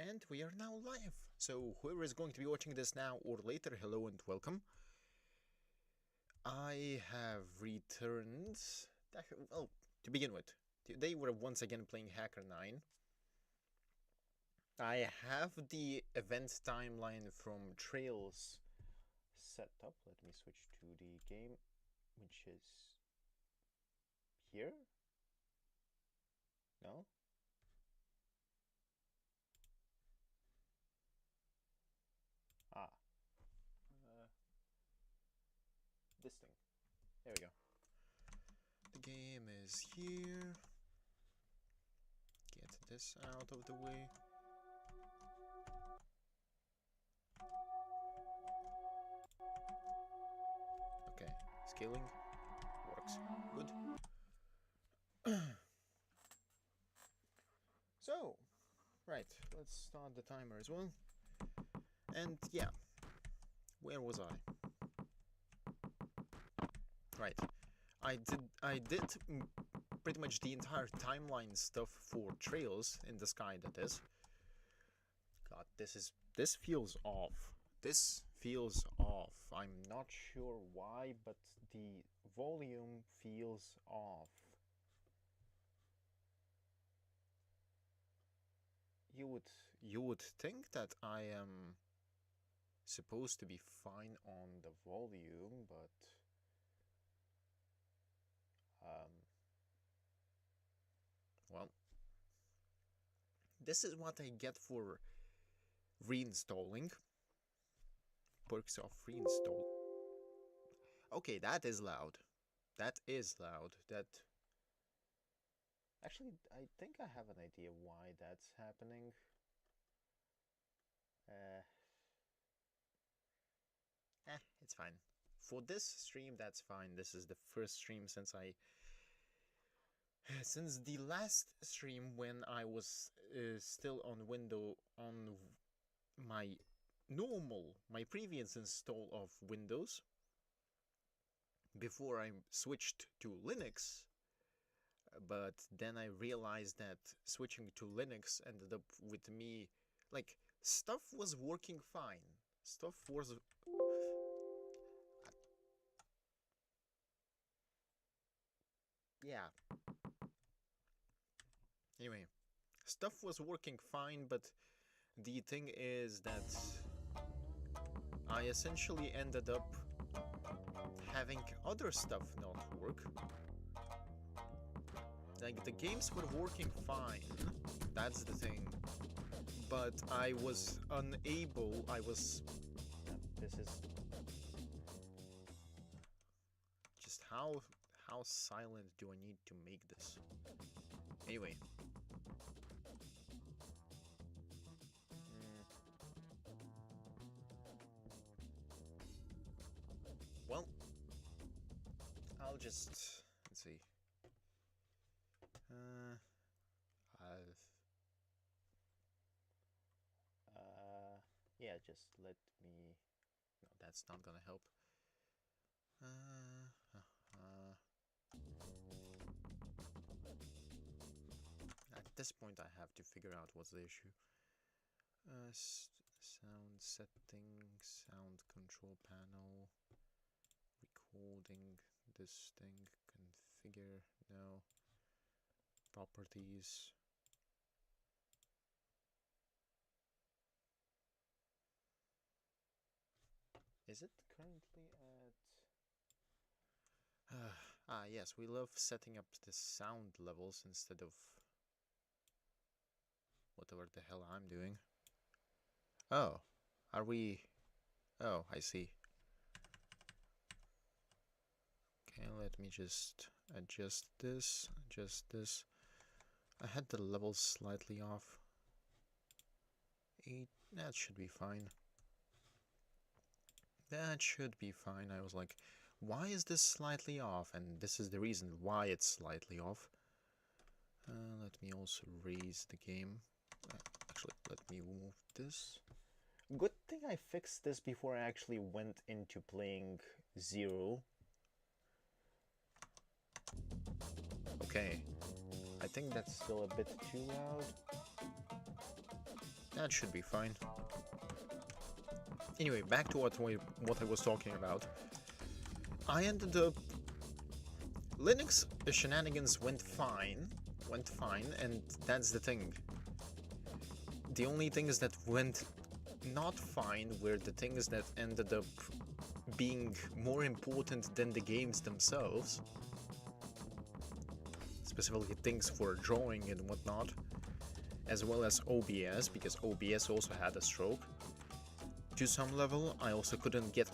And we are now live. So whoever is going to be watching this now or later, hello and welcome. I have returned. Well, to begin with, today we're once again playing Hacker9. I have the event timeline from Trails set up. Let me switch to the game, which is here. No? This thing. There we go. The game is here. Get this out of the way. Okay, scaling works. Good. So, right, let's start the timer as well. And yeah, where was I? Right, I did pretty much the entire timeline stuff for Trails in the Sky, that is. God, this feels off. This feels off. I'm not sure why, but the volume feels off. You would think that I am supposed to be fine on the volume, but well, this is what I get for reinstalling. Perks of reinstall. Okay, that is loud. That is loud. That actually, I think I have an idea why that's happening. It's fine. For this stream, that's fine. This is the first stream since the last stream when I was still on my previous install of Windows before I switched to Linux. But then I realized that switching to Linux ended up with me, like, stuff was working fine. Stuff was... yeah. Anyway, stuff was working fine, but the thing is that I essentially ended up having other stuff not work. Like, the games were working fine, that's the thing, but I was unable, this is... just how silent do I need to make this? Anyway. Well, I'll just... let's see. Yeah, just let me... no, that's not gonna help. At this point I have to figure out what's the issue. Sound settings, sound control panel, recording, this thing, configure, no, properties. Is it currently at... yes, we love setting up the sound levels instead of whatever the hell I'm doing. Oh, are we... oh, I see. Okay, let me just adjust this, I had the levels slightly off. 8, that should be fine. That should be fine. I was like, why is this slightly off? And this is the reason why it's slightly off. Let me also raise the game. Actually, let me move this. Good thing I fixed this before I actually went into playing 0. Okay. I think that's still a bit too loud. That should be fine. Anyway, back to what I was talking about. I ended up... Linux shenanigans went fine, and that's the thing. The only things that went not fine were the things that ended up being more important than the games themselves. Specifically things for drawing and whatnot, as well as OBS, because OBS also had a stroke. To some level, I also couldn't get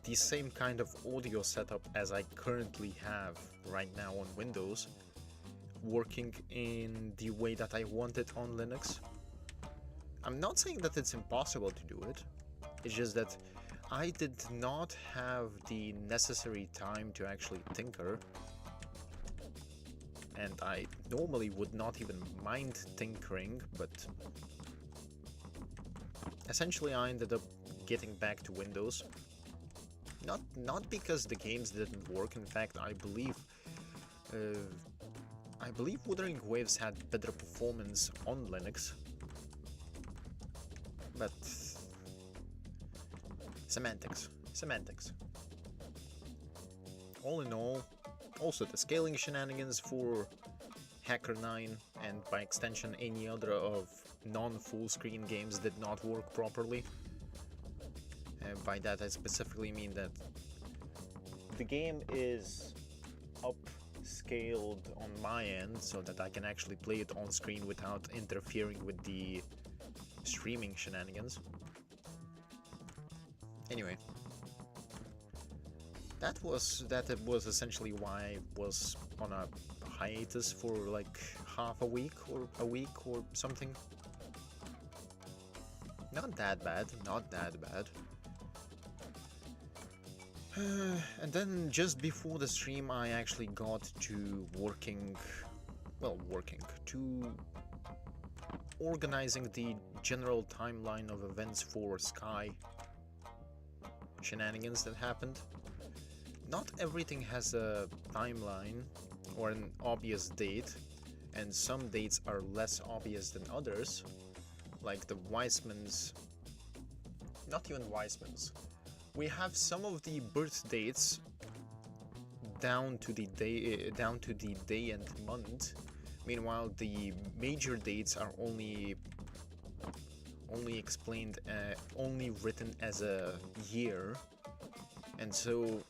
the same kind of audio setup as I currently have right now on Windows, working in the way that I want it on Linux. I'm not saying that it's impossible to do it, it's just that I did not have the necessary time to actually tinker, and I normally would not even mind tinkering, but essentially I ended up getting back to Windows. Not because the games didn't work. In fact, I believe Wuthering Waves had better performance on Linux, but semantics. All in all, also the scaling shenanigans for Hacker9 and by extension any other of non-full screen games did not work properly. By that I specifically mean that the game is upscaled on my end so that I can actually play it on screen without interfering with the streaming shenanigans. Anyway, that was essentially why I was on a hiatus for like half a week or something. Not that bad. And then just before the stream I actually got to to organizing the general timeline of events for Sky shenanigans that happened. Not everything has a timeline or an obvious date, and some dates are less obvious than others, like the Weissmans. Not even Weissmans. We have some of the birth dates down to the day and month. Meanwhile, the major dates are only explained, only written as a year, and so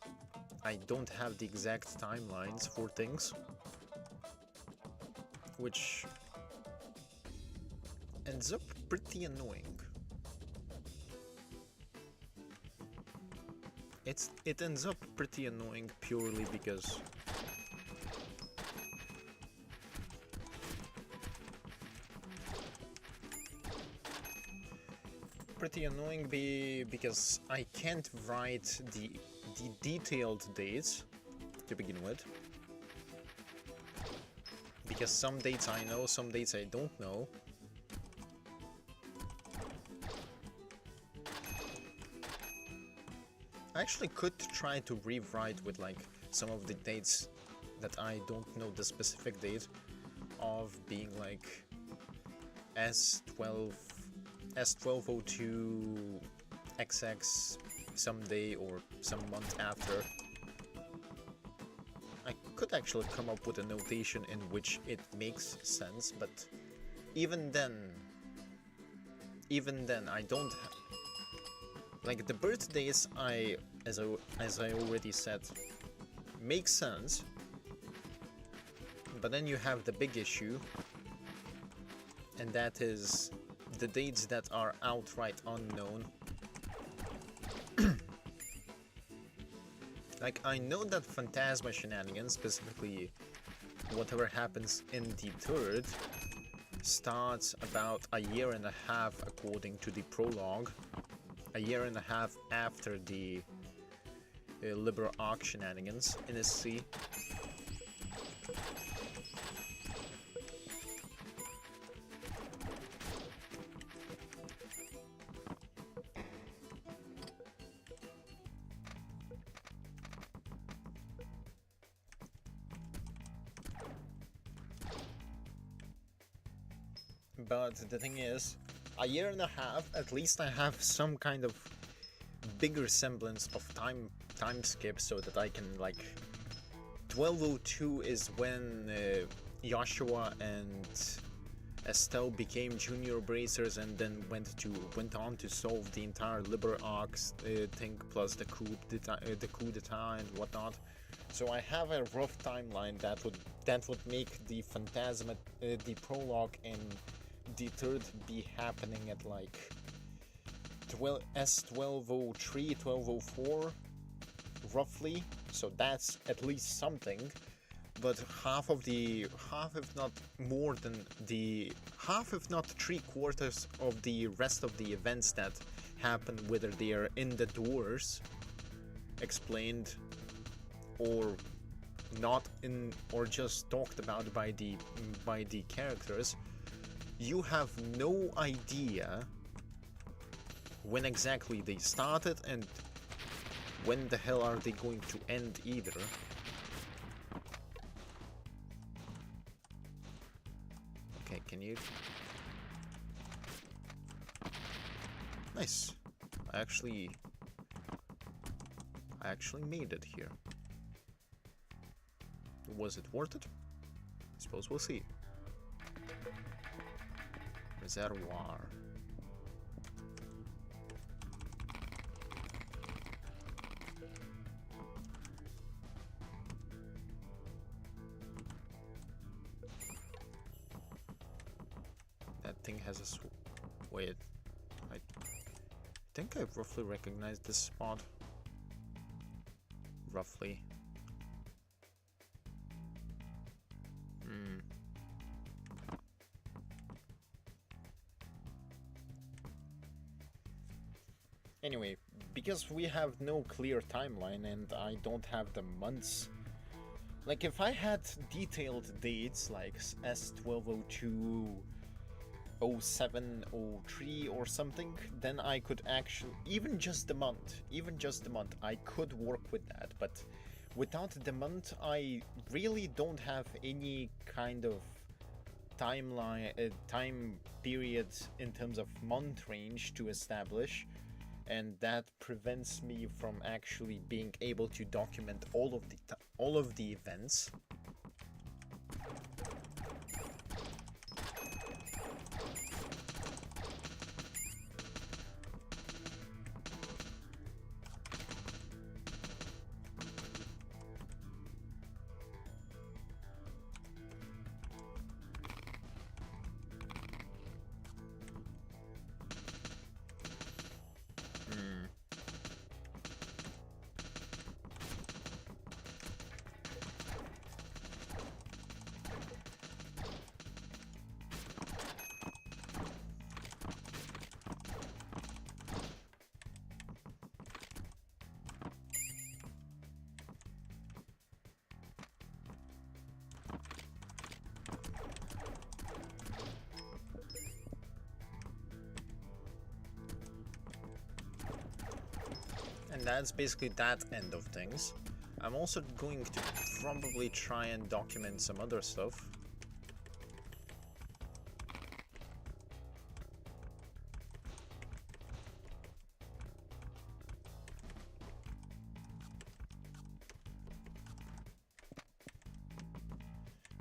I don't have the exact timelines for things, which ends up pretty annoying. It ends up pretty annoying purely because because I can't write the detailed dates to begin with, because some dates I know, some dates I don't know. I actually could try to rewrite with like some of the dates that I don't know the specific date of, being like S1202 XX someday or some month after. I could actually come up with a notation in which it makes sense, but even then I don't have, like, the birthdays as I already said, make sense, but then you have the big issue, and that is the dates that are outright unknown. Like, I know that Phantasma shenanigans, specifically whatever happens in the third, starts about a year and a half according to the prologue, a year and a half after the Liber Arc shenanigans in SC. but the thing is, a year and a half, at least I have some kind of bigger semblance of time skip, so that I can, like, 1202 is when Joshua and Estelle became junior bracers and then went on to solve the entire Liber Ox thing, plus the coup d'etat and whatnot. So I have a rough timeline that would make the Phantasma, the prologue and the third be happening at like S1203, 1204, roughly. So that's at least something. But half, if not more than half, if not 3/4 of the rest of the events that happen, whether they are in the doors, explained, or not in, or just talked about by the characters, you have no idea when exactly they started and when the hell are they going to end either. Okay, can you... Nice. I actually made it here. Was it worth it? I suppose we'll see. Reservoir. That thing has a wait. I think I roughly recognize this spot. Roughly. Anyway, because we have no clear timeline and I don't have the months. Like, if I had detailed dates like S1202, 07, 03 or something, then I could actually, even just the month, I could work with that. But without the month, I really don't have any kind of timeline, time period in terms of month range to establish. And that prevents me from actually being able to document all of the events. And that's basically that end of things. I'm also going to probably try and document some other stuff.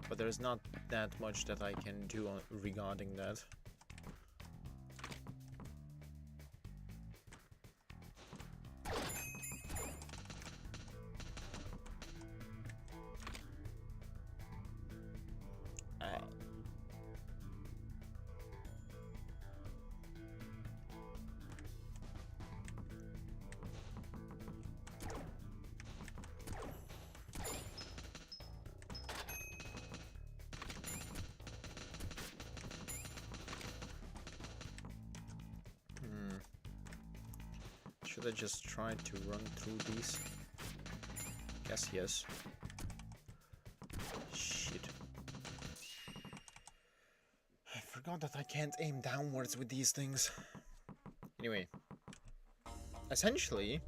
But there's not that much that I can do regarding that. Should I just try to run through these? Guess yes. Shit. I forgot that I can't aim downwards with these things. Anyway. Essentially,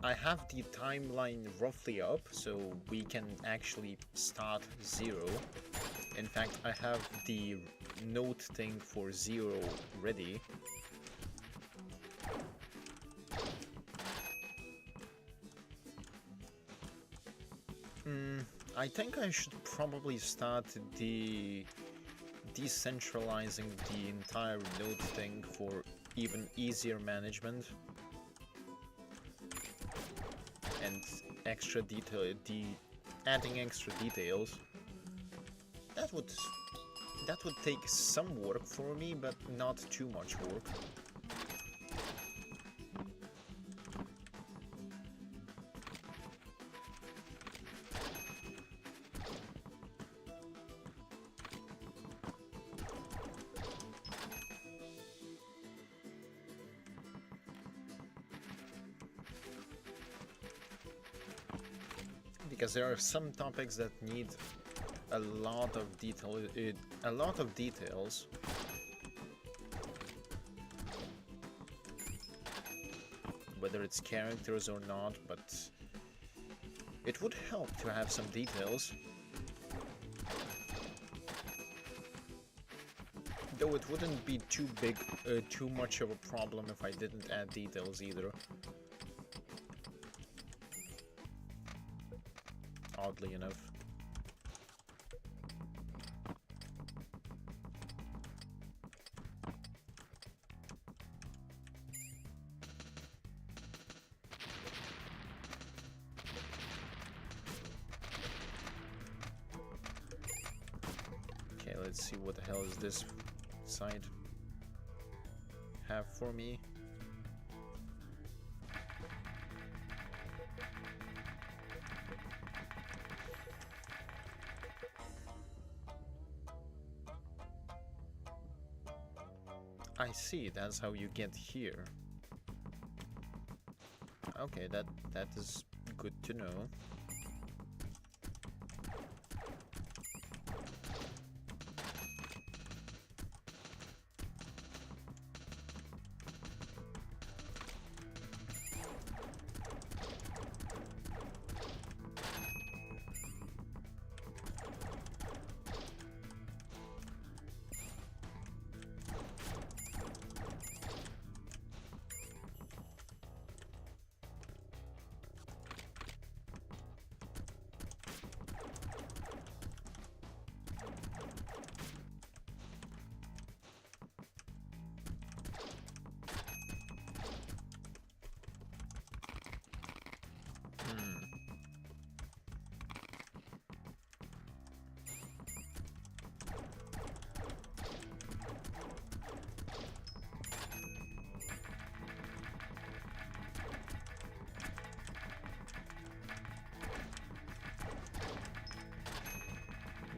I have the timeline roughly up, so we can actually start 0. In fact, I have the note thing for 0 ready. I think I should probably start decentralizing the entire node thing for even easier management and extra detail, adding extra details. That would take some work for me, but not too much work. Because there are some topics that need a lot of details. Whether it's characters or not, but it would help to have some details. Though it wouldn't be too much of a problem if I didn't add details either. Oddly enough. Okay, let's see what the hell is this side have for me. I see, that's how you get here. Okay, that is good to know.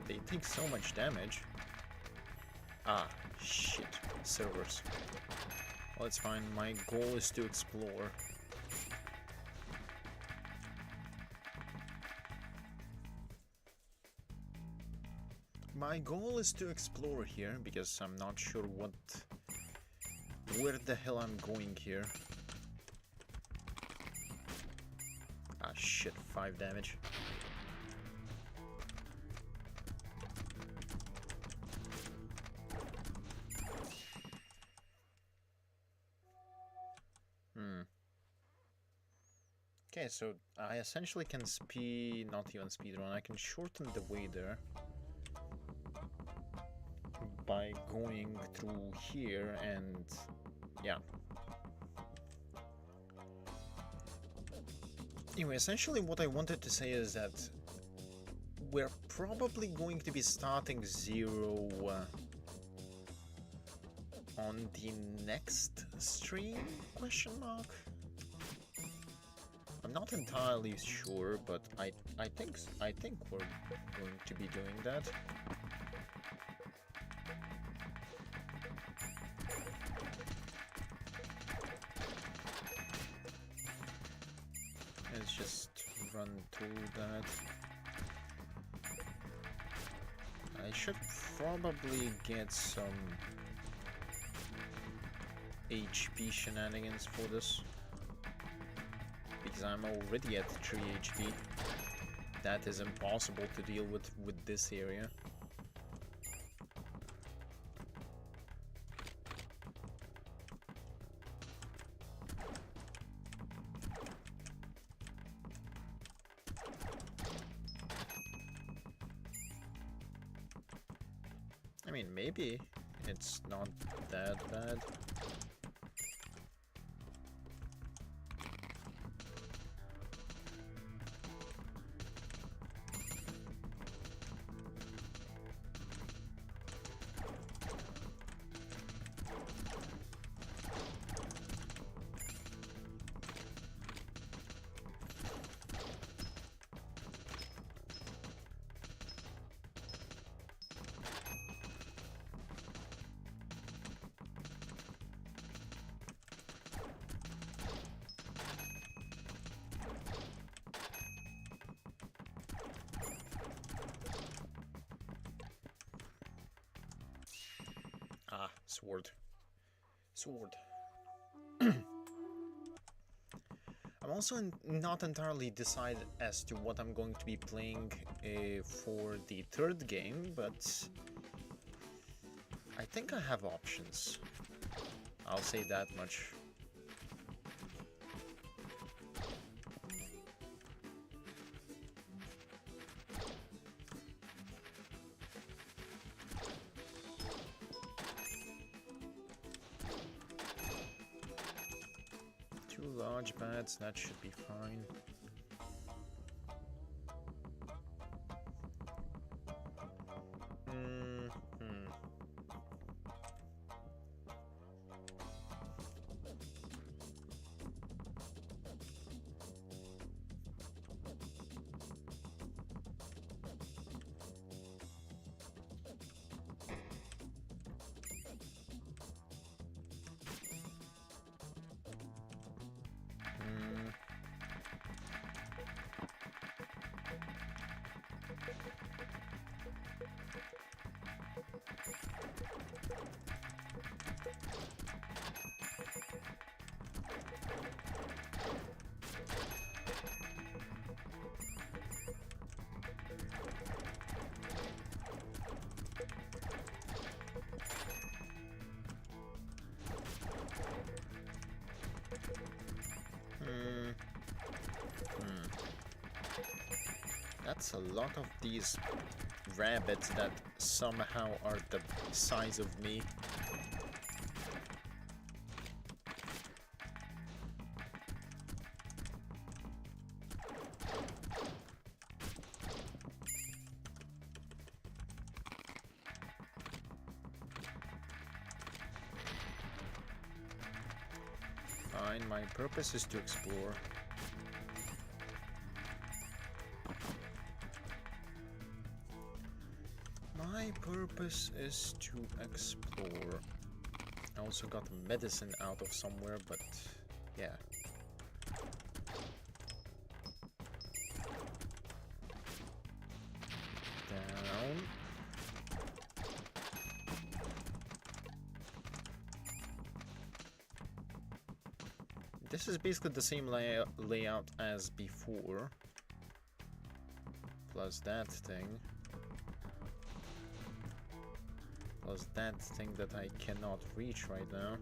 They take so much damage. Ah, shit. Servers. Well, it's fine. My goal is to explore. My goal is to explore here, because I'm not sure where the hell I'm going here. Ah, shit. 5 damage. Okay, so I essentially can not even speedrun, I can shorten the way there by going through here and yeah. Anyway, essentially what I wanted to say is that we're probably going to be starting 0 on the next stream, question mark? I'm not entirely sure, but I think we're going to be doing that. Let's just run through that. I should probably get some HP shenanigans for this, because I'm already at 3 HP. That is impossible to deal with this area. I mean, maybe it's not that bad. Ah, sword. Sword. I'm also not entirely decided as to what I'm going to be playing for the third game, but I think I have options. I'll say that much. Two large bats, that should be fine. That's a lot of these rabbits that somehow are the size of me. Fine, my purpose is to explore. My purpose is to explore. I also got medicine out of somewhere, but yeah. Down. This is basically the same layout as before. Plus that thing. Plus that thing that I cannot reach right now.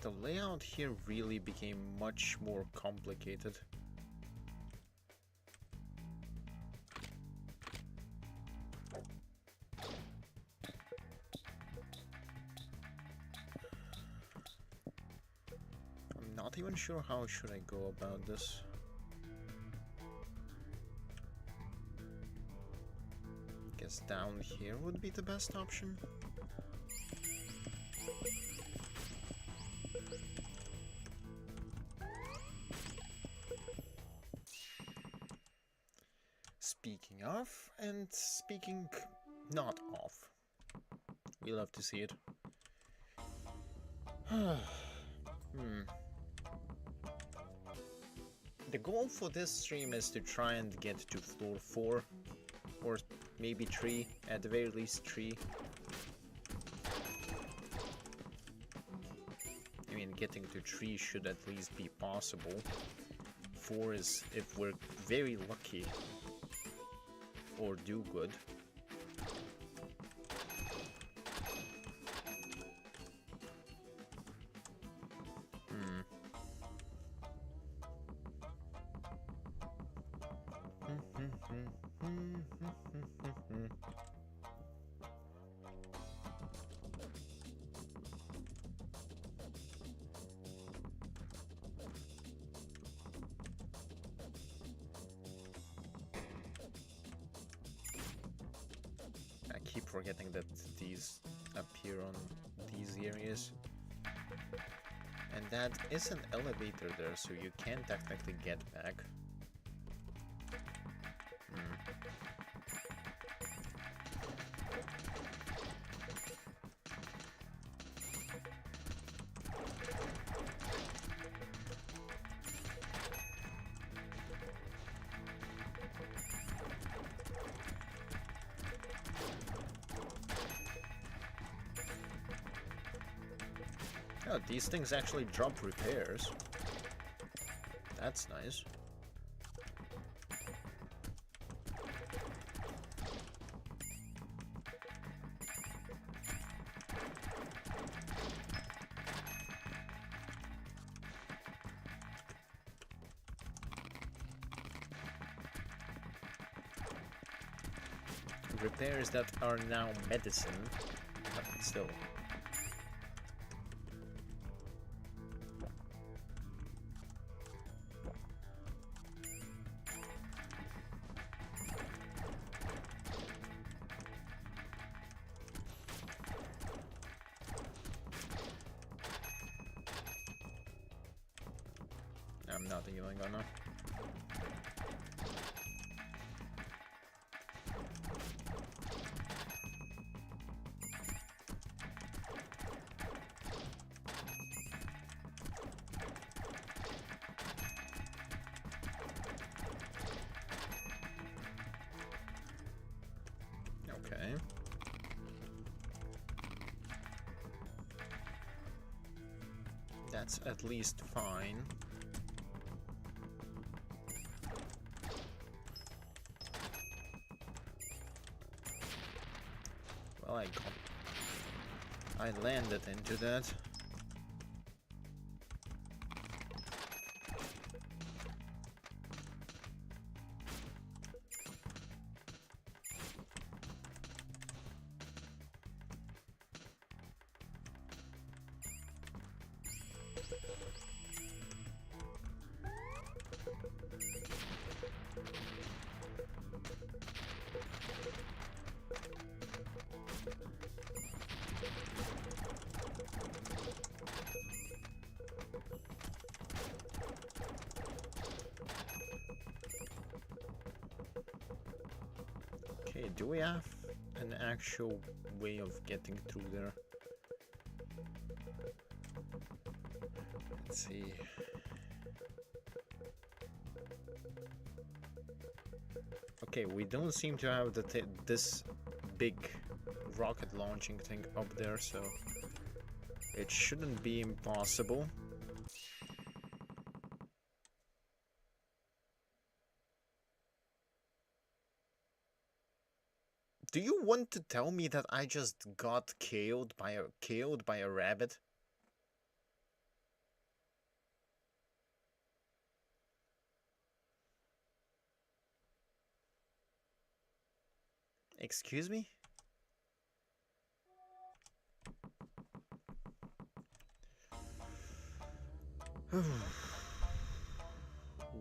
The layout here really became much more complicated. I'm not even sure how should I go about this. Guess down here would be the best option. Speaking of, and speaking not of, we love to see it. The goal for this stream is to try and get to floor 4, or maybe 3, at the very least 3. I mean, getting to 3 should at least be possible. 4 is if we're very lucky. Or do good. keep forgetting that these appear on these areas. And that is an elevator there, so you can technically get back. Oh, these things actually drop repairs. That's nice. Repairs that are now medicine, but still. I'm not even gonna. Okay. That's at least fine. Well, I landed into that. Okay, do we have an actual way of getting through there? Let's see. Okay, we don't seem to have this big rocket launching thing up there, so it shouldn't be impossible. Do you want to tell me that I just got killed by a rabbit? Excuse me?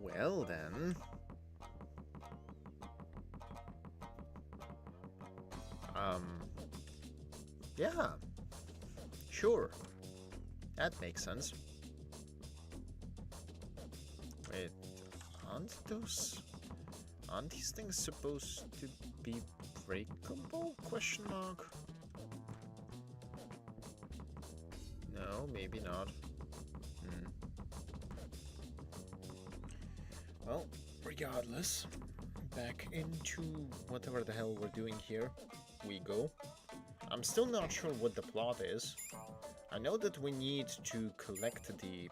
Well then. Yeah. Sure. That makes sense. Wait, aren't these things supposed to be breakable? Question mark. No, maybe not. Well, regardless, back into whatever the hell we're doing here we go. I'm still not sure what the plot is. I know that we need to collect the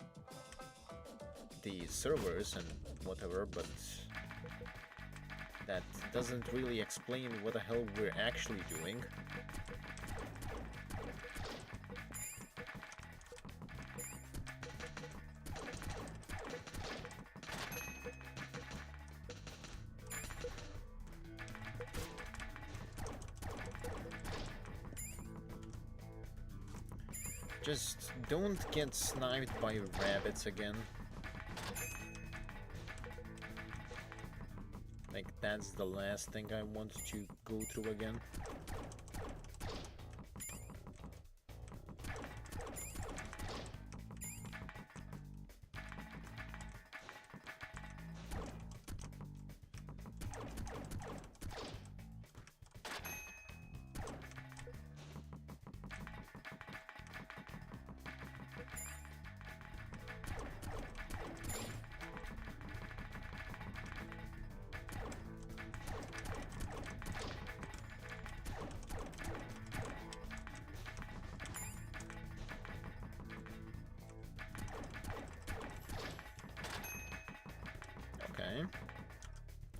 servers and whatever, but that doesn't really explain what the hell we're actually doing. Just don't get sniped by rabbits again. Like, that's the last thing I want to go through again.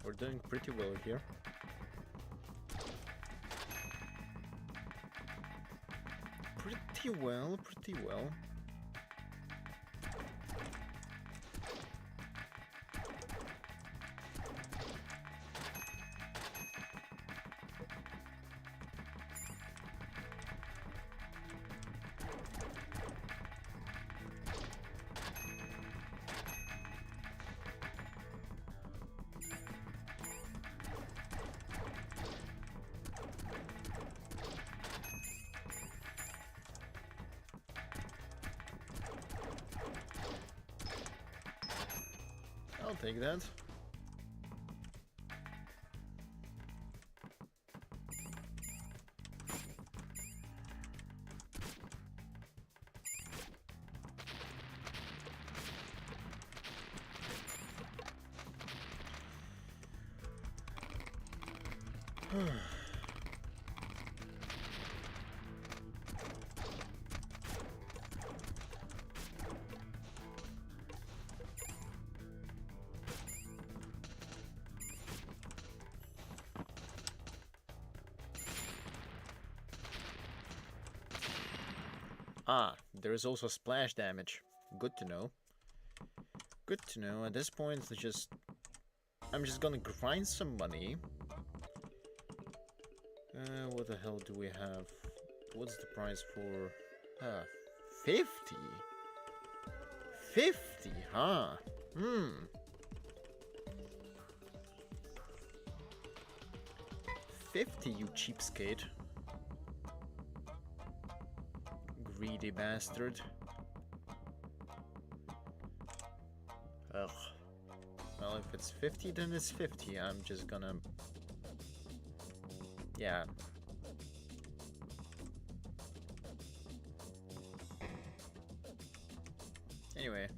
We're doing pretty well here. Pretty well, pretty well. I'll take that. Ah, there is also splash damage. Good to know. Good to know. At this point, I'm just gonna grind some money. What the hell do we have? What's the price for? 50? 50, huh? 50, you cheapskate. Greedy bastard. Ugh. Well, if it's 50, then it's 50. I'm just gonna... Yeah. Anyway.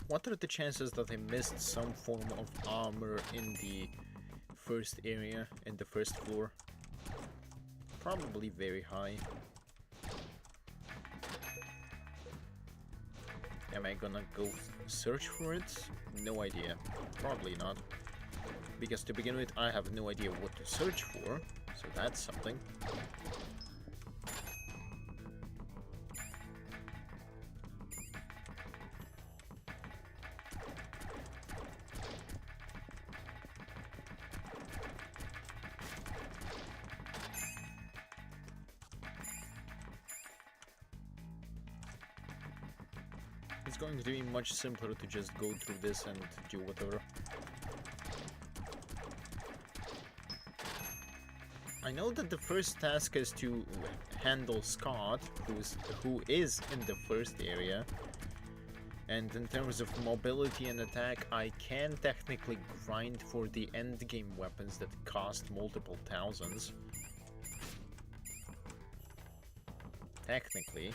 What are the chances that I missed some form of armor in the first area, in the first floor? Probably very high. Am I gonna go search for it? No idea. Probably not. Because to begin with, I have no idea what to search for, so that's something. It's going to be much simpler to just go through this and do whatever. I know that the first task is to handle Scott, who is in the first area. And in terms of mobility and attack, I can technically grind for the endgame weapons that cost multiple thousands. Technically.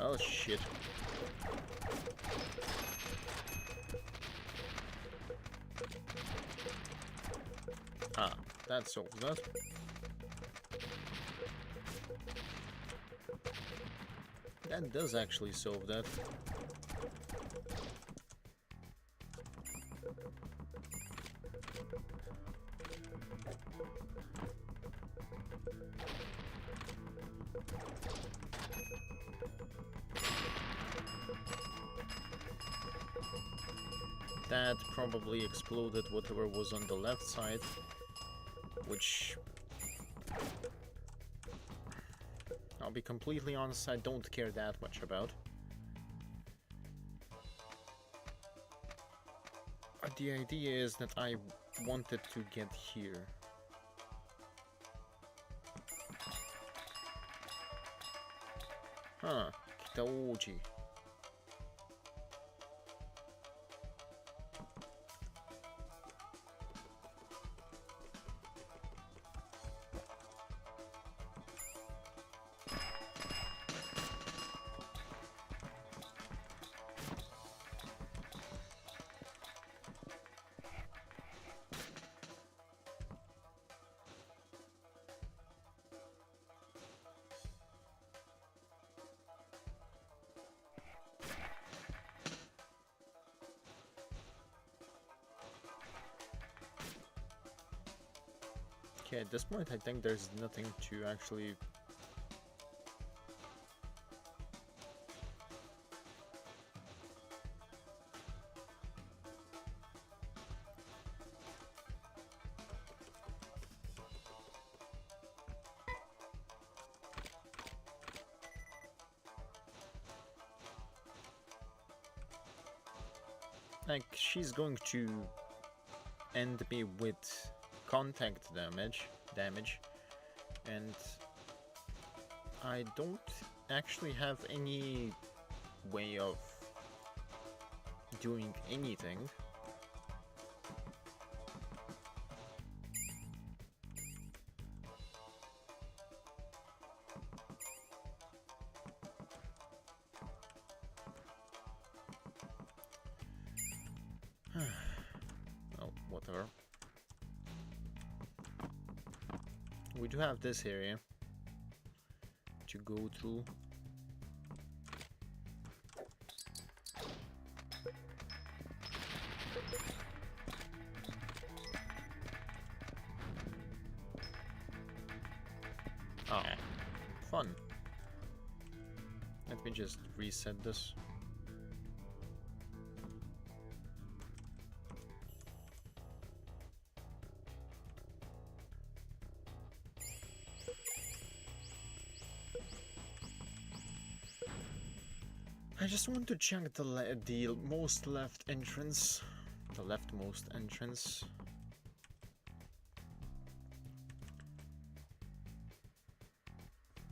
Oh shit. Ah, that solves that. That does actually solve that. That probably exploded whatever was on the left side, which, I'll be completely honest, I don't care that much about. But the idea is that I wanted to get here. Huh, Kitaoji. Okay, at this point I think there's nothing to actually... Like, she's going to end me with contact damage, and I don't actually have any way of doing anything. Well, whatever. We do have this area to go through. Oh, fun. Let me just reset this. I just want to check the most left entrance, the leftmost entrance.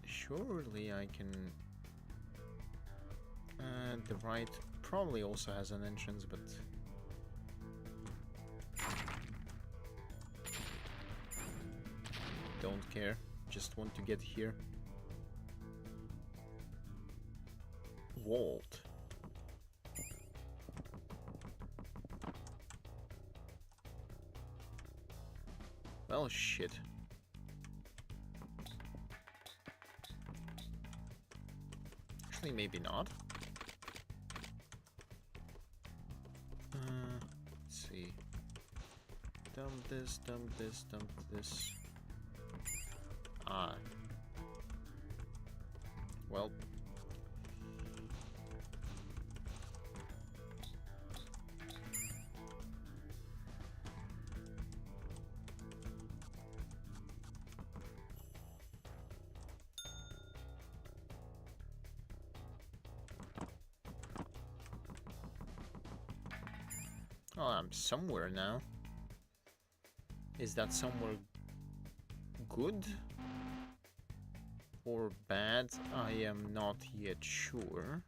Surely I can... the right probably also has an entrance, but... don't care, just want to get here. Vault. Well, shit. Actually, maybe not. Let's see. Dump this, dump this, dump this. Ah. Well. Oh, I'm somewhere now. Is that somewhere good or bad? I am not yet sure.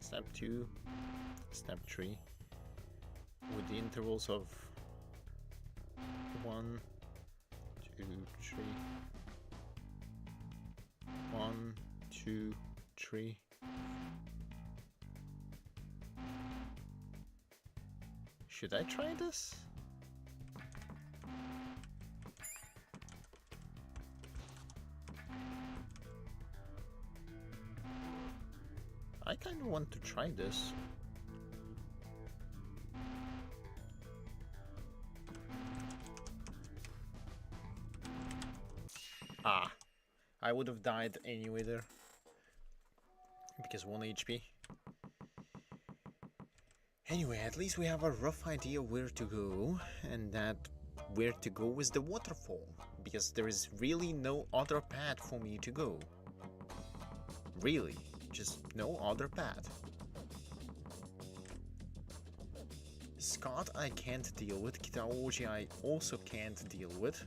Step 2, step 3, with the intervals of 1, 2, 3, 1, 2, 3. Should I try this? I kind of want to try this. Ah, I would have died anyway there. Because 1 HP. Anyway, at least we have a rough idea where to go, and that where to go is the waterfall, because there is really no other path for me to go. Really, just no other path. Scott I can't deal with, Kitaoji I also can't deal with.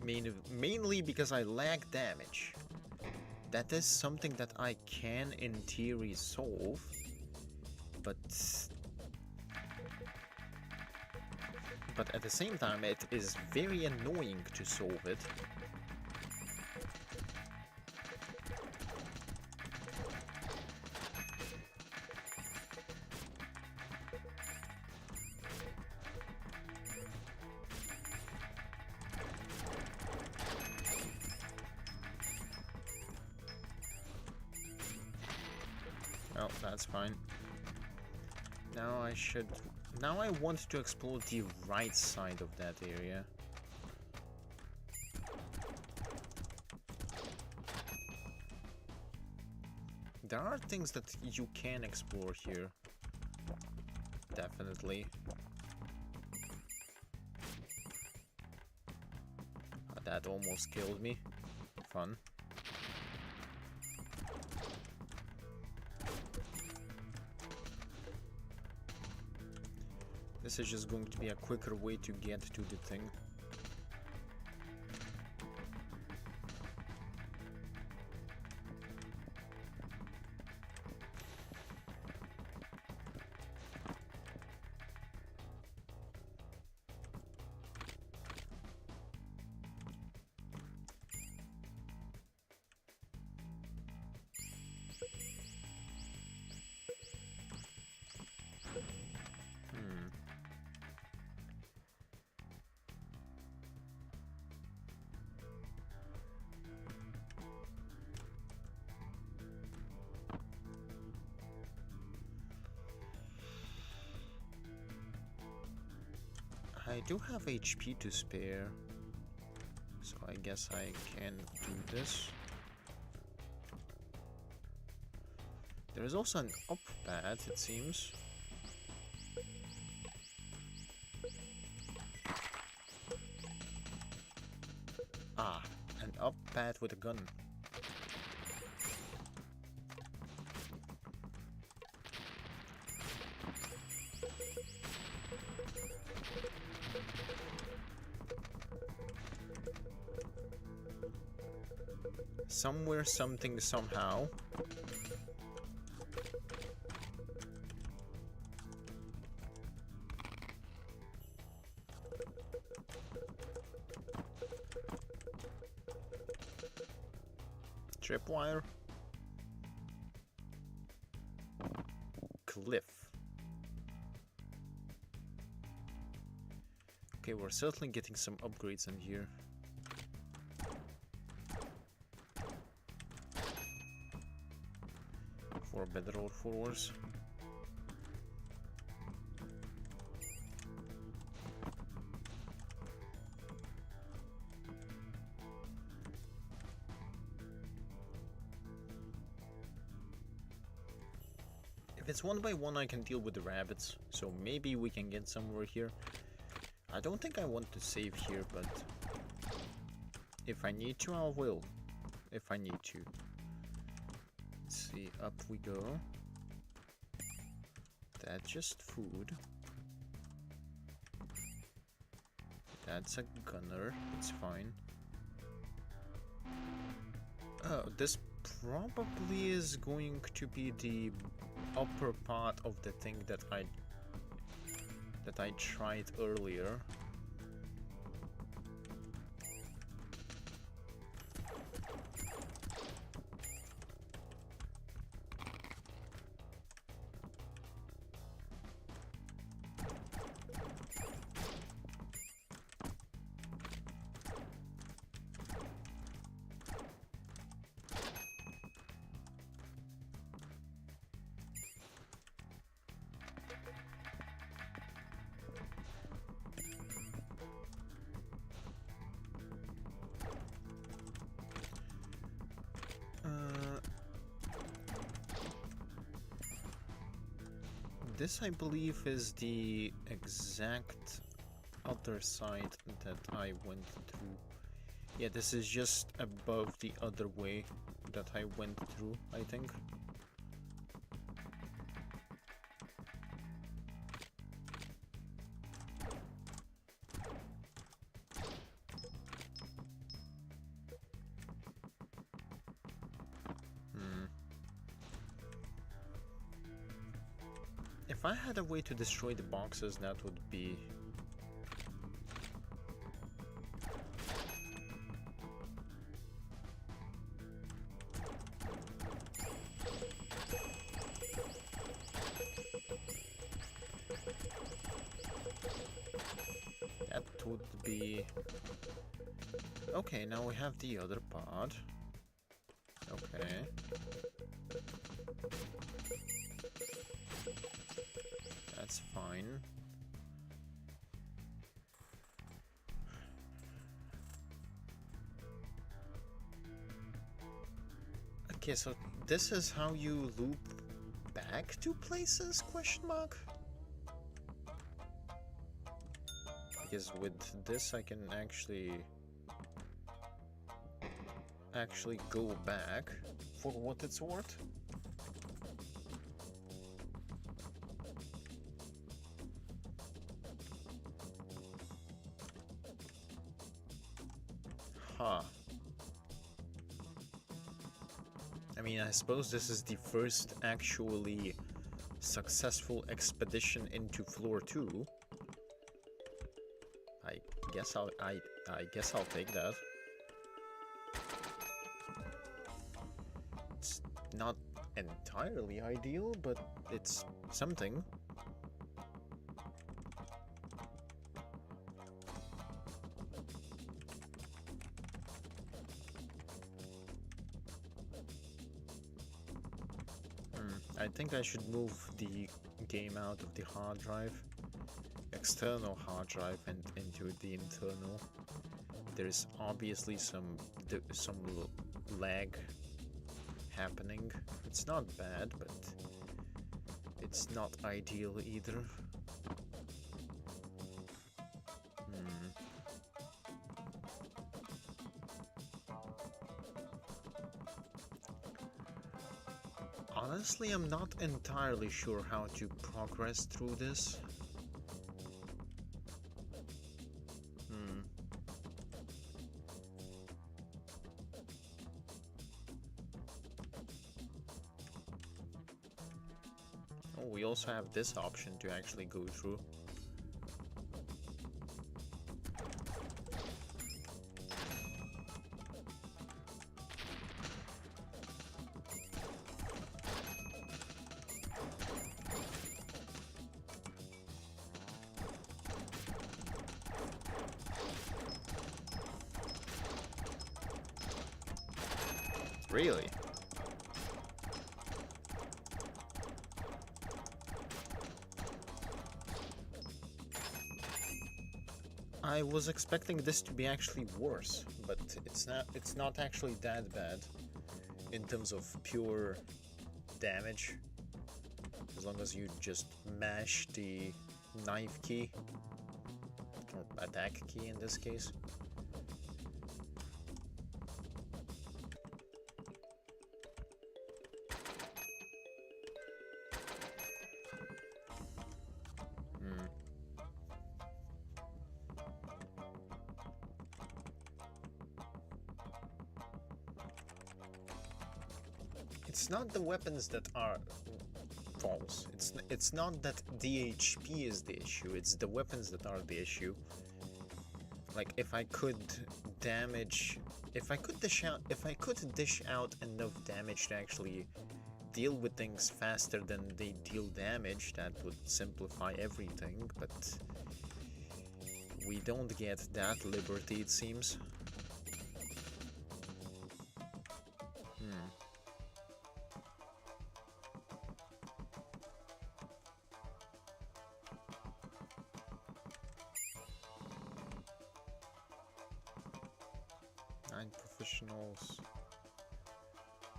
Mainly because I lack damage. That is something that I can, in theory, solve, but at the same time, it is very annoying to solve it. Well, that's fine. Now I want to explore the right side of that area. There are things that you can explore here. Definitely. That almost killed me. Fun. This is just going to be a quicker way to get to the thing. I do have HP to spare, so I guess I can do this. There is also an up path, it seems. Ah, an up path with a gun. Somewhere, something, somehow. Tripwire. Cliff. Okay, we're certainly getting some upgrades in here. For better or for worse. If it's 1 by 1, I can deal with the rabbits, so maybe we can get somewhere here. I don't think I want to save here, but if I need to, I will. If I need to. Let's see, up we go. That's just food. That's a gunner, it's fine. Oh, this probably is going to be the upper part of the thing that I tried earlier. This, I believe, is the exact other side that I went through. Yeah, this is just above the other way that I went through, I think. If I had a way to destroy the boxes, that would be... that would be... Okay, now we have the other part. Okay. That's fine. Okay, so this is how you loop back to places, question mark? Because with this I can actually go back for what it's worth. Huh. I mean, I suppose this is the first actually successful expedition into floor 2. I guess I'll take that. It's not entirely ideal, but it's something. I think I should move the game out of the hard drive, external hard drive, and into the internal. There's obviously some lag happening. It's not bad, but it's not ideal either. Honestly, I'm not entirely sure how to progress through this. Oh, we also have this option to actually go through. Really? I was expecting this to be actually worse, but it's not actually that bad in terms of pure damage. As long as you just mash the knife key, or attack key in this case. It's not the weapons that are false. It's not that the HP is the issue. It's the weapons that are the issue. Like if I could dish out enough damage to actually deal with things faster than they deal damage, that would simplify everything. But we don't get that liberty, it seems. Professionals,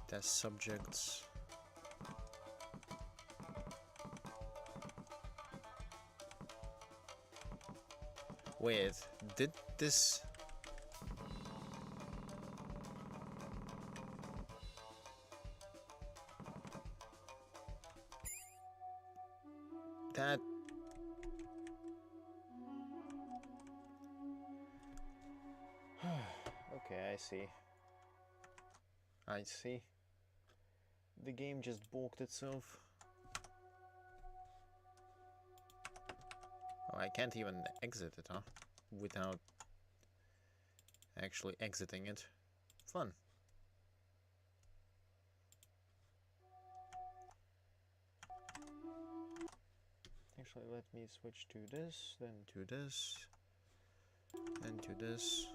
test subjects. Wait, did this... That... Okay, I see. I see. The game just balked itself. Oh, I can't even exit it, huh? Without actually exiting it. Fun. Actually, let me switch to this, then to this, then to this.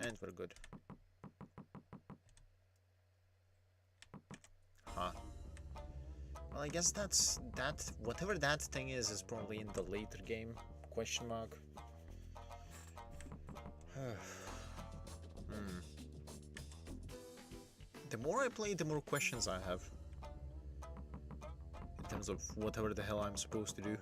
And we're good. Huh. Well, I guess that's that. Whatever that thing is probably in the later game. Question mark. The more I play, the more questions I have. In terms of whatever the hell I'm supposed to do.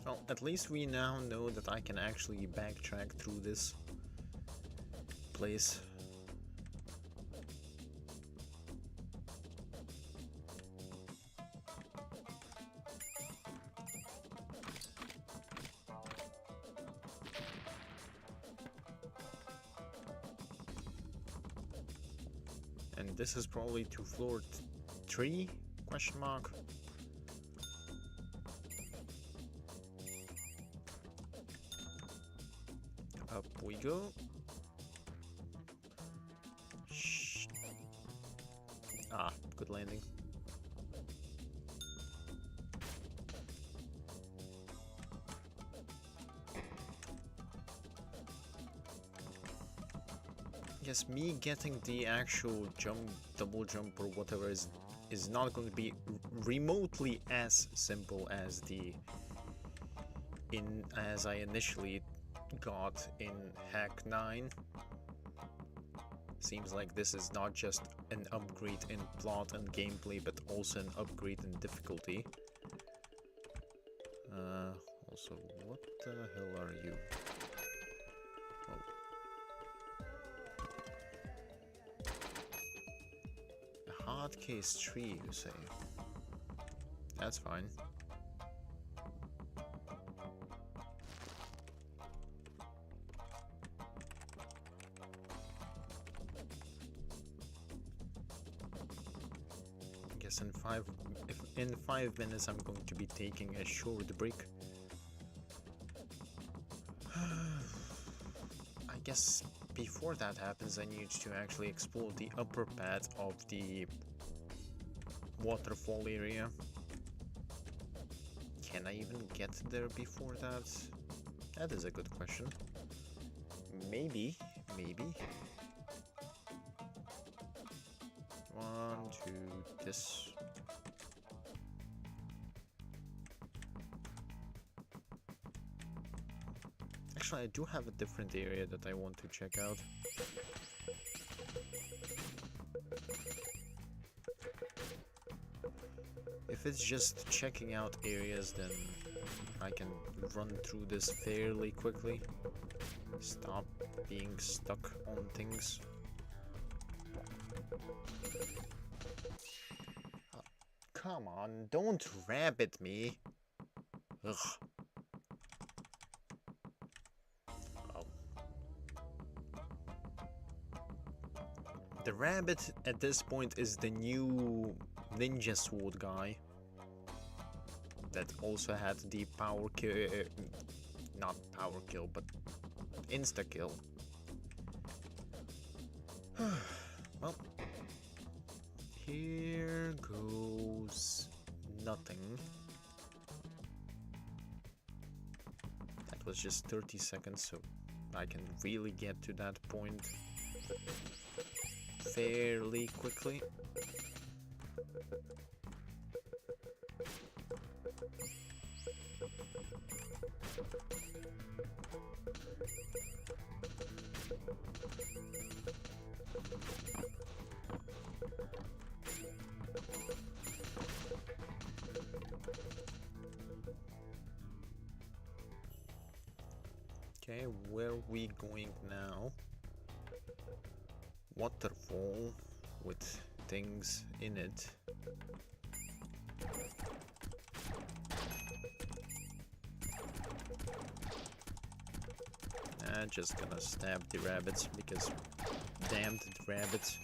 Well, at least we now know that I can actually backtrack through this place. And this is probably to floor 3? Question mark. Up we go. Shh. Ah, good landing. Yes, me getting the actual jump, double jump or whatever is not going to be remotely as simple as as I initially got in Hack9. Seems like this is not just an upgrade in plot and gameplay, but also an upgrade in difficulty. Also, what the hell are you? Oh. A hard case tree, you say? That's fine. In 5 minutes I'm going to be taking a short break. I guess before that happens I need to actually explore the upper part of the waterfall area. Can I even get there before that? That is a good question. Maybe. 1, 2, this. Actually, I do have a different area that I want to check out. If it's just checking out areas, then I can run through this fairly quickly. Stop being stuck on things. Come on, don't rabbit me. Ugh. Oh. The rabbit at this point is the new ninja sword guy that also had the power kill, not power kill, but insta kill. Well, here goes nothing. That was just 30 seconds, so I can really get to that point fairly quickly. Okay, where are we going now? Waterfall with things in it. Just gonna stab the rabbits because damned rabbits.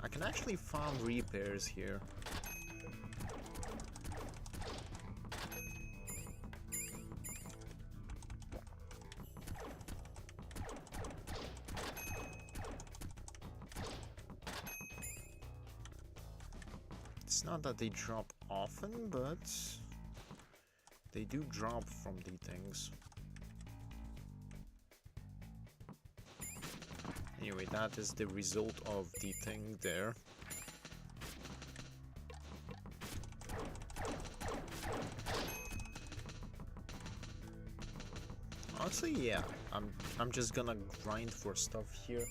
I can actually farm repairs here. It's not that they drop often, but they do drop from the things. Anyway, that is the result of the thing there. Honestly, yeah, I'm just gonna grind for stuff here.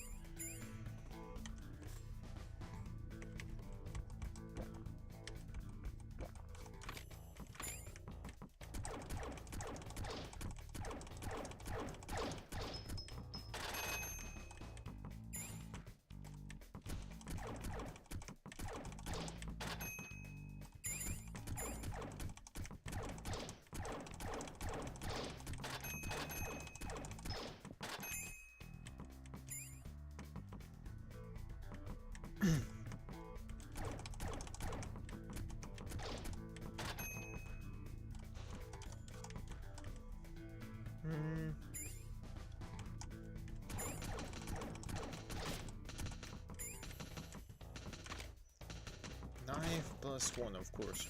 Knife +1, of course.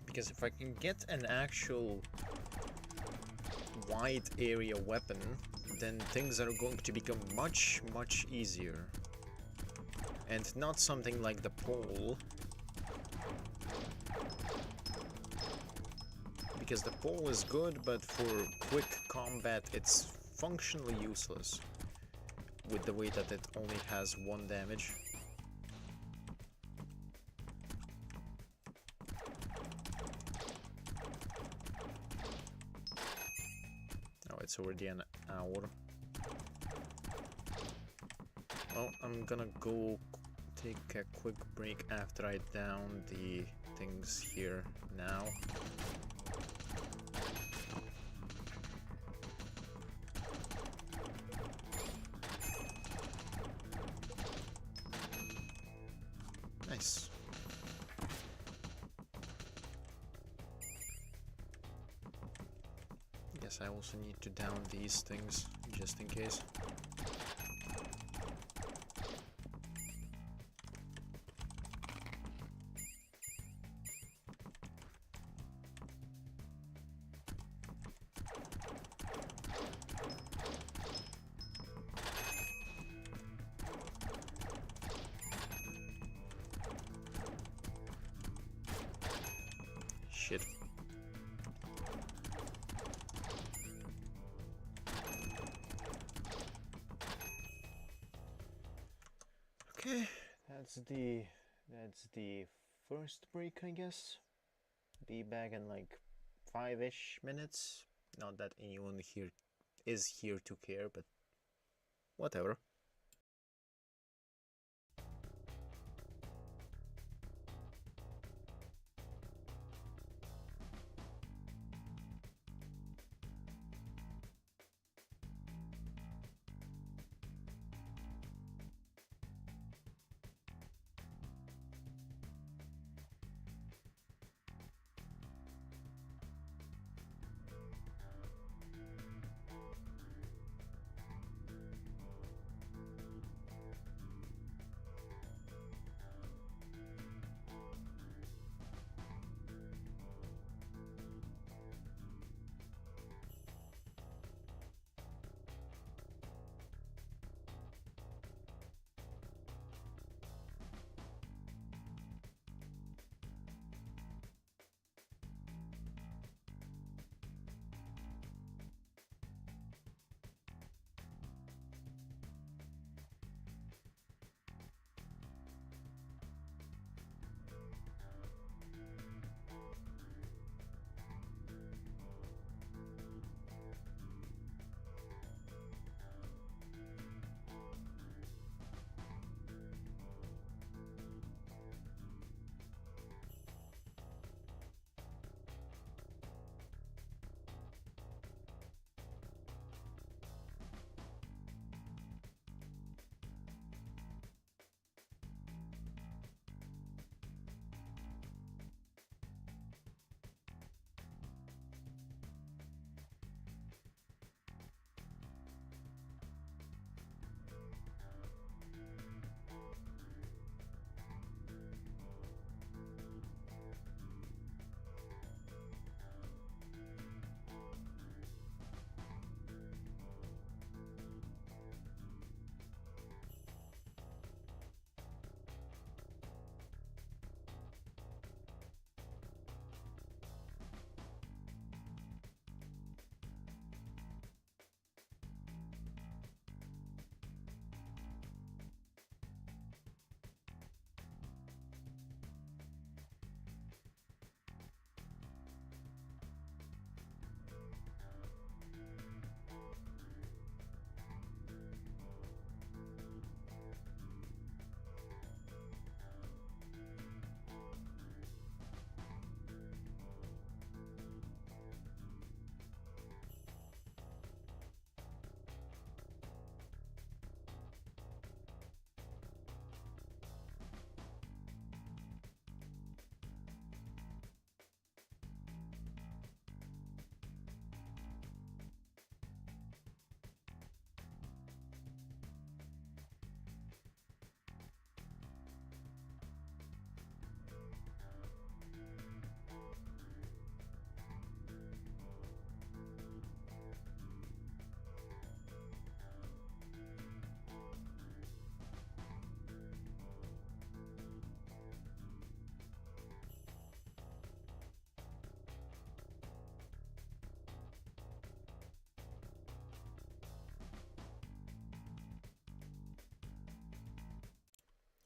Because if I can get an actual wide area weapon, then things are going to become much, much easier. And not something like the pole. Because the pole is good, but for quick combat it's functionally useless. With the way that it only has 1 damage. Oh, it's already an hour. Well, I'm gonna go take a quick break after I down the things here now. Nice. Guess I also need to down these things just in case. shit. Okay, that's the first break, I guess. Be back in like 5-ish minutes. Not that anyone here is here to care, but whatever.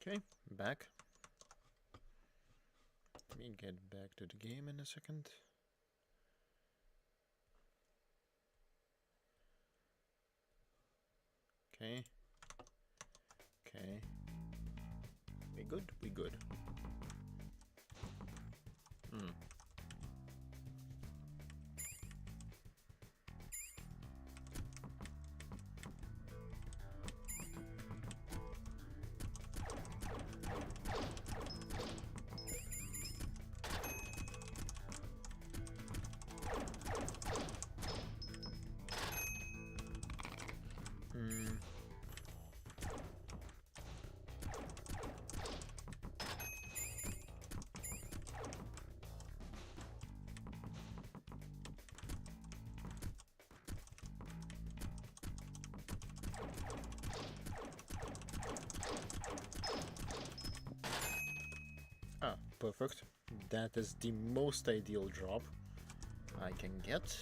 Okay, back. Let me get back to the game in a second. Okay. Okay. We good? We good. Hmm. Hmm. Ah, perfect. that is the most ideal drop I can get.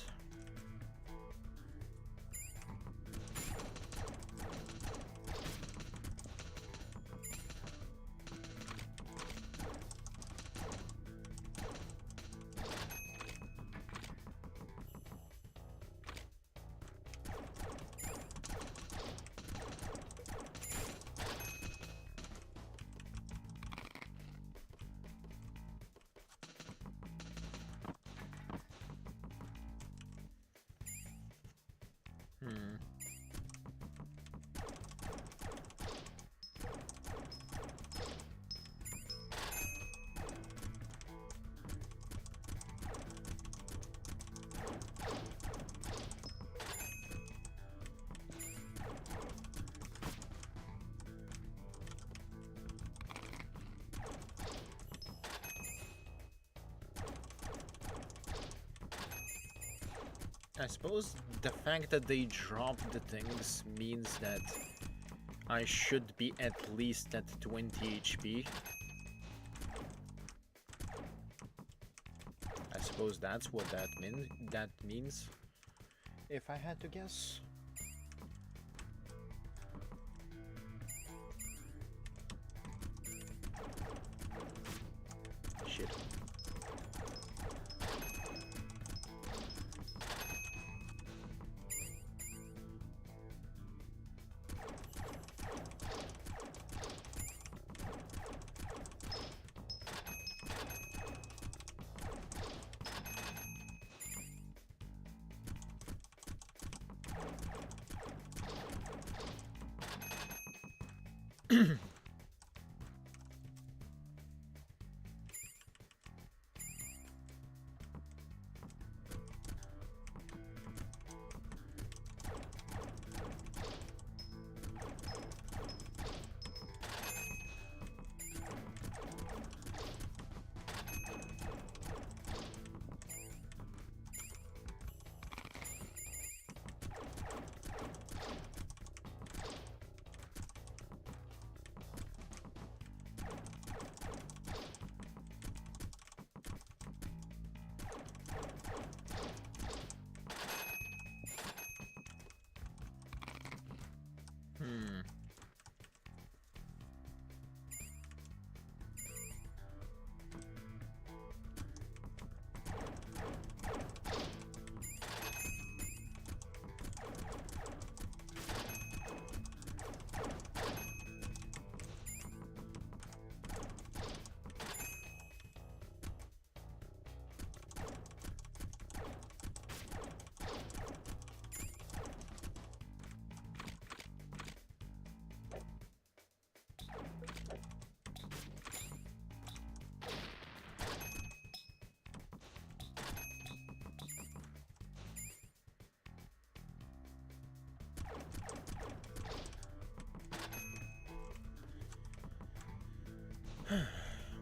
I suppose the fact that they drop the things means that I should be at least at 20 HP. I suppose that's what that means, if I had to guess. Shit.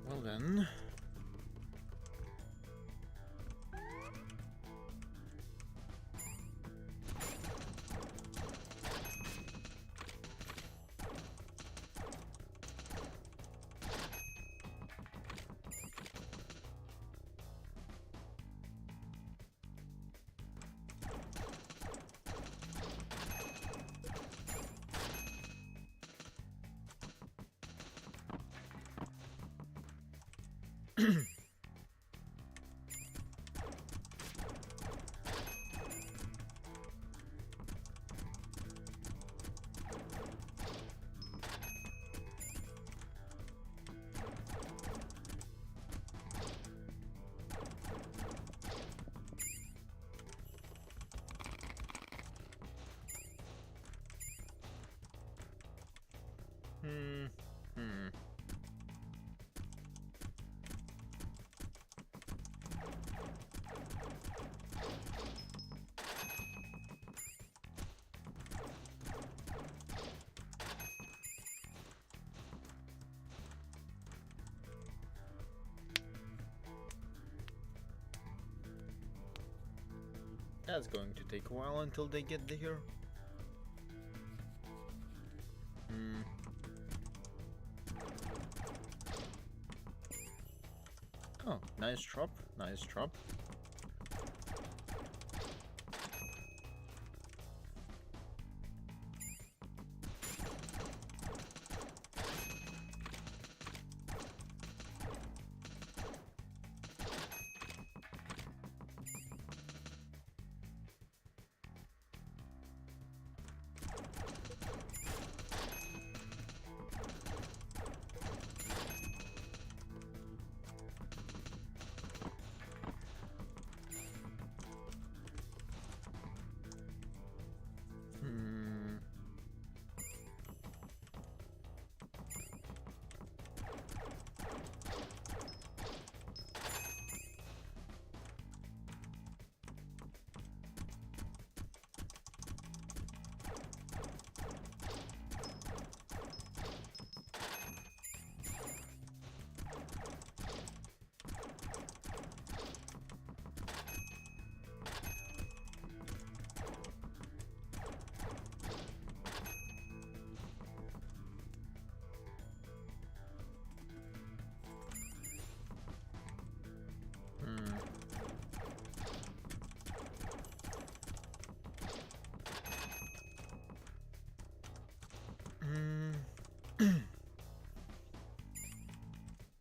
Well then. That's going to take a while until they get here. Oh, nice. nice drop, nice drop.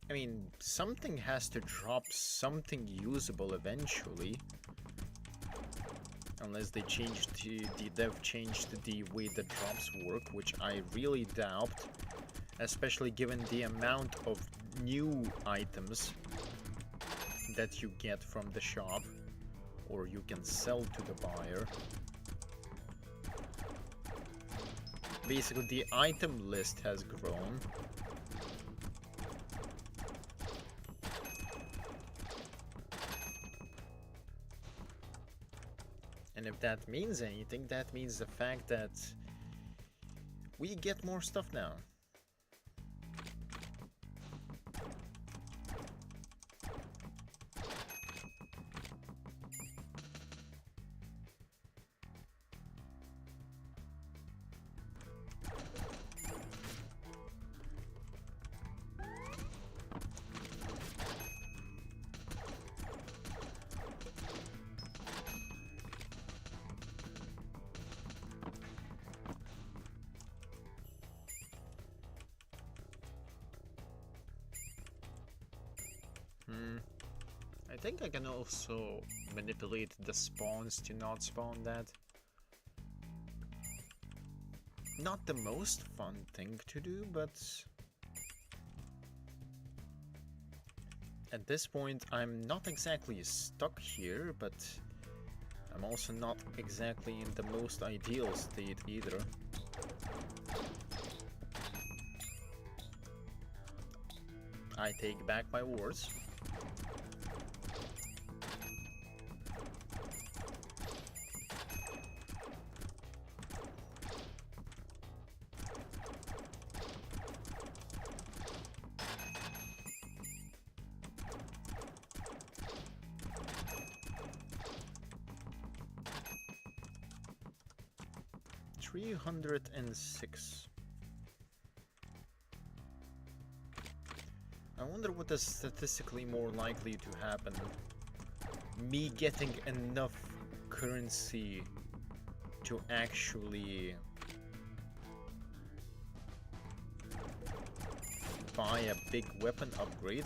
I mean, something has to drop something usable eventually. Unless they changed they've changed the way the drops work, which I really doubt. Especially given the amount of new items that you get from the shop, or you can sell to the buyer. Basically, the item list has grown. And if that means anything, that means the fact that we get more stuff now. I think I can also manipulate the spawns to not spawn that. Not the most fun thing to do, but at this point I'm not exactly stuck here, but I'm also not exactly in the most ideal state either. I take back my words. $306. I wonder what is statistically more likely to happen. Me getting enough currency to actually buy a big weapon upgrade,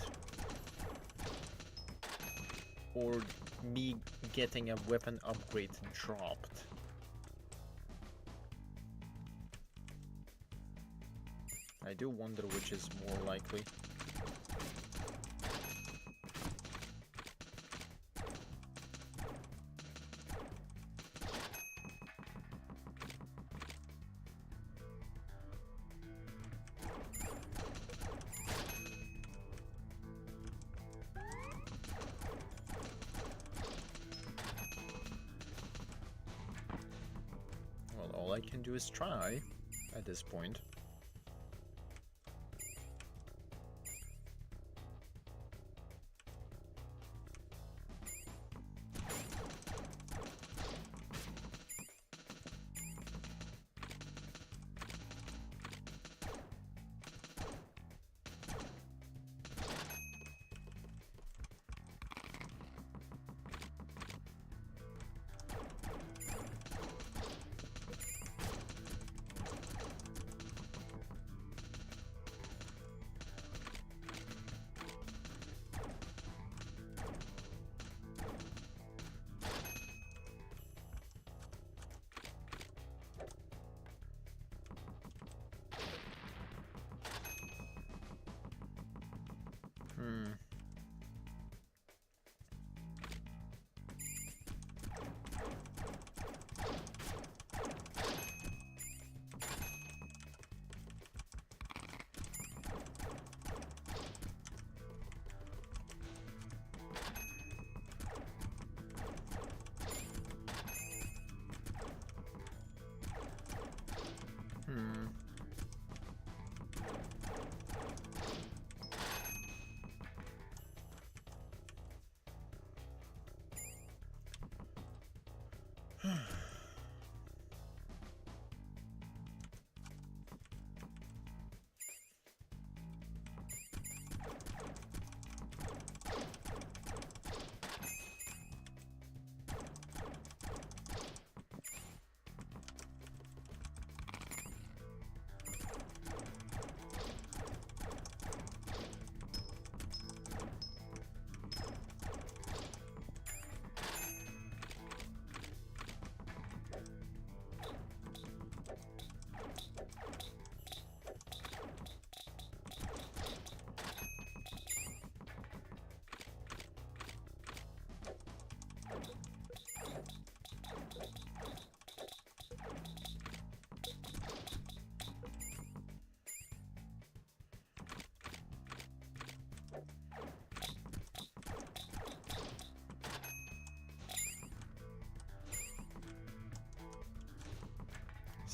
or me getting a weapon upgrade dropped. I do wonder which is more likely. Well, all I can do is try at this point.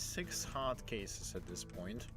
6 hard cases at this point.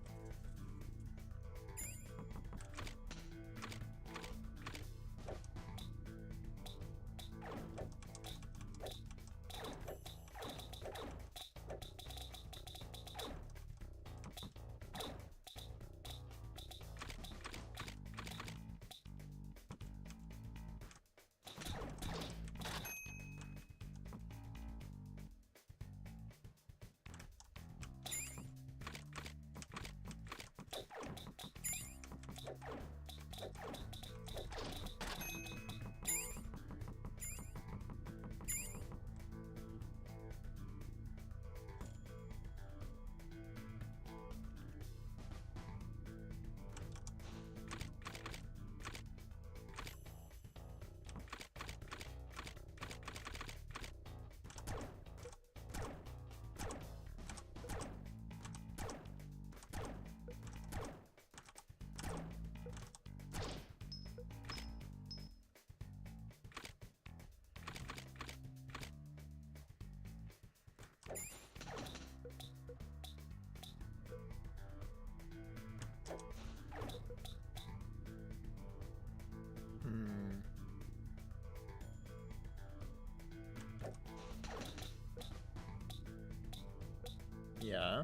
Yeah.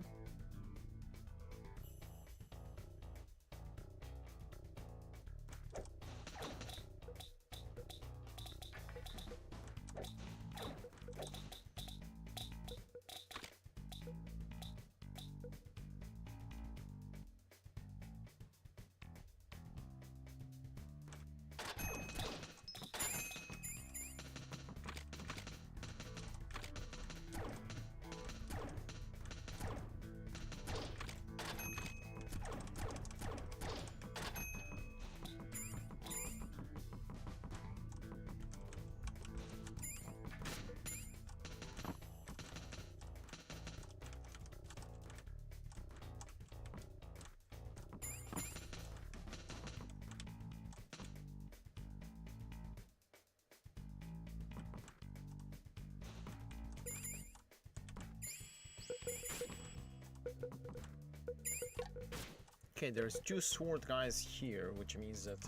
Okay, there's 2 sword guys here, which means that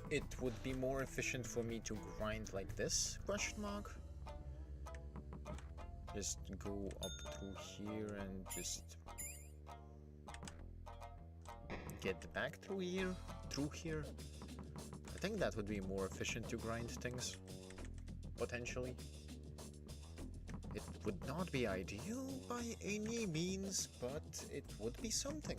it would be more efficient for me to grind like this, question mark? Just go up through here and just get back through here, I think that would be more efficient to grind things, potentially. It would not be ideal by any means, but it would be something.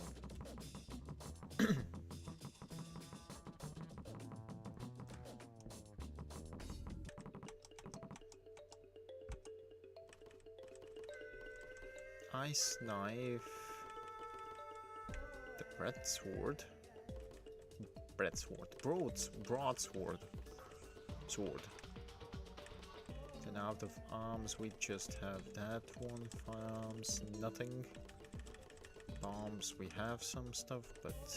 Ice knife, the broadsword, sword. Then out of arms we just have that one. Firearms, nothing. Bombs, we have some stuff, but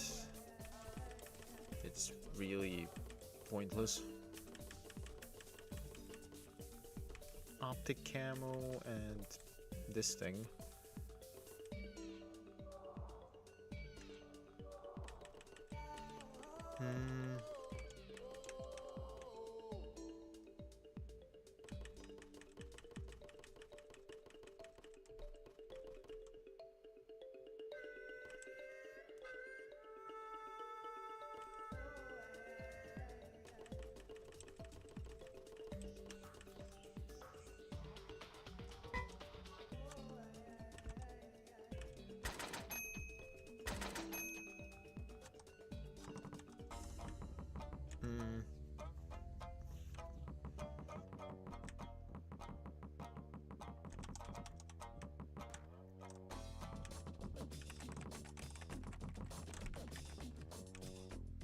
it's really pointless. Optic camo and this thing.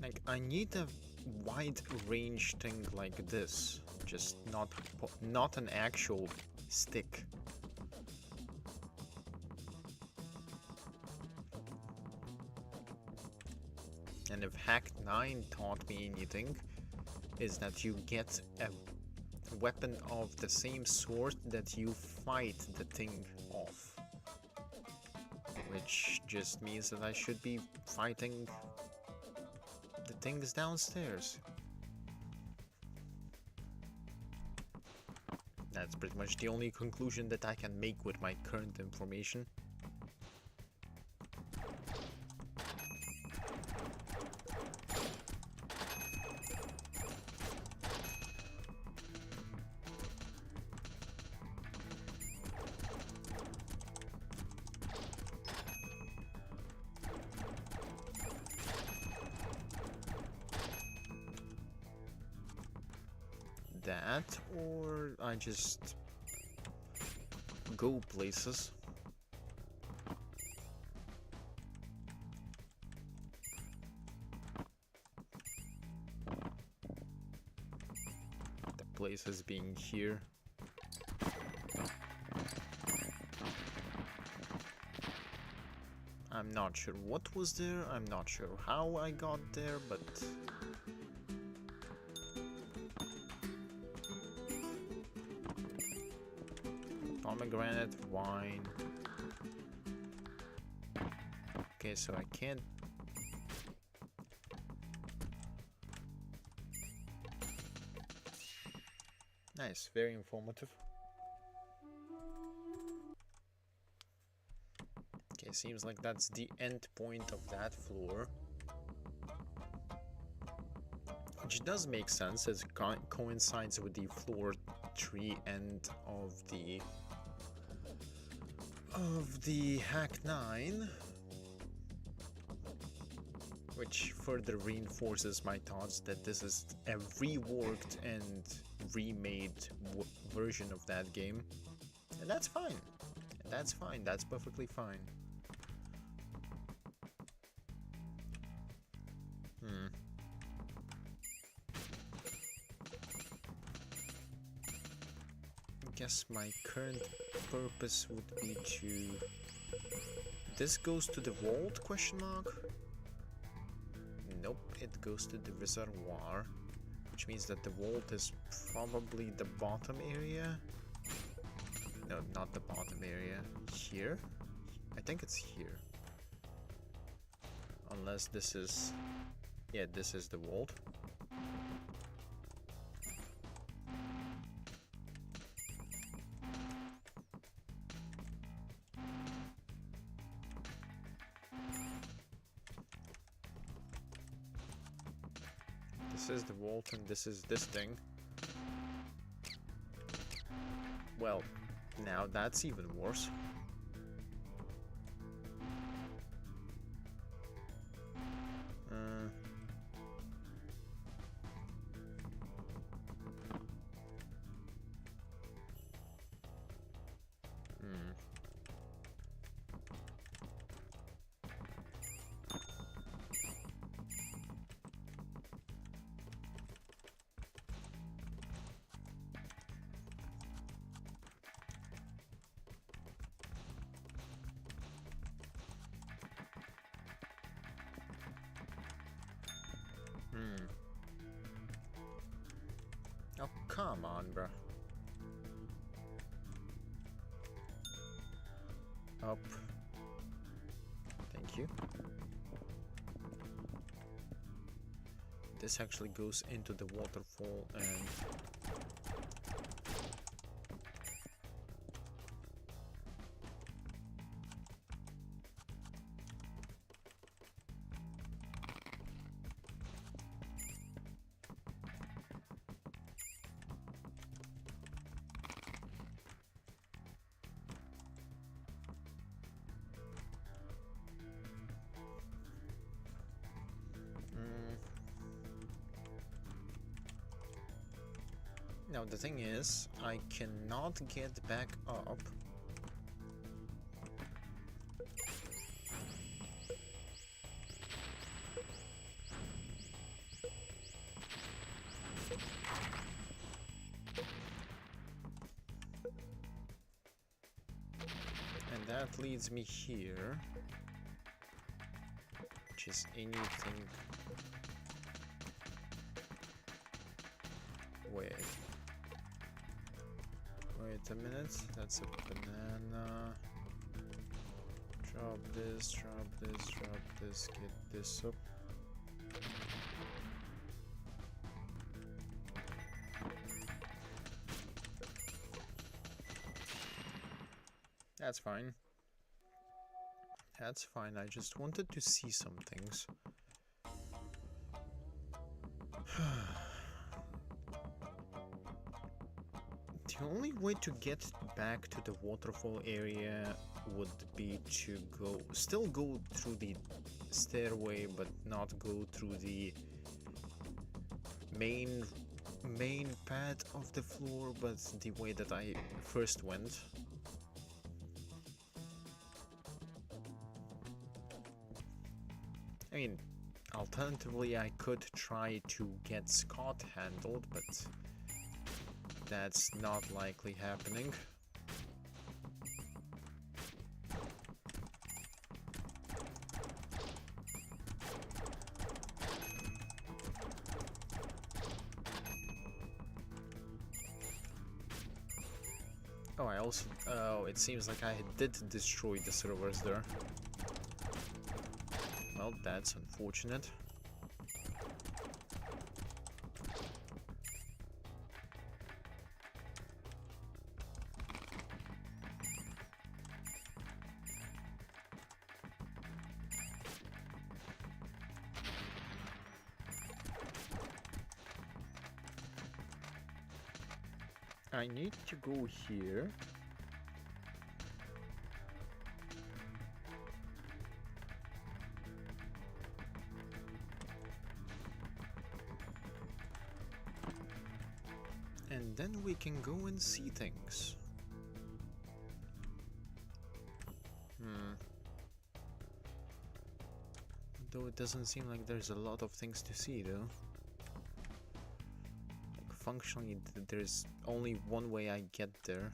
Like, I need a wide range thing like this, just not an actual stick. And if Hack9 taught me anything, is that you get a weapon of the same sort that you fight the thing off. which just means that I should be fighting the things downstairs. That's pretty much the only conclusion that I can make with my current information. That, or I just go places. The places being here. I'm not sure what was there, I'm not sure how I got there, but pomegranate, wine. Okay, so I can't. Nice, very informative. Okay, seems like that's the end point of that floor. Which does make sense, as it coincides with the floor 3 end of the Hack9, which further reinforces my thoughts that this is a reworked and remade version of that game, and that's fine. That's fine. That's perfectly fine. I guess my current purpose would be to... This goes to the vault, question mark? Nope, it goes to the reservoir, which means that the vault is probably the bottom area. No, not the bottom area. Here? I think it's here. Unless this is... Yeah, this is the vault. This is the vault and this is this thing. Well, now that's even worse. Oh, come on, bro. Up. Thank you. This actually goes into the waterfall and... Now the thing is, I cannot get back up. And that leads me here, which is anything... Wait a minute, that's a banana. Drop this, get this up. That's fine. That's fine, I just wanted to see some things. The only way to get back to the waterfall area would be to still go through the stairway, but not go through the main part of the floor, but the way that I first went. I mean, alternatively, I could try to get Scott handled, but that's not likely happening. Oh, it seems like I did destroy the servers there. Well, that's unfortunate. I need to go here. And then we can go and see things. Though it doesn't seem like there's a lot of things to see, though. Like, functionally, there's only one way I get there.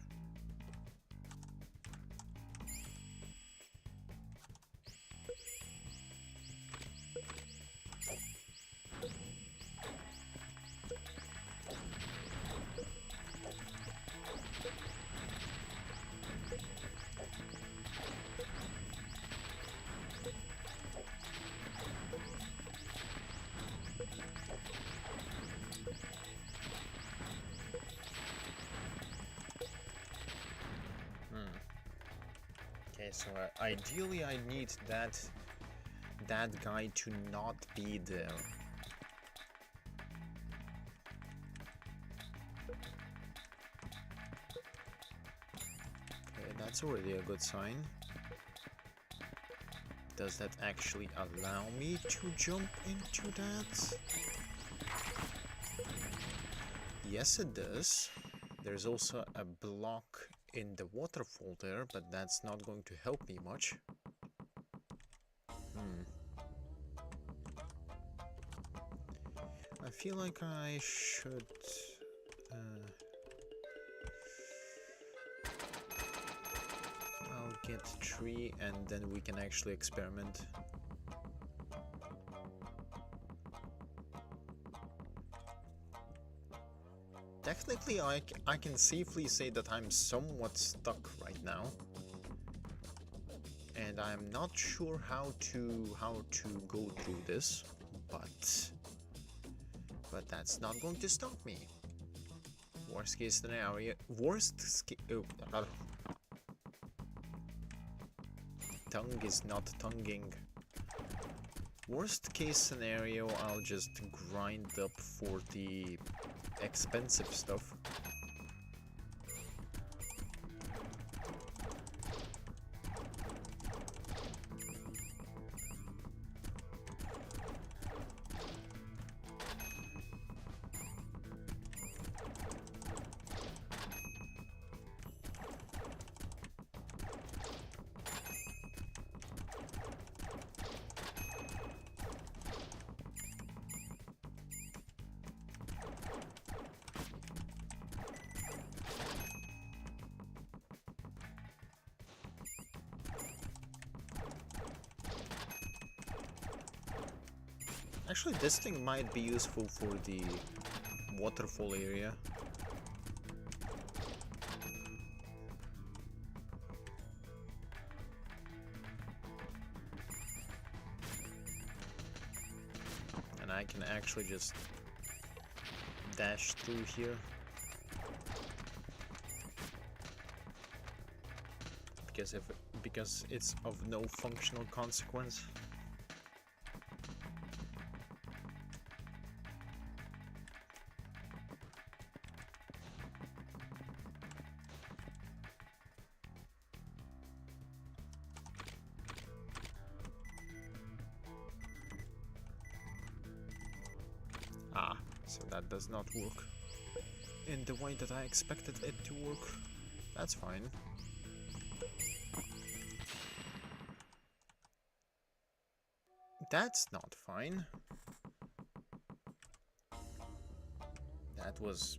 Okay, so ideally I need that guy to not be there. Okay, that's already a good sign. Does that actually allow me to jump into that? Yes, it does. There's also a block in the waterfall there, but that's not going to help me much. I feel like I should... I'll get 3 and then we can actually experiment. Technically, I can safely say that I'm somewhat stuck right now, and I'm not sure how to go through this, but that's not going to stop me. Worst case scenario, tongue is not tonguing. Worst case scenario, I'll just grind up for the expensive stuff. Actually, this thing might be useful for the waterfall area. I can actually just dash through here. Because it's of no functional consequence. So that does not work in the way that I expected it to work. That's fine. That's not fine. That was...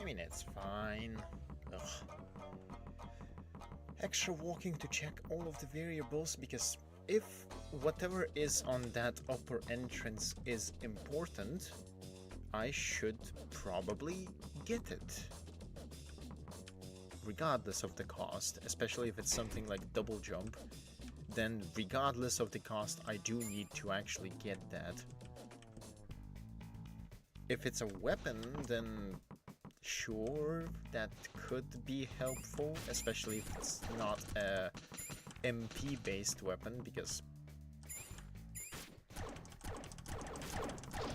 I mean, it's fine. Ugh. Extra walking to check all of the variables, because if whatever is on that upper entrance is important, I should probably get it. Regardless of the cost, especially if it's something like double jump, then regardless of the cost, I do need to actually get that. If it's a weapon, then sure, that could be helpful, especially if it's not a MP-based weapon, because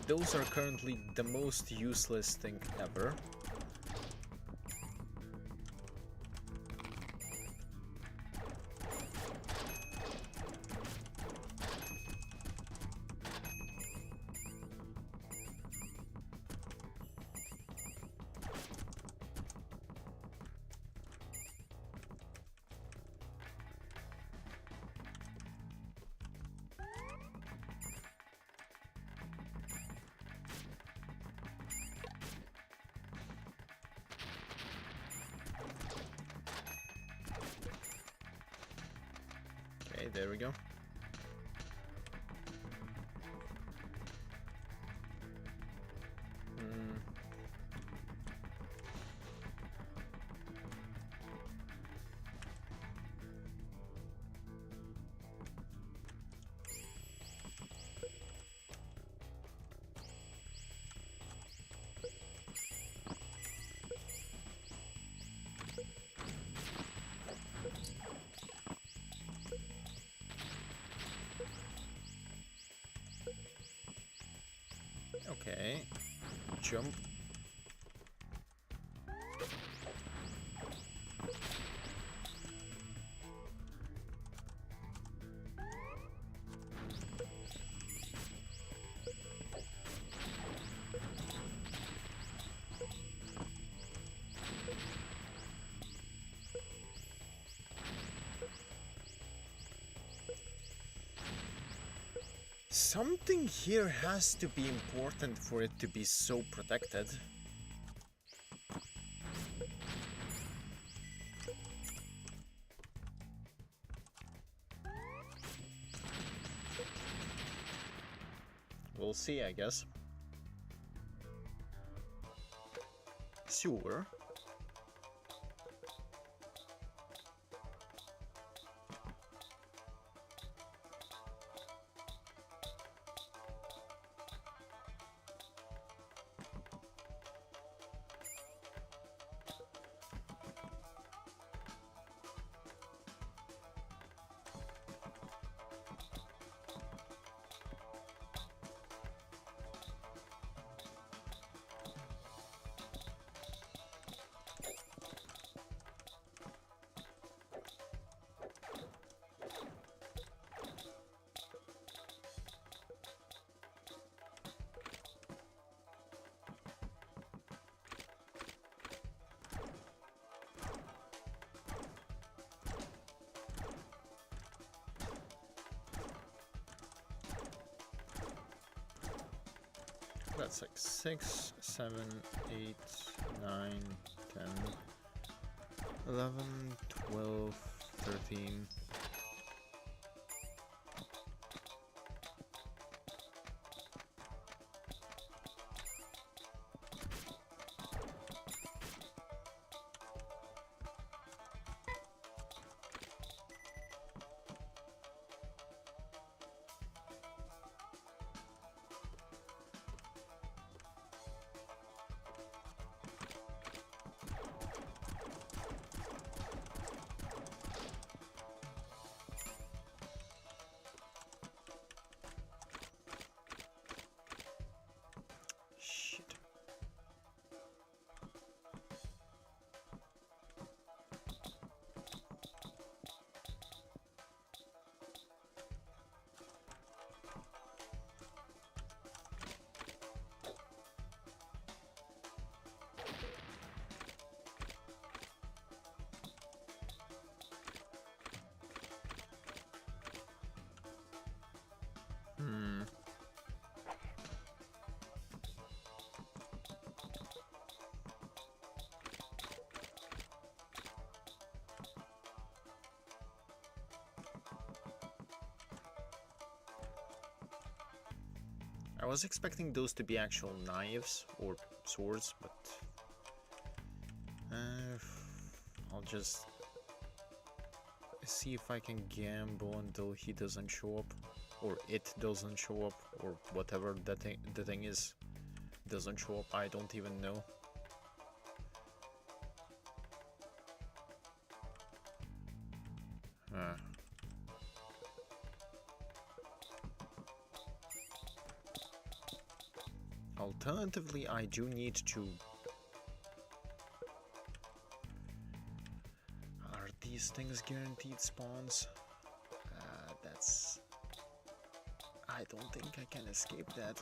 those are currently the most useless thing ever. Okay, there we go. Okay, jump. Something here has to be important for it to be so protected. We'll see, I guess. Sure. That's like 6, 7, 8, 9, 10, 11, 12, 13. I was expecting those to be actual knives or swords, but I'll just see if I can gamble until he doesn't show up, or it doesn't show up, or whatever the thing is doesn't show up. I don't even know. Alternatively, I do need to... Are these things guaranteed spawns? That's... I don't think I can escape that.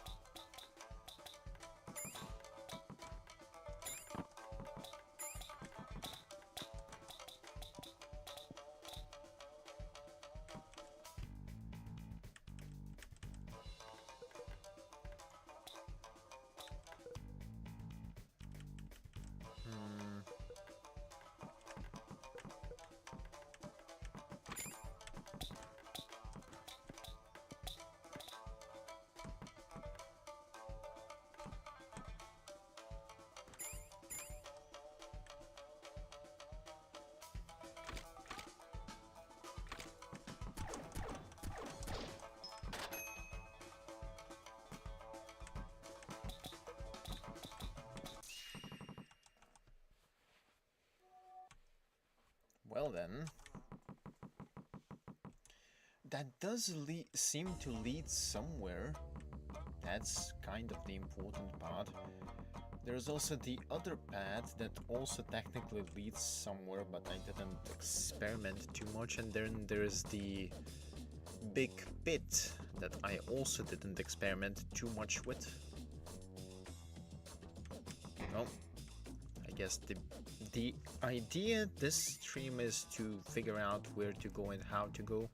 Well then, that does seem to lead somewhere. That's kind of the important part. There's also the other path that also technically leads somewhere, but I didn't experiment too much. And then there's the big pit that I also didn't experiment too much with. Well, I guess the idea this stream is to figure out where to go and how to go.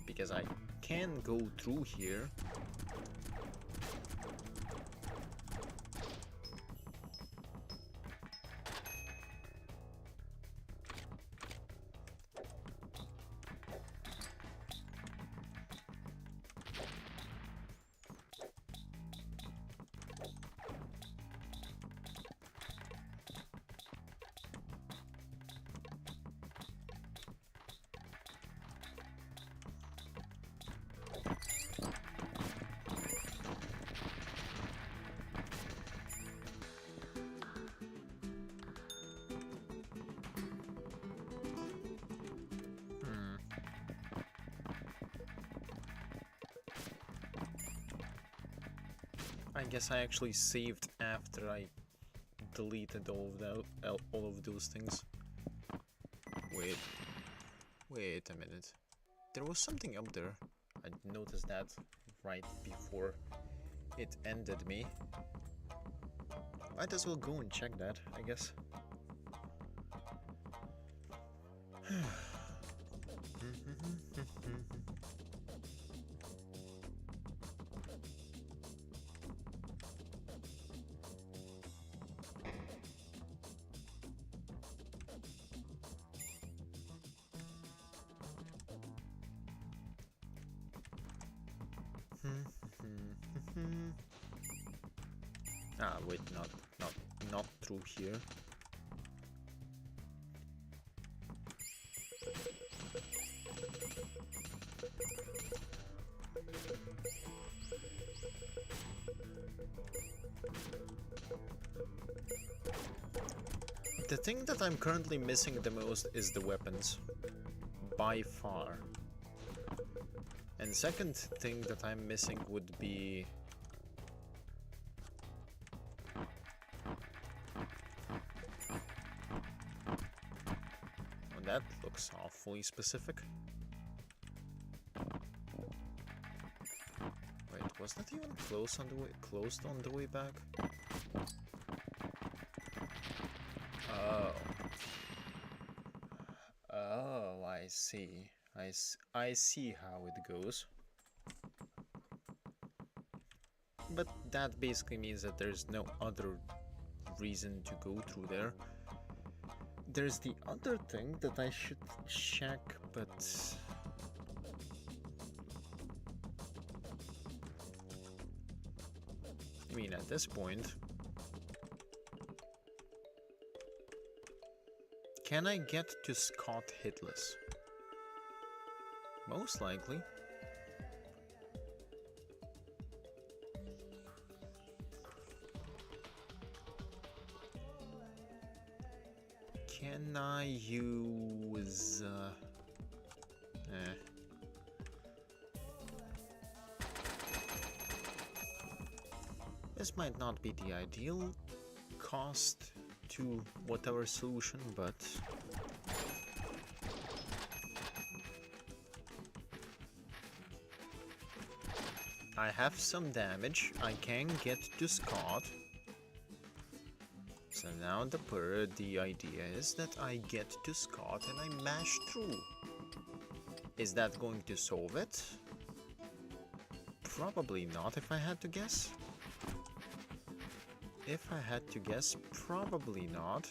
Because I can go through here. I guess I actually saved after I deleted all of those things. Wait a minute. There was something up there. I noticed that right before it ended me. Might as well go and check that, I guess. Ah, wait, not through here. The thing that I'm currently missing the most is the weapons, by far. And second thing that I'm missing would be... Oh, that looks awfully specific. Wait, was that even closed on the way back? Oh. see. I see how it goes. But that basically means that there's no other reason to go through there. There's the other thing that I should check, but... I mean, at this point... Can I get to Scott hitless? Most likely. Can I use... This might not be the ideal cost to whatever solution, but... I have some damage, I can get to Scott. So now the idea is that I get to Scott and I mash through. Is that going to solve it? Probably not, if I had to guess. If I had to guess, probably not.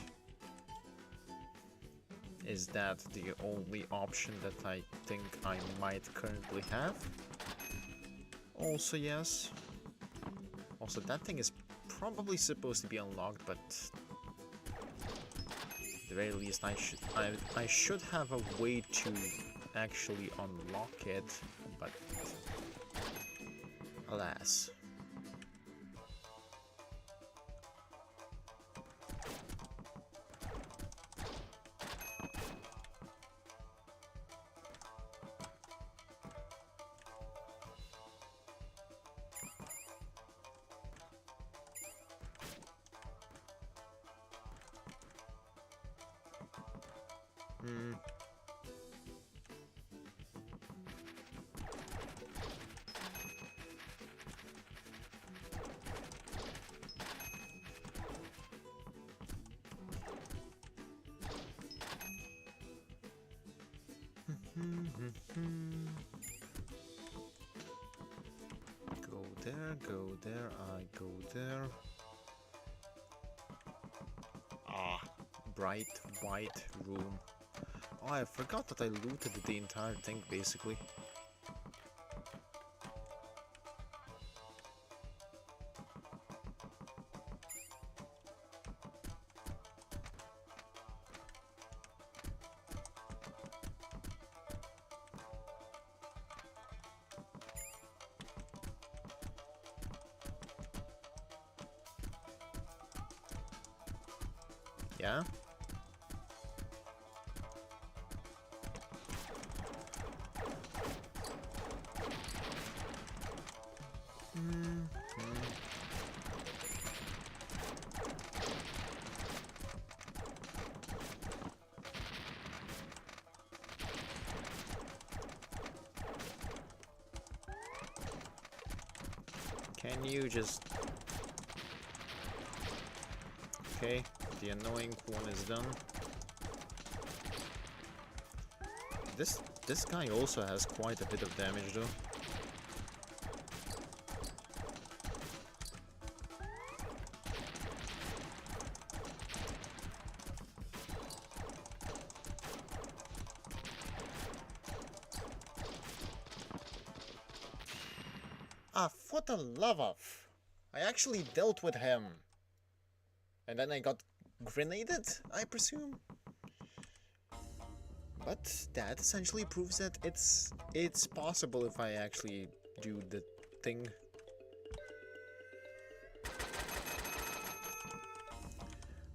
Is that the only option that I think I might currently have? Also yes. Also, that thing is probably supposed to be unlocked, but at the very least I should have a way to actually unlock it, but alas. Go there, I go there. Ah, bright white room. Oh, I forgot that I looted the entire thing, basically. Yeah? Can you just... Okay, the annoying one is done. This guy also has quite a bit of damage though. Ah, for the love of! I actually dealt with him. And then I got grenaded, I presume? But that essentially proves that it's possible if I actually do the thing.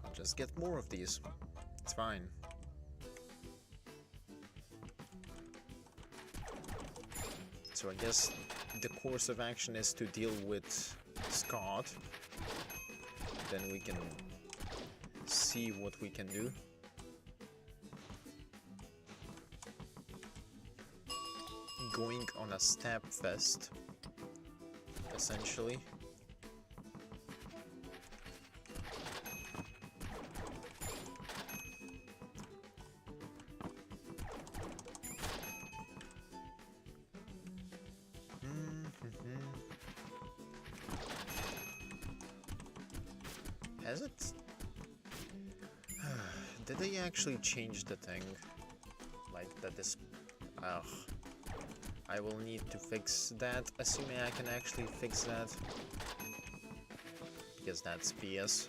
I'll just get more of these. It's fine. So I guess the course of action is to deal with Scott. Then we can see what we can do. Going on a stab fest, essentially. Has it? Did they actually change the thing? Like that is... Ugh. I will need to fix that, assuming I can actually fix that. Because that's BS.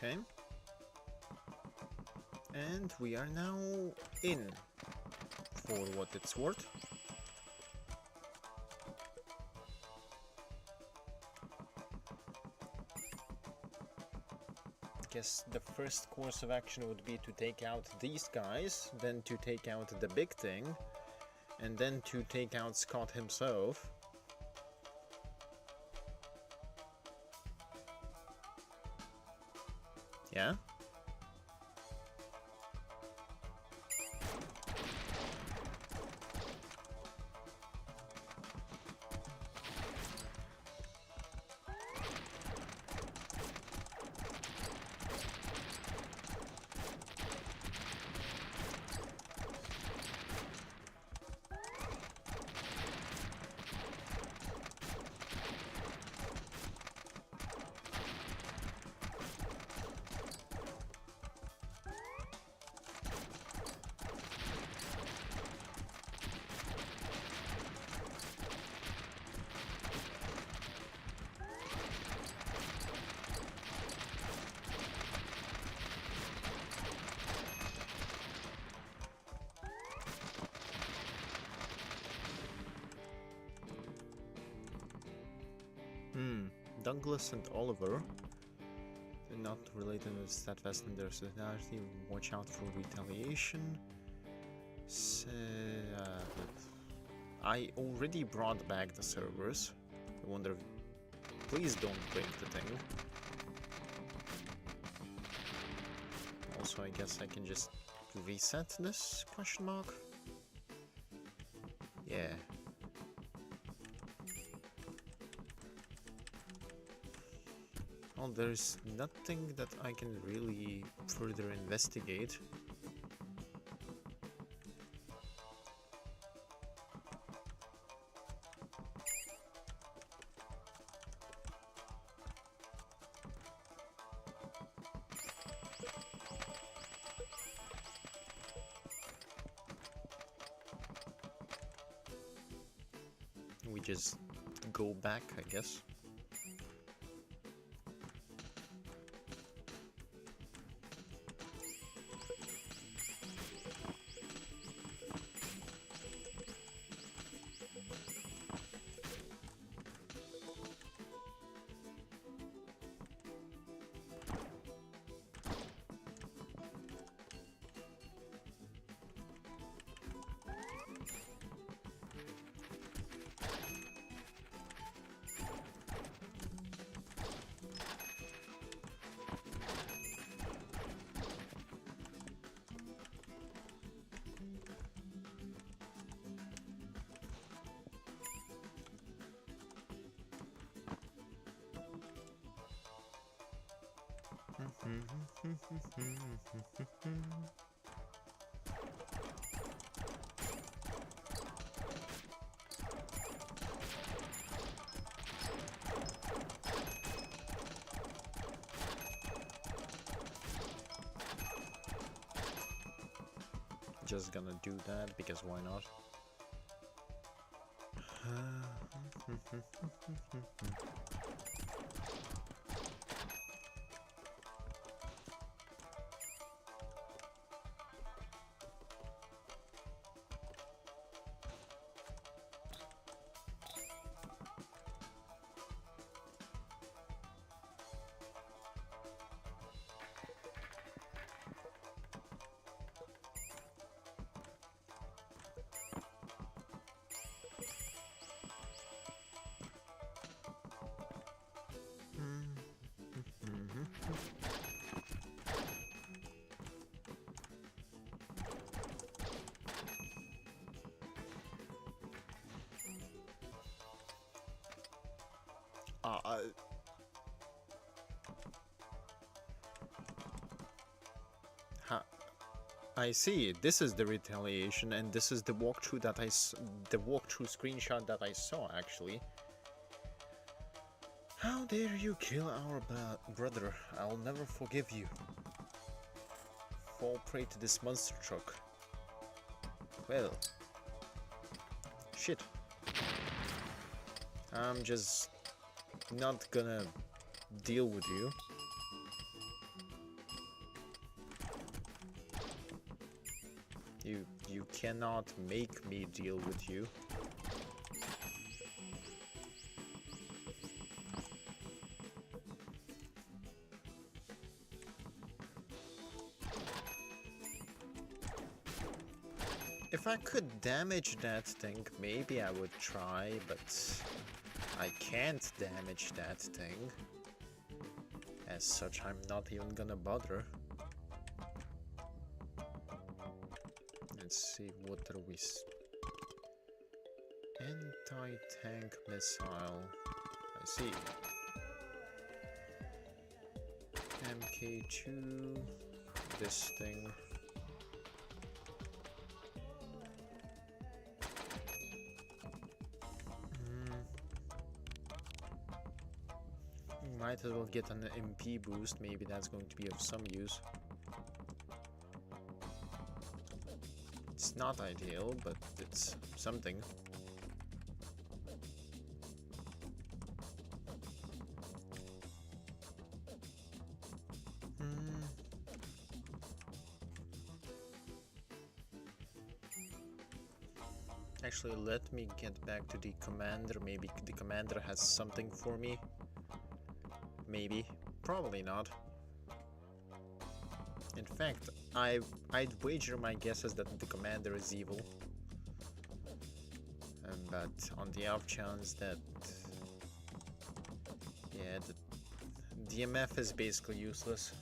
Okay. And we are now in, for what it's worth. Guess the first course of action would be to take out these guys, then to take out the big thing, and then to take out Scott himself. Yeah? Douglas and Oliver. They're not related to steadfast in their solidarity. Watch out for retaliation. I already brought back the servers. I wonder if... Please don't break the thing. Also, I guess I can just reset this? Question mark? Yeah. Well, there's nothing that I can really further investigate. We just go back, I guess. Just gonna do that because why not? I see. This is the retaliation, and this is the walkthrough that the walkthrough screenshot that I saw, actually. How dare you kill our brother? I'll never forgive you. Fall prey to this monster truck. Well, shit. I'm just not gonna deal with you. You cannot make me deal with you. If I could damage that thing, maybe I would try, but I can't damage that thing. As such, I'm not even gonna bother. Let's see, what are we... Anti-tank missile. I see. MK2. This thing. Might as well get an MP boost, maybe that's going to be of some use. It's not ideal, but it's something. Actually, let me get back to the commander. Maybe the commander has something for me. Maybe. Probably not. In fact, I'd wager my guesses that the commander is evil. But on the off chance that... yeah, the DMF is basically useless.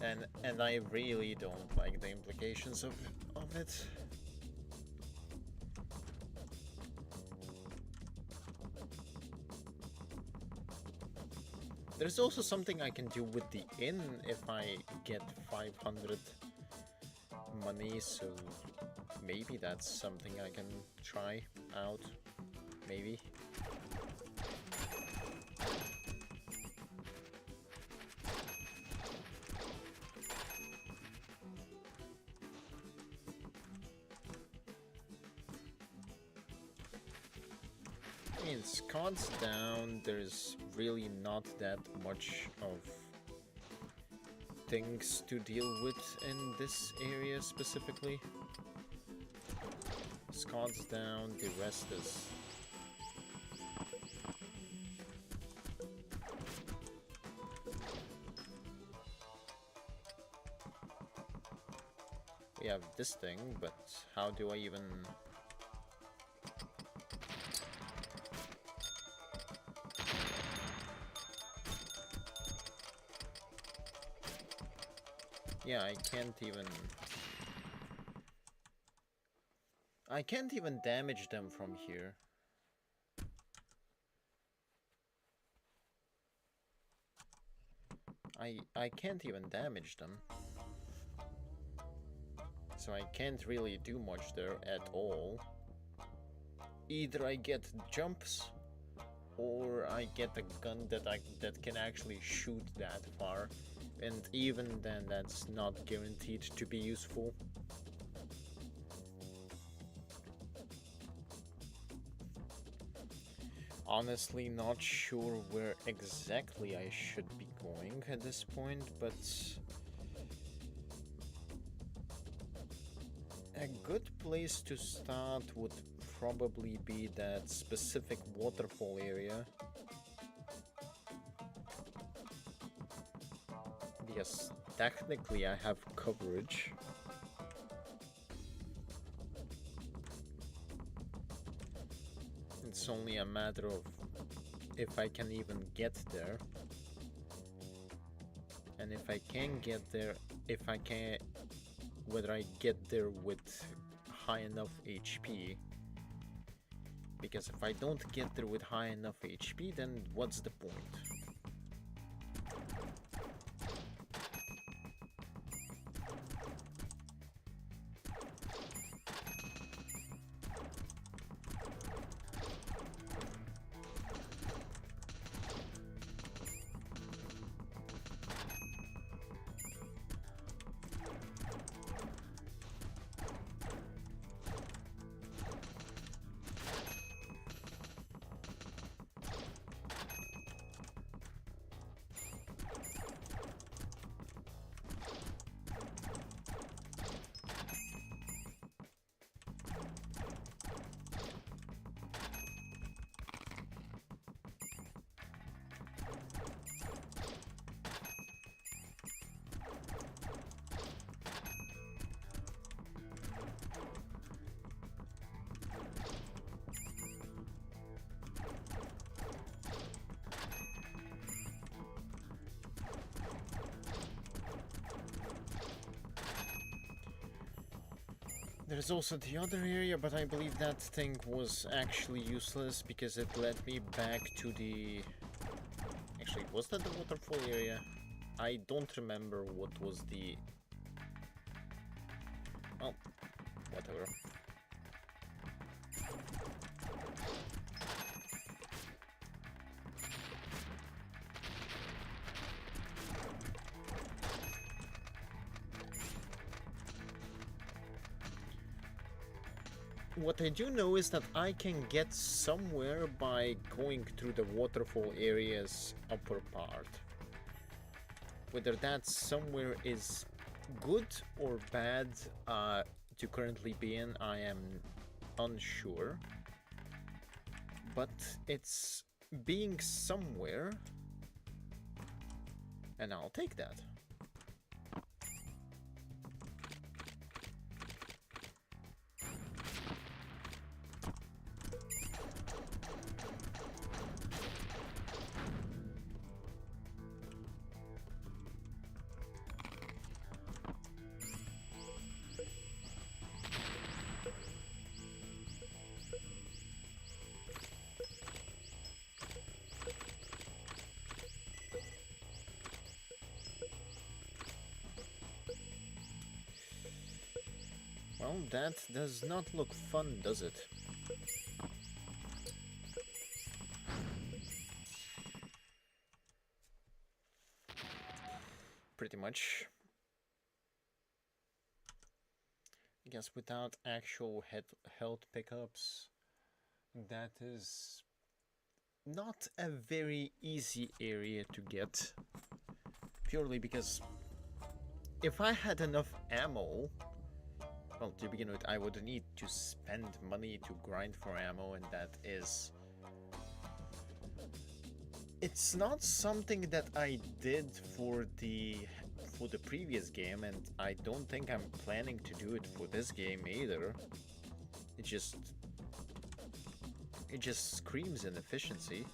And I really don't like the implications of it. There's also something I can do with the inn if I get 500 money, so maybe that's something I can try out. Maybe. I mean, Scott's down, there's really not that much of things to deal with in this area specifically. Scott's down, the rest is... we have this thing, but how do I even... yeah, I can't even damage them from here. I can't even damage them. So I can't really do much there at all. Either I get jumps or I get a gun that can actually shoot that far. And even then, that's not guaranteed to be useful. Honestly, not sure where exactly I should be going at this point, but... a good place to start would probably be that specific waterfall area. Yes, technically I have coverage. It's only a matter of if I can even get there. And if I can get there, whether I get there with high enough HP. Because if I don't get there with high enough HP, then what's the point? There's also the other area, but I believe that thing was actually useless because it led me back to the... Actually, was that the waterfall area? I don't remember what was the... Oh, whatever. What I do know is that I can get somewhere by going through the waterfall area's upper part. Whether that somewhere is good or bad to currently be in, I am unsure. But it's being somewhere, and I'll take that. Well, that does not look fun, does it? Pretty much. I guess without actual health pickups, that is not a very easy area to get. Purely because if I had enough ammo, well, to begin with, I would need to spend money to grind for ammo, and that is... It's not something that I did for the previous game, and I don't think I'm planning to do it for this game either. It just screams inefficiency.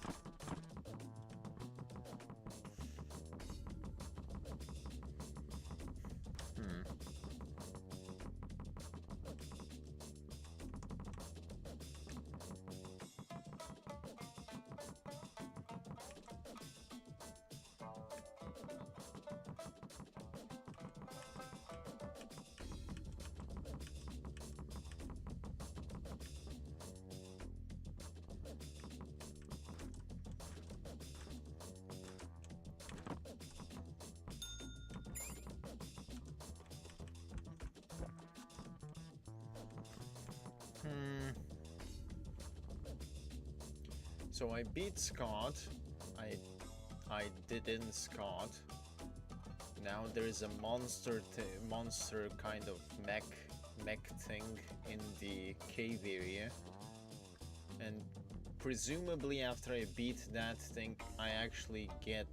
So I beat Scott. I didn't Scott. Now there is a monster kind of mech thing in the cave area, and presumably after I beat that thing, I actually get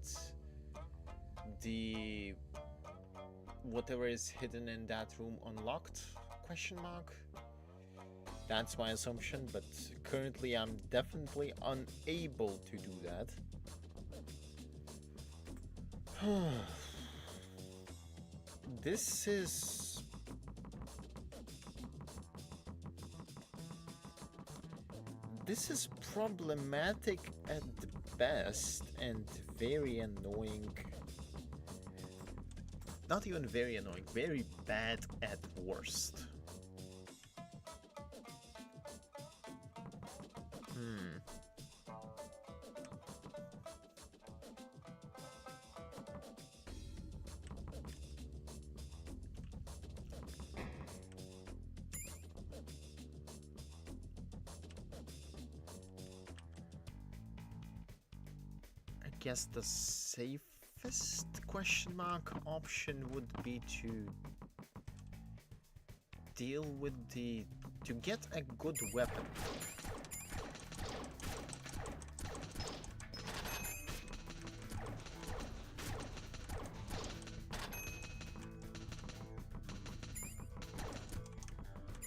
the whatever is hidden in that room unlocked? Question mark. That's my assumption, but currently I'm definitely unable to do that. This is... This is problematic at the best and very annoying. Not even very annoying, very bad at worst. I guess the safest question mark option would be to deal with to get a good weapon.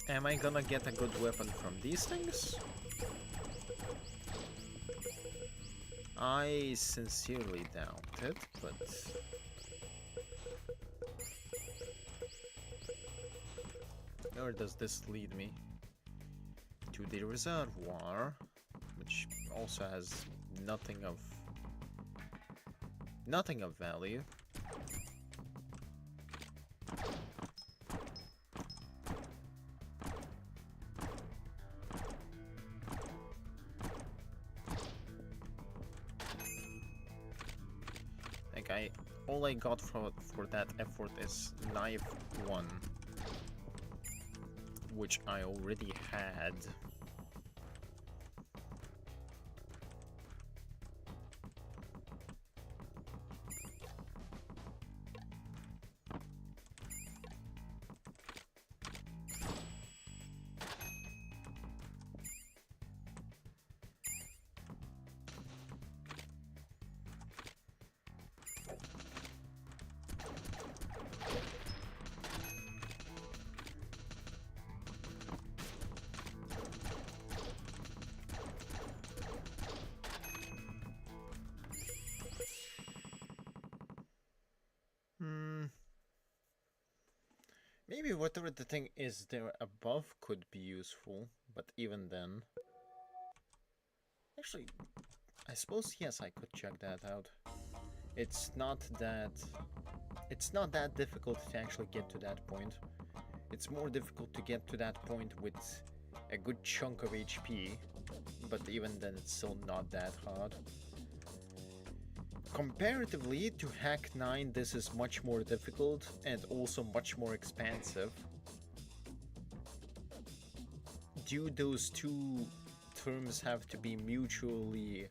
Am I gonna get a good weapon from these things? I sincerely doubt it, but... Where does this lead me? To the reservoir, which also has nothing of value. Like all I got for that effort is knife 1, which I already had. Maybe whatever the thing is there above could be useful, but even then... Actually, I suppose yes, I could check that out. It's not that difficult to actually get to that point. It's more difficult to get to that point with a good chunk of HP, but even then it's still not that hard. Comparatively to Hack9, this is much more difficult and also much more expansive. Do those two terms have to be mutually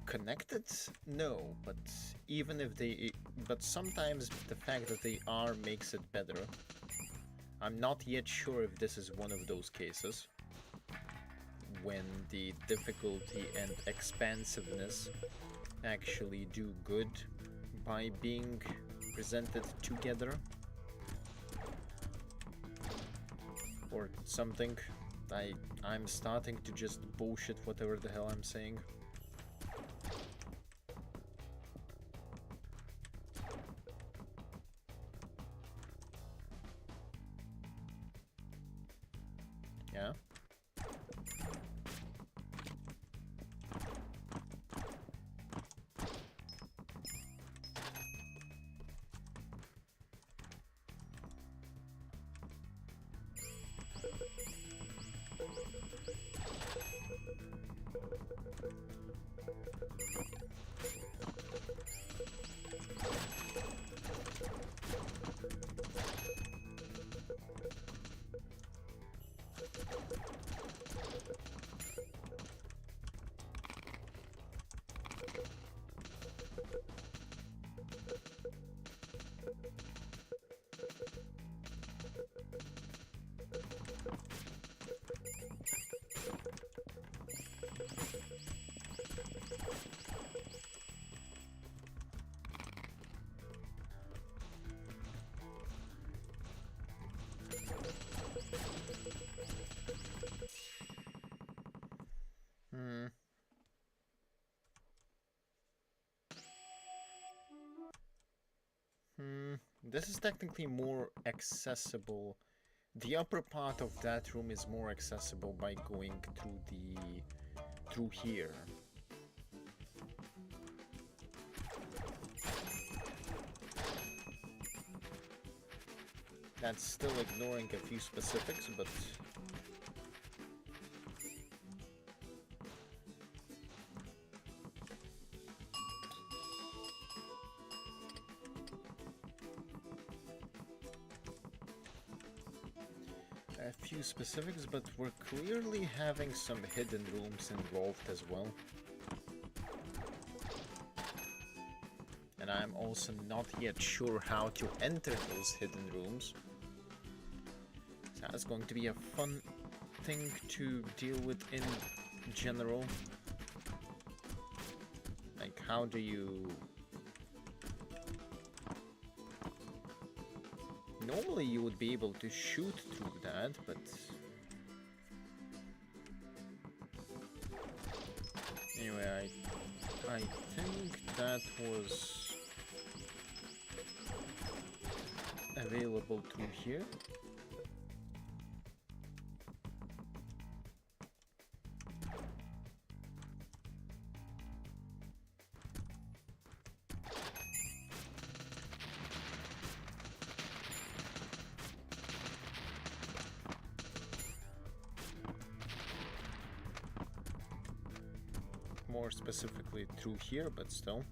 connected? No, but even if but sometimes the fact that they are makes it better. I'm not yet sure if this is one of those cases when the difficulty and expansiveness actually do good by being presented together or something. I'm starting to just bullshit whatever the hell I'm saying. Yeah. This is technically more accessible. The upper part of that room is more accessible by going through here. That's still ignoring a few specifics, but we're clearly having some hidden rooms involved as well. And I'm also not yet sure how to enter those hidden rooms. So that's going to be a fun thing to deal with in general. Like, how do you... Normally you would be able to shoot through that, but... Anyway, I think that was a available through here. More specifically through here, but still.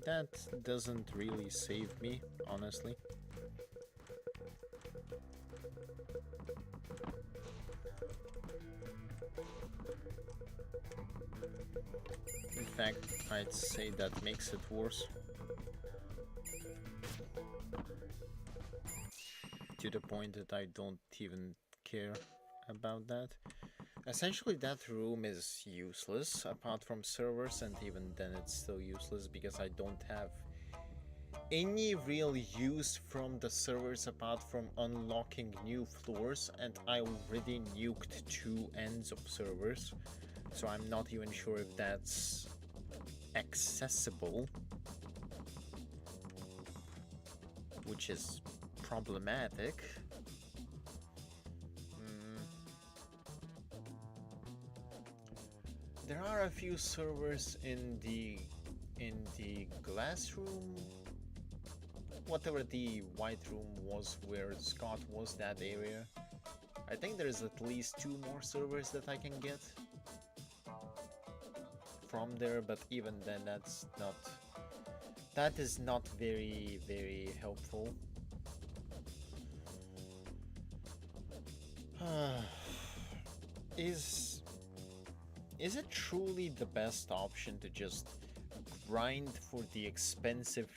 That doesn't really save me, honestly. In fact, I'd say that makes it worse. To the point that I don't even care about that. Essentially, that room is useless, apart from servers, and even then it's still useless because I don't have any real use from the servers apart from unlocking new floors, and I already nuked 2 ends of servers, so I'm not even sure if that's accessible, which is problematic. There are a few servers in the glass room, whatever the white room was where Scott was, that area. I think there's at least 2 more servers that I can get from there, but even then that is not very, very helpful. Is it truly the best option to just grind for the expensive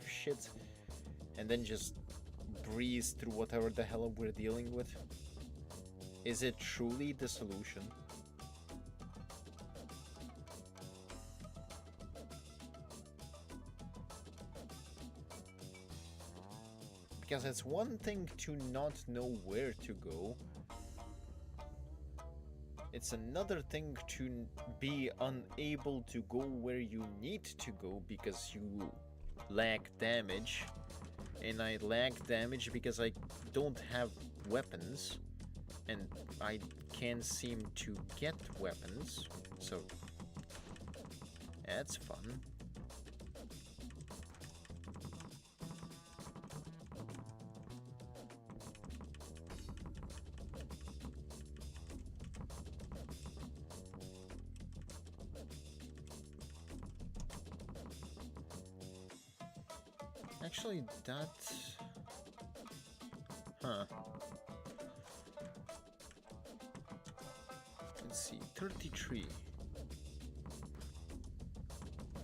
shit and then just breeze through whatever the hell we're dealing with? Is it truly the solution? Because it's one thing to not know where to go. It's another thing to be unable to go where you need to go because you lack damage. And I lack damage because I don't have weapons. And I can't seem to get weapons. So that's fun. Actually, that... Huh. Let's see, 33.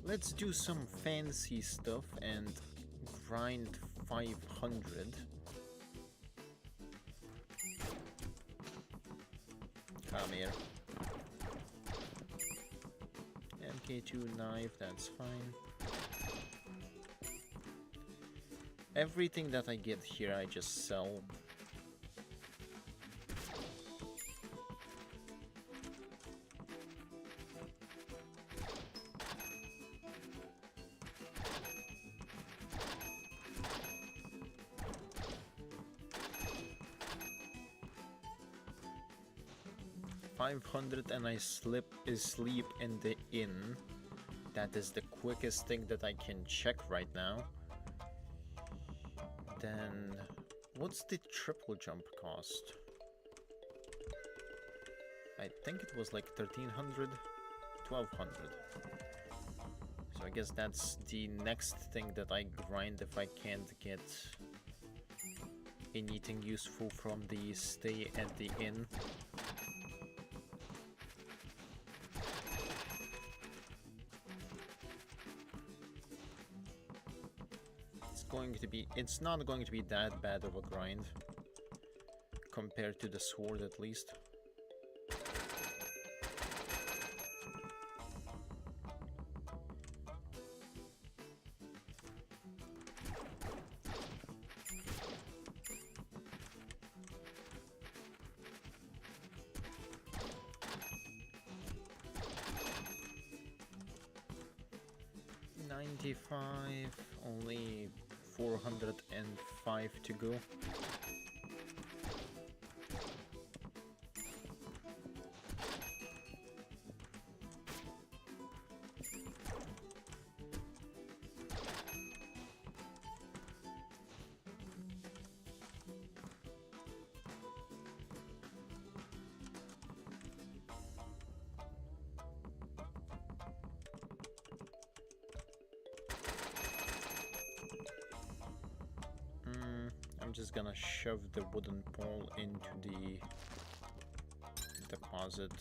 Let's do some fancy stuff and grind 500. Come here. MK2 knife, that's fine. Everything that I get here, I just sell. 500 and I sleep in the inn. That is the quickest thing that I can check right now. Then, what's the triple jump cost? I think it was like 1300, 1200. So I guess that's the next thing that I grind if I can't get anything useful from the stay at the inn. It's not going to be that bad of a grind compared to the sword, at least. Only 405 to go. I'm just gonna shove the wooden pole into the deposit.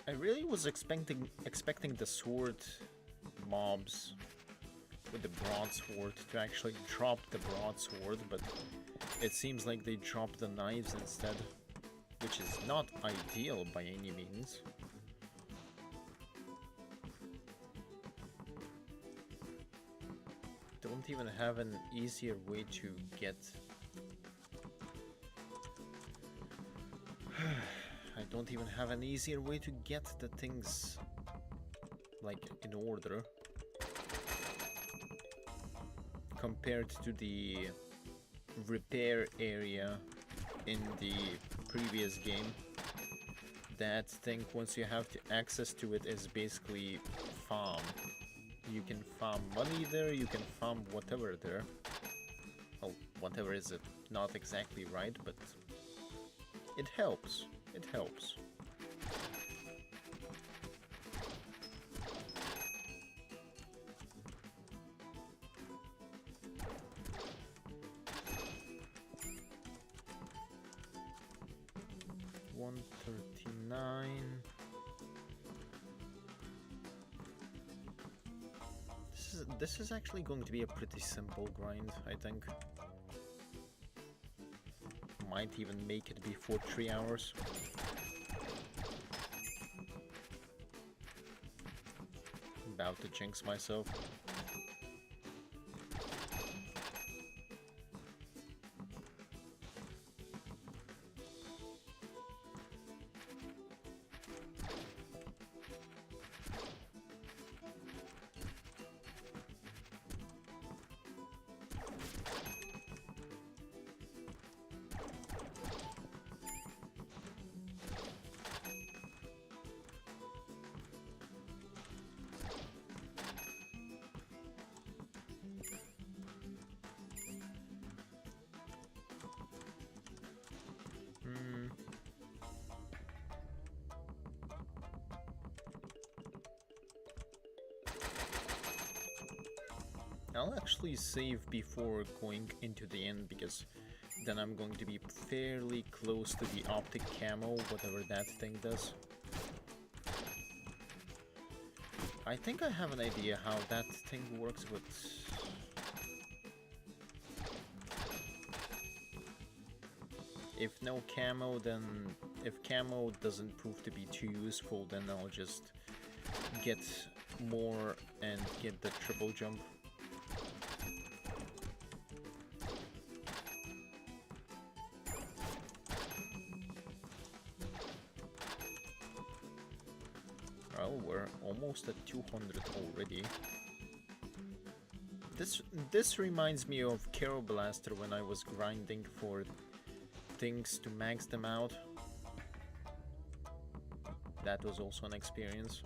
I really was expecting the sword mobs with the broadsword to actually drop the broadsword, but it seems like they drop the knives instead, which is not ideal by any means. Don't even have an easier way to get... I don't even have an easier way to get the things, like, in order. Compared to the repair area in the previous game. That thing, once you have access to it, is basically farm. You can farm money there, you can farm whatever there. Well, whatever is not exactly right, but it helps. It helps. This is actually going to be a pretty simple grind, I think. Might even make it before 3 hours. About to jinx myself. I'll actually save before going into the end, because then I'm going to be fairly close to the optic camo, whatever that thing does. I think I have an idea how that thing works, but... if no camo, then... if camo doesn't prove to be too useful, then I'll just get more and get the triple jump. Well, we're almost at 200 already. This reminds me of Kero Blaster when I was grinding for things to max them out. That was also an experience.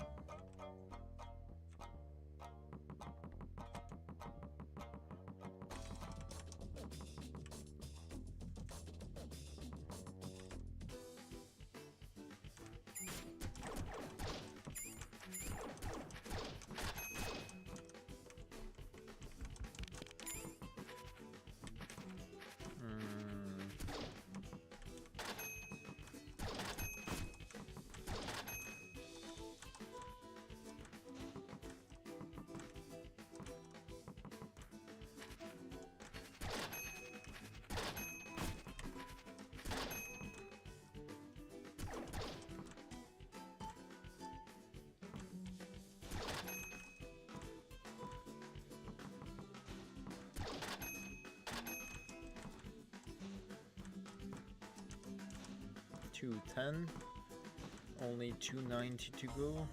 $210, only $290 to go.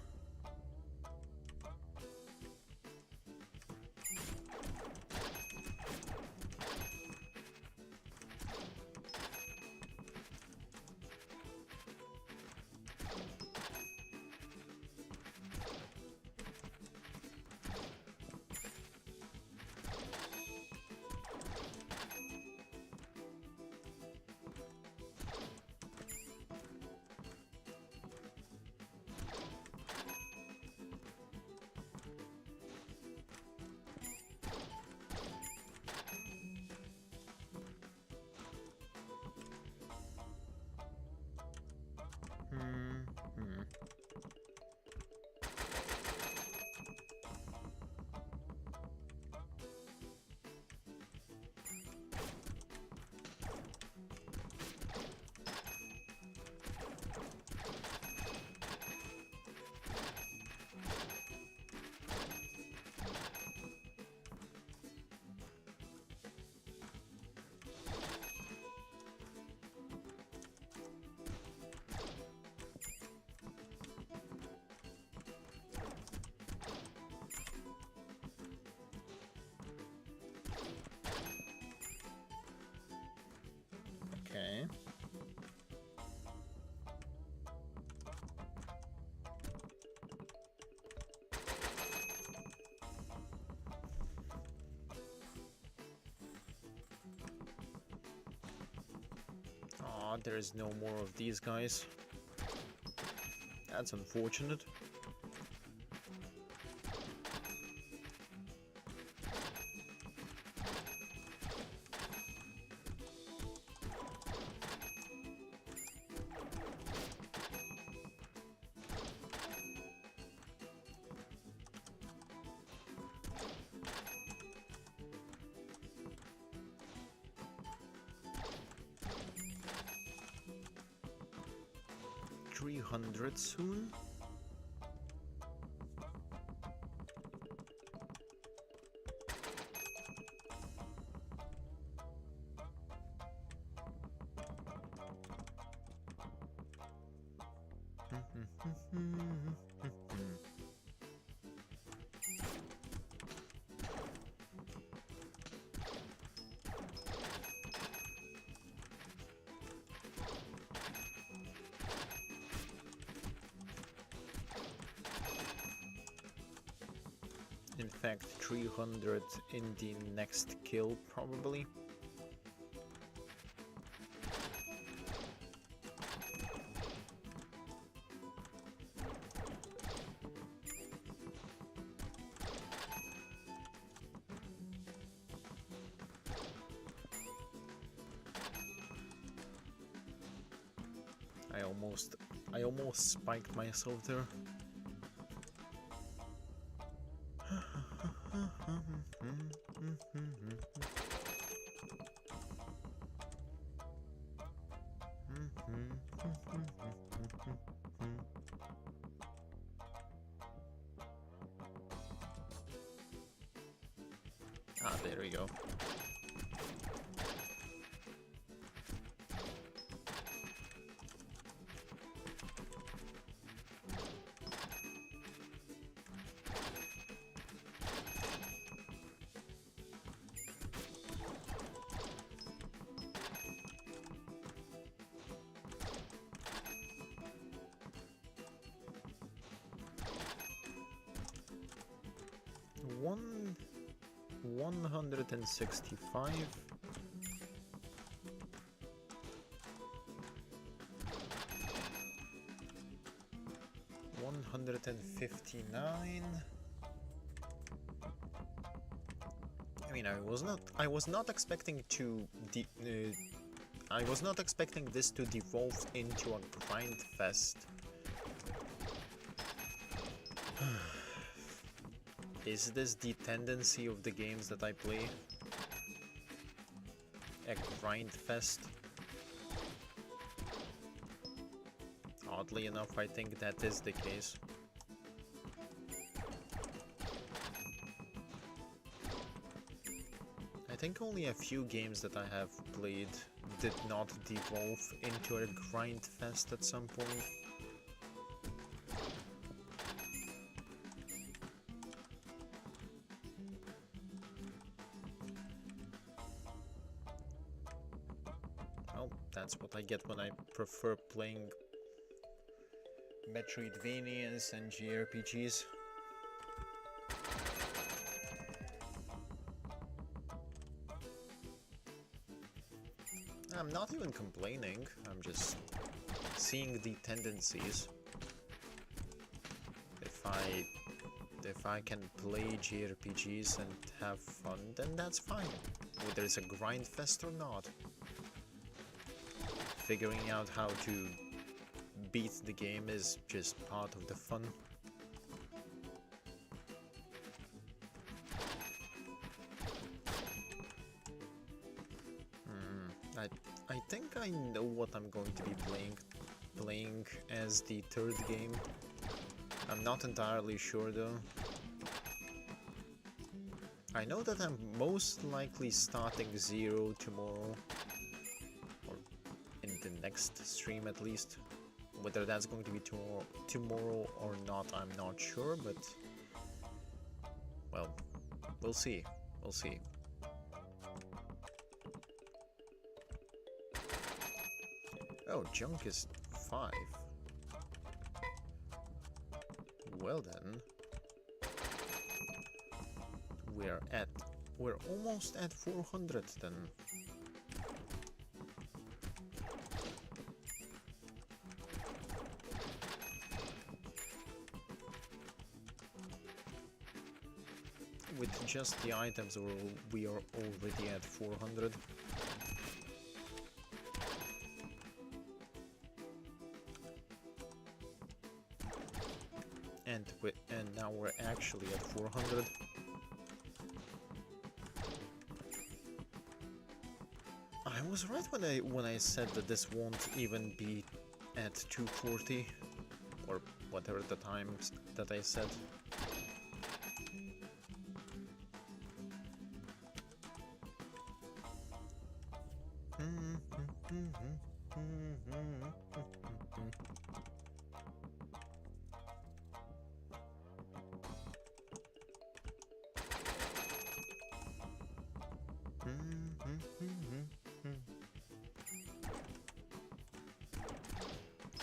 Okay. Aw, there's no more of these guys. That's unfortunate. $300 soon. In fact, 300 in the next kill, probably. I almost spiked myself there. Ah, there we go. 165. $159. I mean, I was not expecting to I was not expecting this to devolve into a grind fest. Is this the tendency of the games that I play? A grind fest? Oddly enough, I think that is the case. I think only a few games that I have played did not devolve into a grind fest at some point. Well, that's what I get when I prefer playing Metroidvanias and JRPGs. I'm not even complaining, I'm just seeing the tendencies. If I can play JRPGs and have fun, then that's fine, whether it's a grind fest or not. Figuring out how to beat the game is just part of the fun. I think I know what I'm going to be playing as the third game. I'm not entirely sure though. I know that I'm most likely starting Zero tomorrow, or in the next stream at least. Whether that's going to be tomorrow or not, I'm not sure, but well, we'll see. We'll see. Oh, junk is 5. Well then, we're almost at 400 then. With just the items, we are already at 400. And now we're actually at 400. I was right when I said that this won't even be at 240 or whatever the times that I said.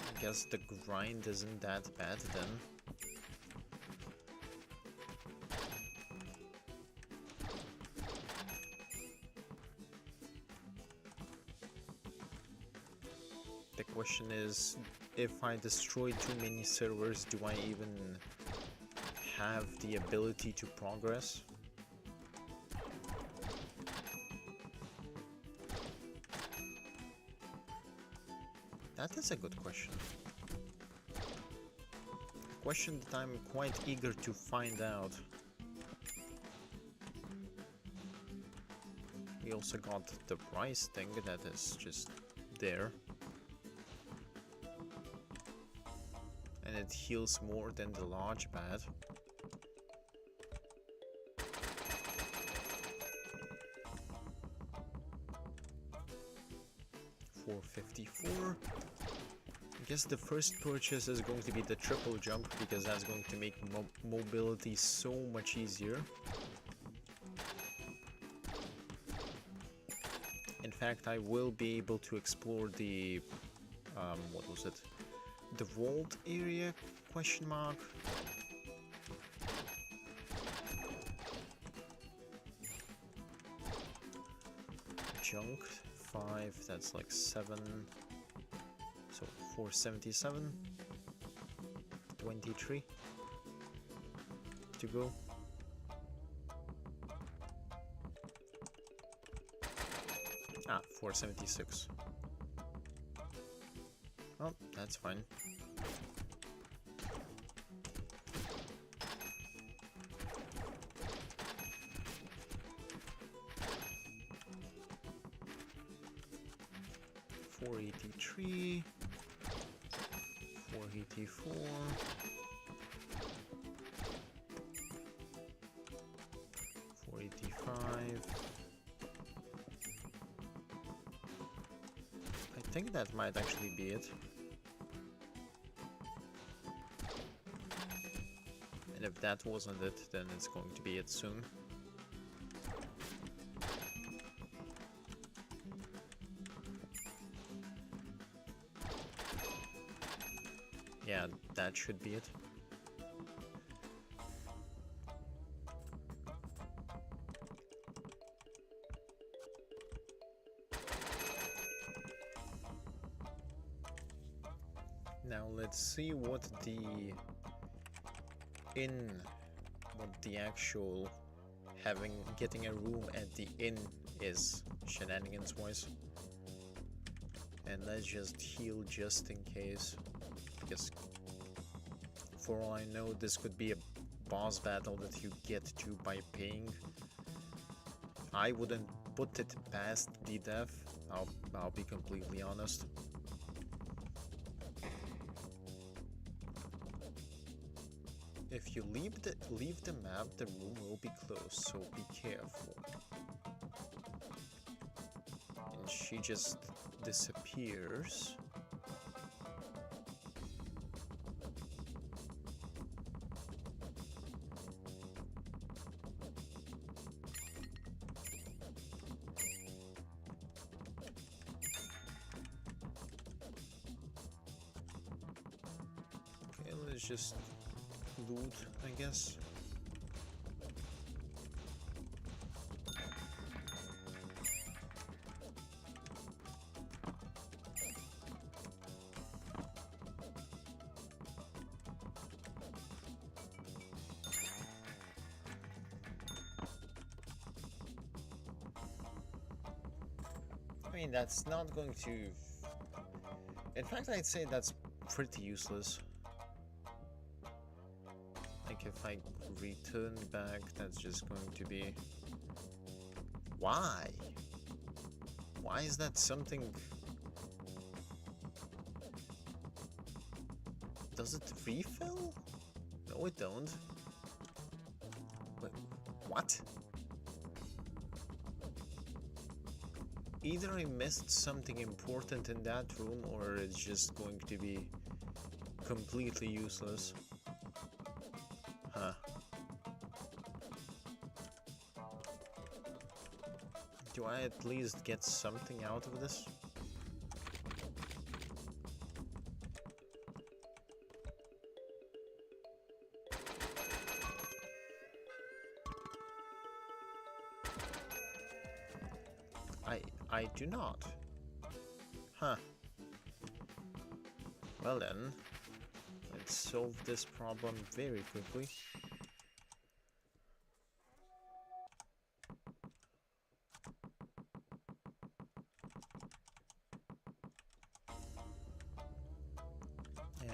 I guess the grind isn't that bad then. The question is, if I destroy too many servers, do I even have the ability to progress? That is a good question. A question that I'm quite eager to find out. We also got the price thing that is just there. And it heals more than the large bat. $454. I guess the first purchase is going to be the triple jump, because that's going to make mobility so much easier. In fact, I will be able to explore the what was it? The vault area? Question mark. junk. 5, that's like 7. So 477. 23 to go. Ah, 476. Oh, that's fine. $483, $484, $485. I think that might actually be it. And if that wasn't it, then it's going to be it soon. Yeah, that should be it. Now let's see what the actual getting a room at the inn is, shenanigans wise. And let's just heal just in case, because for all I know this could be a boss battle that you get to by paying. I wouldn't put it past the death, I'll be completely honest. If you leave the map, the room will be closed, so be careful. And she just disappears. Okay, let's just loot, I guess. I mean, that's not going to... In fact, I'd say that's pretty useless. Like, if I return back, that's just going to be... Why? Why is that something... Does it refill? No, it don't. Wait, what? Either I missed something important in that room, or it's just going to be completely useless. Huh. Do I at least get something out of this? I do not. Huh. Well then, let's solve this problem very quickly.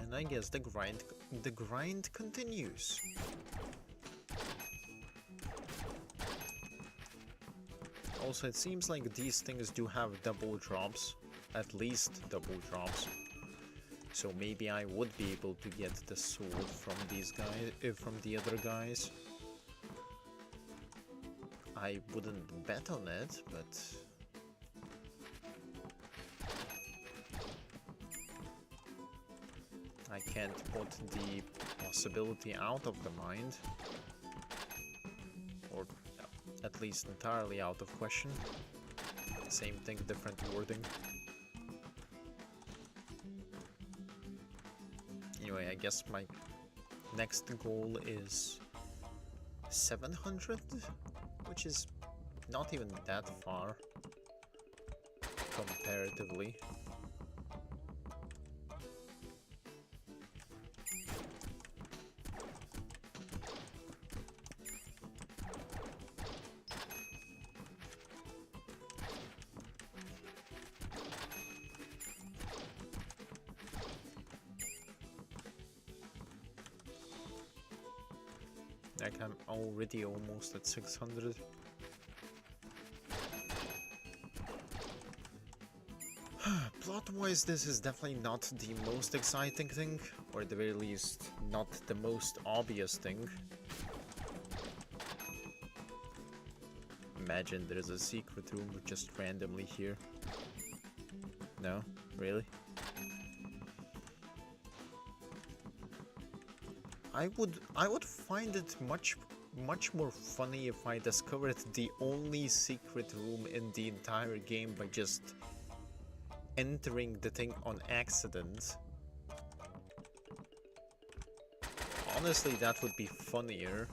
And I guess the grind continues. Also, it seems like these things do have double drops, at least double drops. So maybe I would be able to get the sword from these guys, from the other guys. I wouldn't bet on it, but... I can't put the possibility out of the mind. Or at least entirely out of question. Same thing, different wording. Anyway, I guess my next goal is 700, which is not even that far. comparatively. Like, I'm already almost at 600. Plot-wise, this is definitely not the most exciting thing, or at the very least, not the most obvious thing. Imagine there's a secret room just randomly here. No? Really? I would find it much more funny if I discovered the only secret room in the entire game by just entering the thing on accident. Honestly, that would be funnier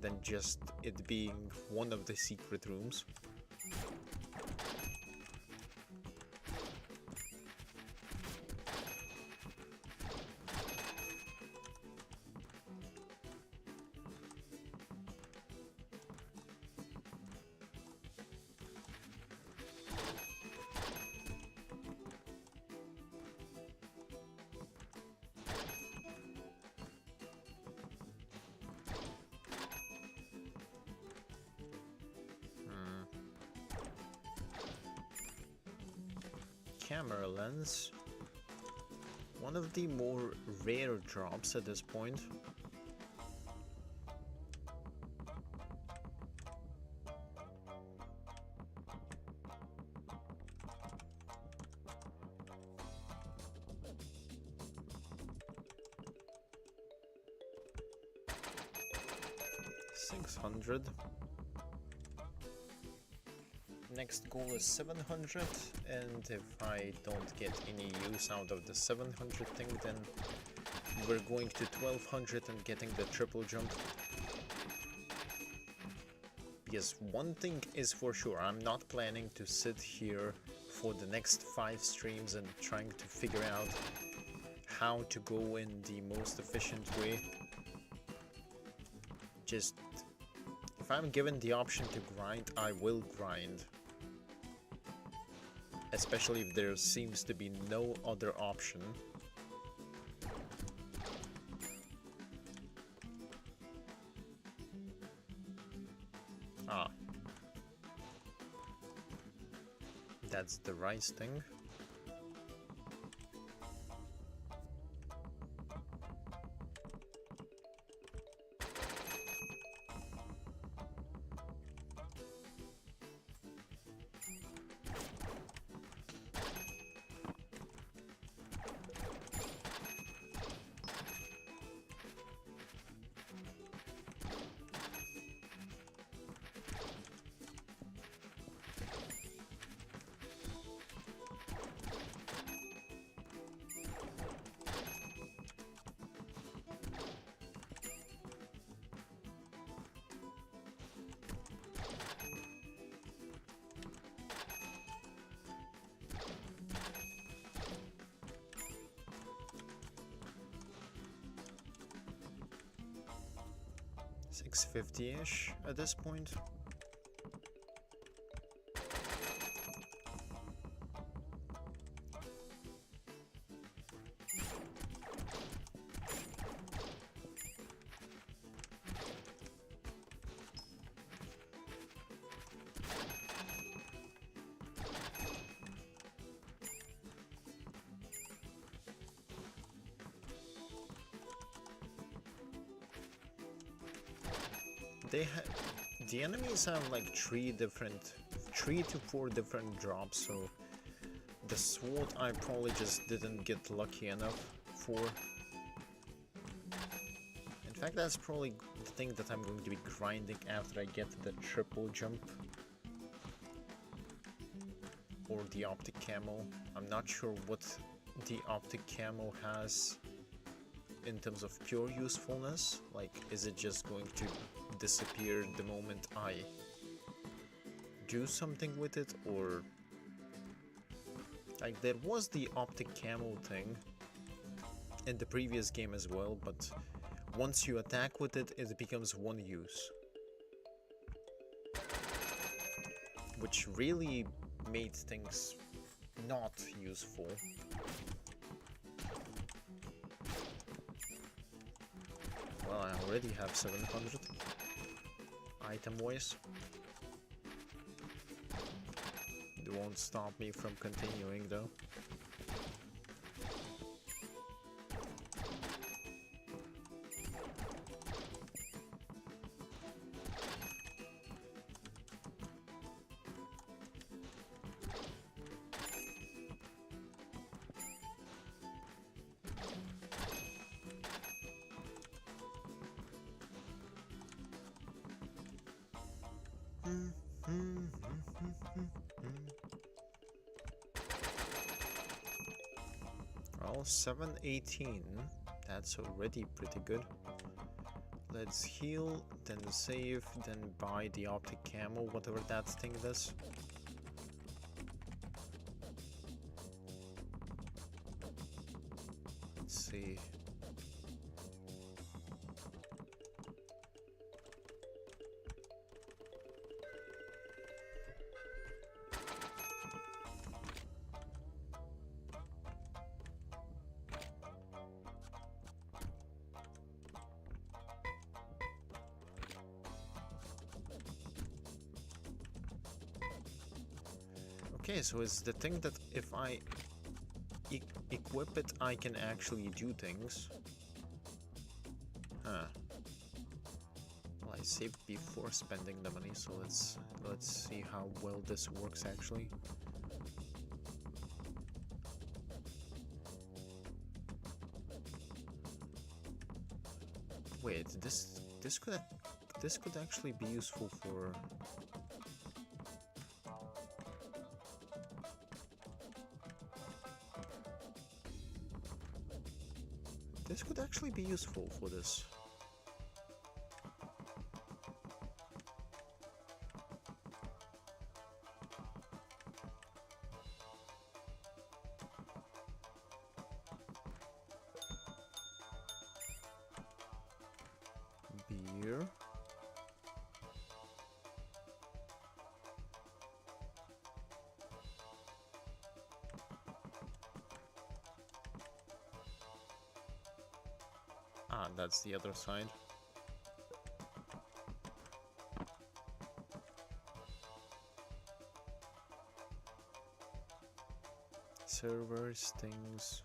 than just it being one of the secret rooms. Camera lens. One of the more rare drops at this point. $600. Next goal is 700, and if I don't get any use out of the 700 thing, then we're going to 1200 and getting the triple jump. Because one thing is for sure, I'm not planning to sit here for the next 5 streams and trying to figure out how to go in the most efficient way. Just, if I'm given the option to grind, I will grind. Especially if there seems to be no other option. Ah. That's the rice thing. $650-ish at this point. The enemies have like 3 to 4 different drops, so the sword I probably just didn't get lucky enough for. In fact, that's probably the thing that I'm going to be grinding after I get the triple jump. Or the optic camo. I'm not sure what the optic camo has in terms of pure usefulness. Like, is it just going to disappear the moment I do something with it, or Like, there was the optic camo thing in the previous game as well, but once you attack with it, it becomes one use. Which really made things not useful. Well, I already have 700 item-wise. It won't stop me from continuing though. Well, 718, that's already pretty good. Let's heal, then save, then buy the optic camo, whatever that thing is. Let's see. Okay, so it's the thing that if I equip it, I can actually do things. Huh. Well, I saved before spending the money, so let's see how well this works actually. Wait, this could actually be useful for. This could actually be useful for this. Beer. Ah, that's the other side. Servers, things.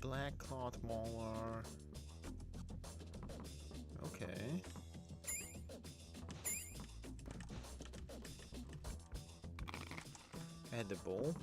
Black cloth mauler. Okay. Edible.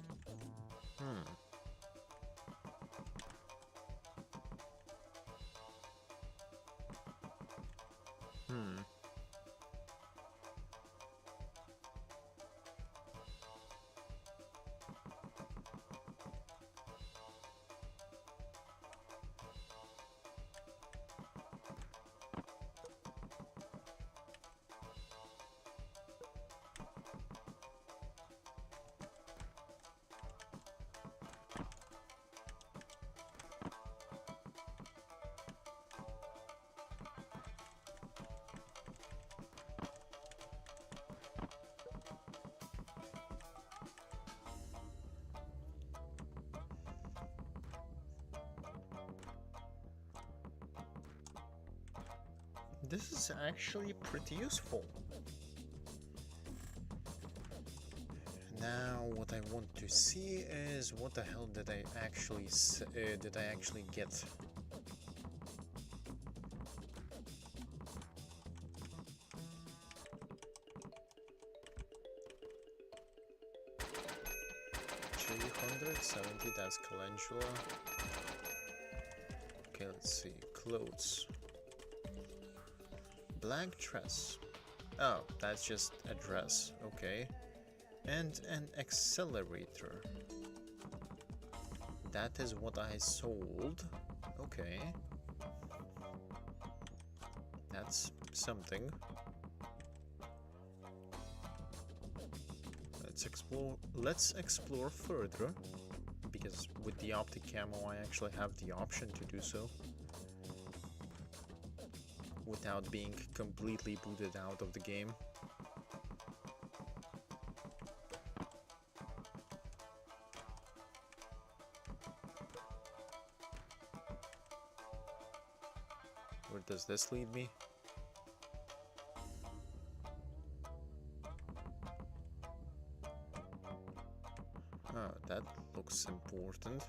This is actually pretty useful. Now, what I want to see is what the hell did I actually get? $370. That's calendula. Let's see, clothes. Black dress. Oh, that's just a dress, okay. And an accelerator. That is what I sold. Okay. That's something. Let's explore further, because with the optic camo I actually have the option to do so without being completely booted out of the game. Where does this lead me? Oh, that looks important.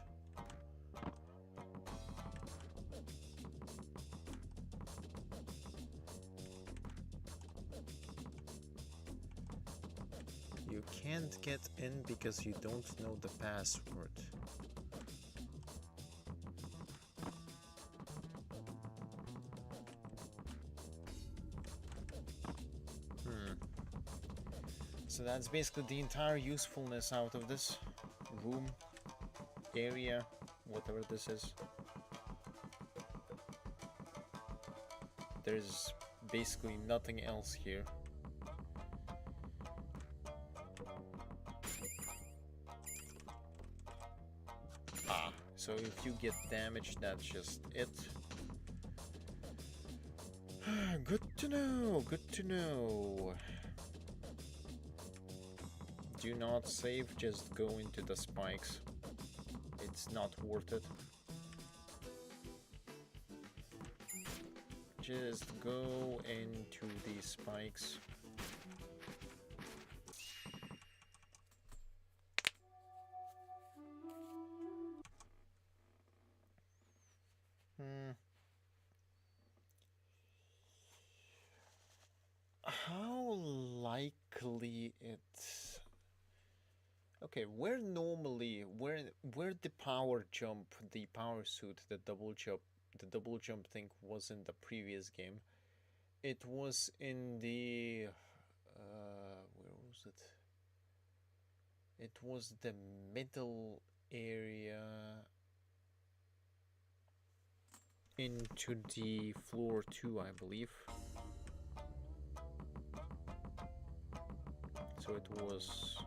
You can't get in because you don't know the password. So that's basically the entire usefulness out of this room, area, whatever this is. There's basically nothing else here. So if you get damaged, that's just it. Good to know, good to know. Do not save, just go into the spikes. It's not worth it. Just go into the spikes. How likely it's... Okay, where the power jump, the power suit, the double jump thing was in the previous game. It was in the where was it? It was the middle area into the floor 2, I believe. So it was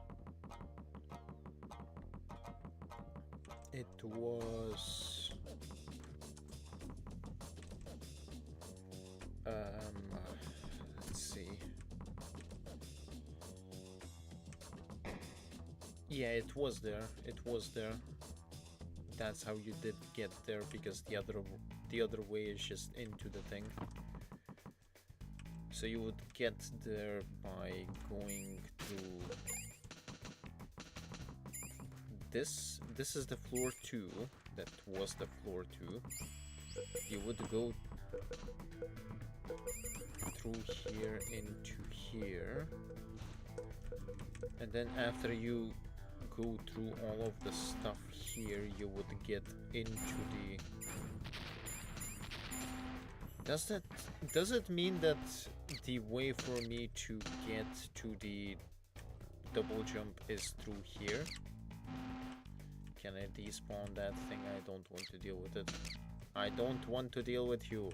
let's see. Yeah, it was there. That's how you did get there, because the other way is just into the thing. So you would get there by going through this. This is the floor 2. That was the floor 2. You would go through here into here, and then after you go through all of the stuff here, you would get into the... Does it mean that the way for me to get to the double jump is through here? Can I despawn that thing? I don't want to deal with it. I don't want to deal with you.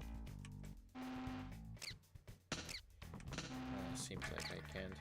Seems like I can't.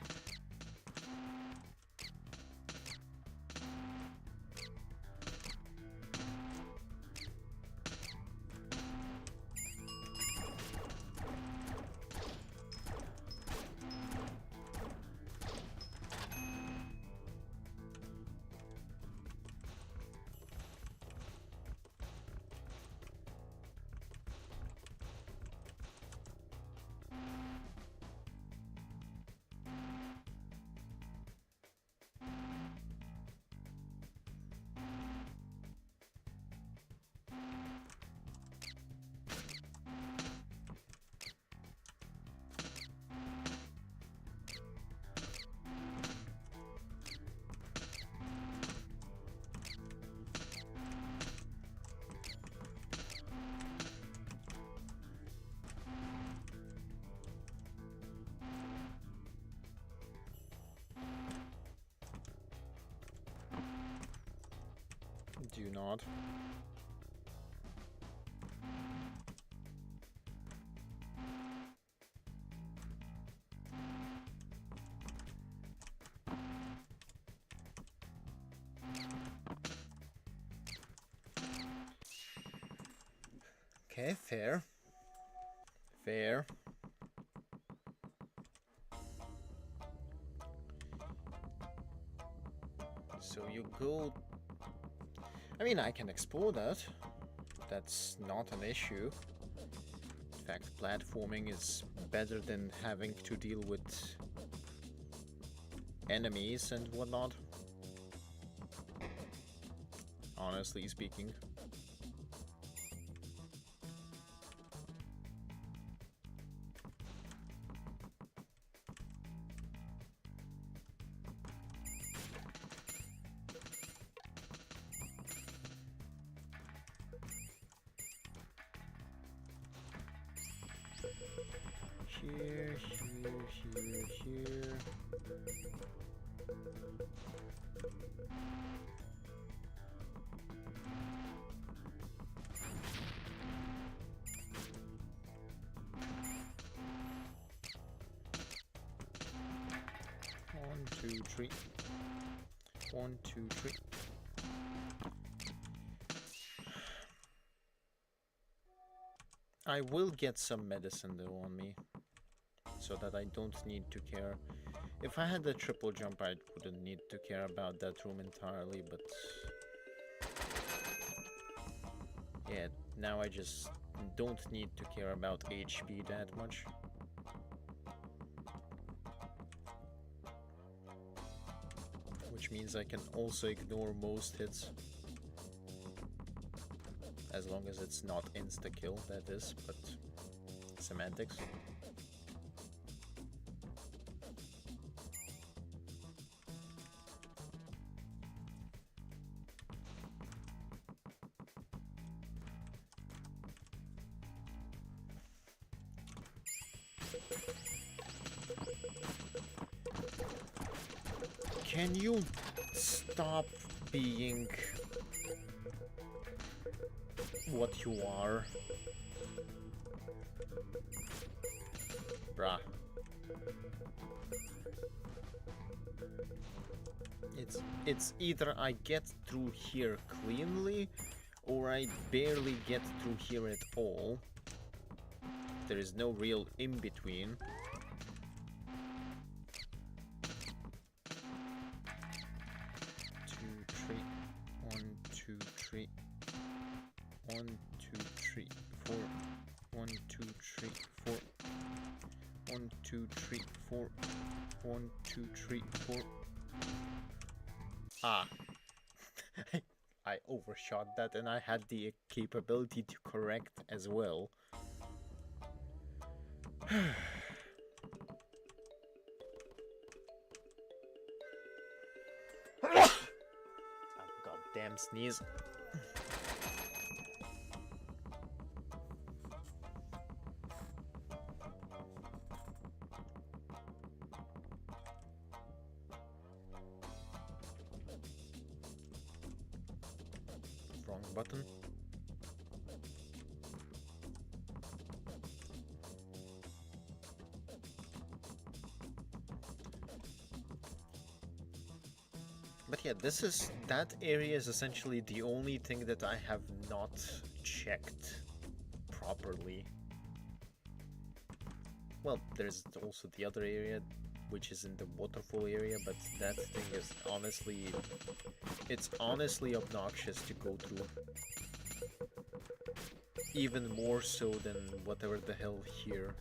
not. Okay, fair. Fair. So you go... I mean, I can explore that. That's not an issue. In fact, platforming is better than having to deal with enemies and whatnot. Honestly speaking. Here. 1, 2, 3. 1, 2, 3. I will get some medicine though on me, so that I don't need to care. If I had a triple jump, I wouldn't need to care about that room entirely, but... yeah, now I just don't need to care about HP that much. Which means I can also ignore most hits. As long as it's not insta-kill, that is, but semantics. Can you stop being what you are? Bruh. It's either I get through here cleanly, or I barely get through here at all. There is no real in-between. 1, 2, 3, 4. 1, 2, 3, 4. 1, 2, 3, 4. 1, 2, 3, 4. Ah. I overshot that and I had the capability to correct as well. Goddamn sneeze. Wrong button. But yeah, that area is essentially the only thing that I have not checked properly. Well, there's also the other area, which is in the waterfall area, but that thing is honestly... it's honestly obnoxious to go through. Even more so than whatever the hell here.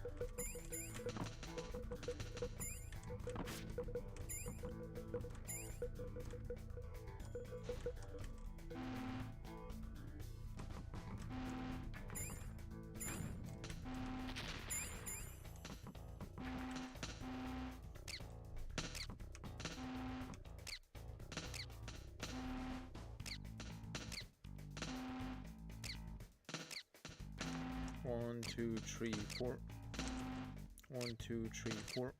One, 2, 3, 4. 1, 2, 3, 4.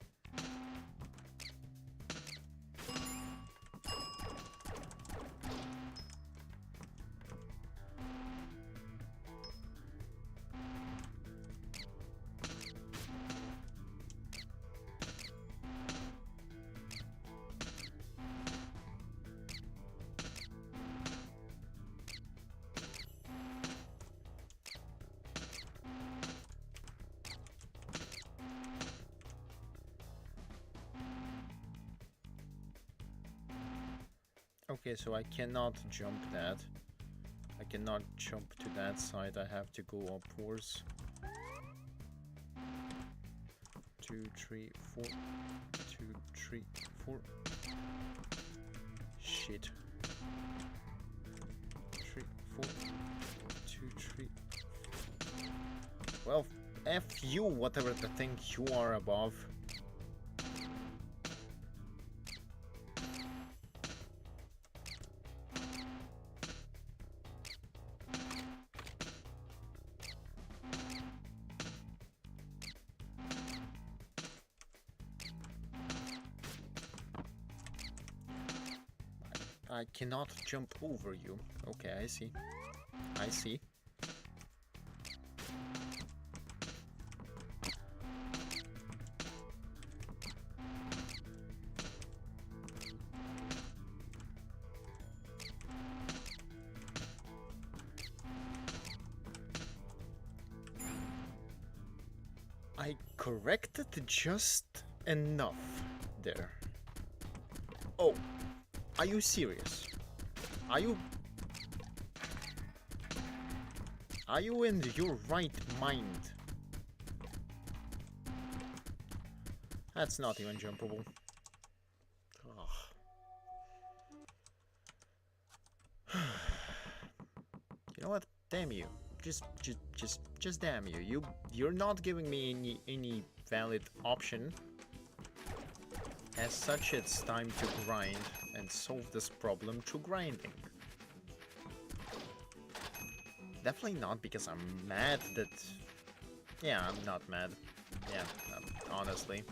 Okay, so I cannot jump that. I cannot jump to that side. I have to go upwards. 2, 3, 4. 2, 3, 4. Shit. 3, 4. 2, 3. Well, F you, whatever the thing you are above. I cannot jump over you. Okay, I see. I see. I corrected just enough there. Oh. Are you serious? Are you in your right mind? That's not even jumpable. You know what? Damn you. Just damn you. You're not giving me any valid option. As such, it's time to grind and solve this problem through grinding. Definitely not because I'm mad that... Yeah, I'm not mad. Yeah, honestly.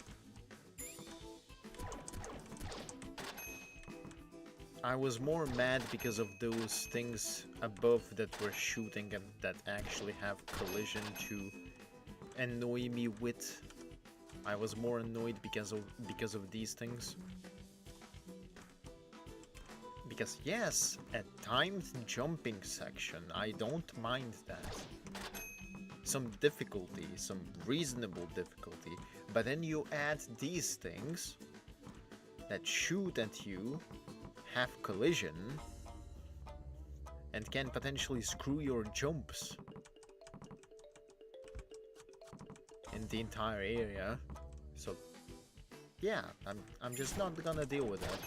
I was more mad because of those things above that were shooting and that actually have collision to annoy me with. I was more annoyed because of these things. Because yes, a timed jumping section, I don't mind that. Some difficulty, some reasonable difficulty, but then you add these things that shoot at you, have collision, and can potentially screw your jumps in the entire area. So yeah, I'm just not gonna deal with that.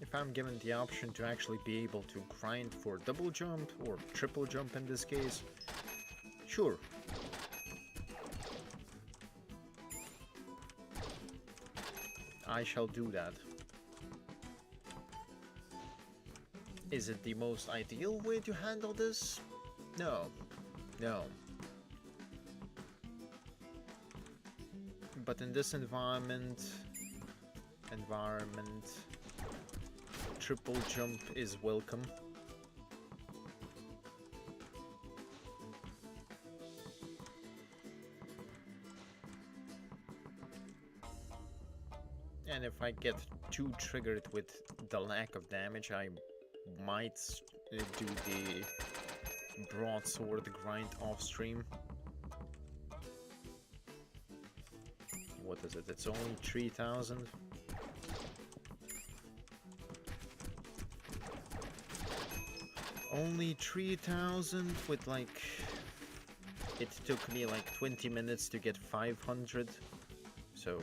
If I'm given the option to actually be able to grind for double jump or triple jump in this case, sure. I shall do that. Is it the most ideal way to handle this? No. No. But in this environment, triple jump is welcome. And if I get too triggered with the lack of damage, I might do the broadsword grind off stream. What is it? It's only 3,000. Only 3,000 with like... It took me like 20 minutes to get 500, so...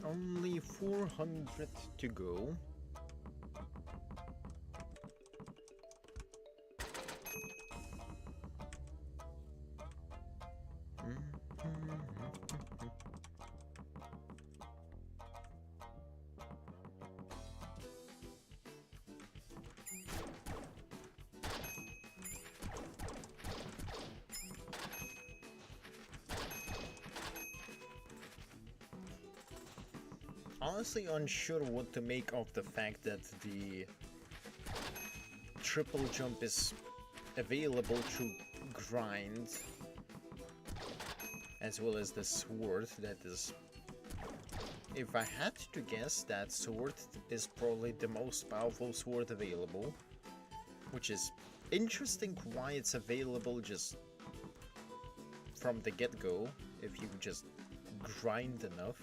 Only 400 to go. honestly unsure what to make of the fact that the triple jump is available through grind, as well as the sword. That is, if I had to guess, that sword is probably the most powerful sword available, which is interesting why it's available just from the get-go if you just grind enough.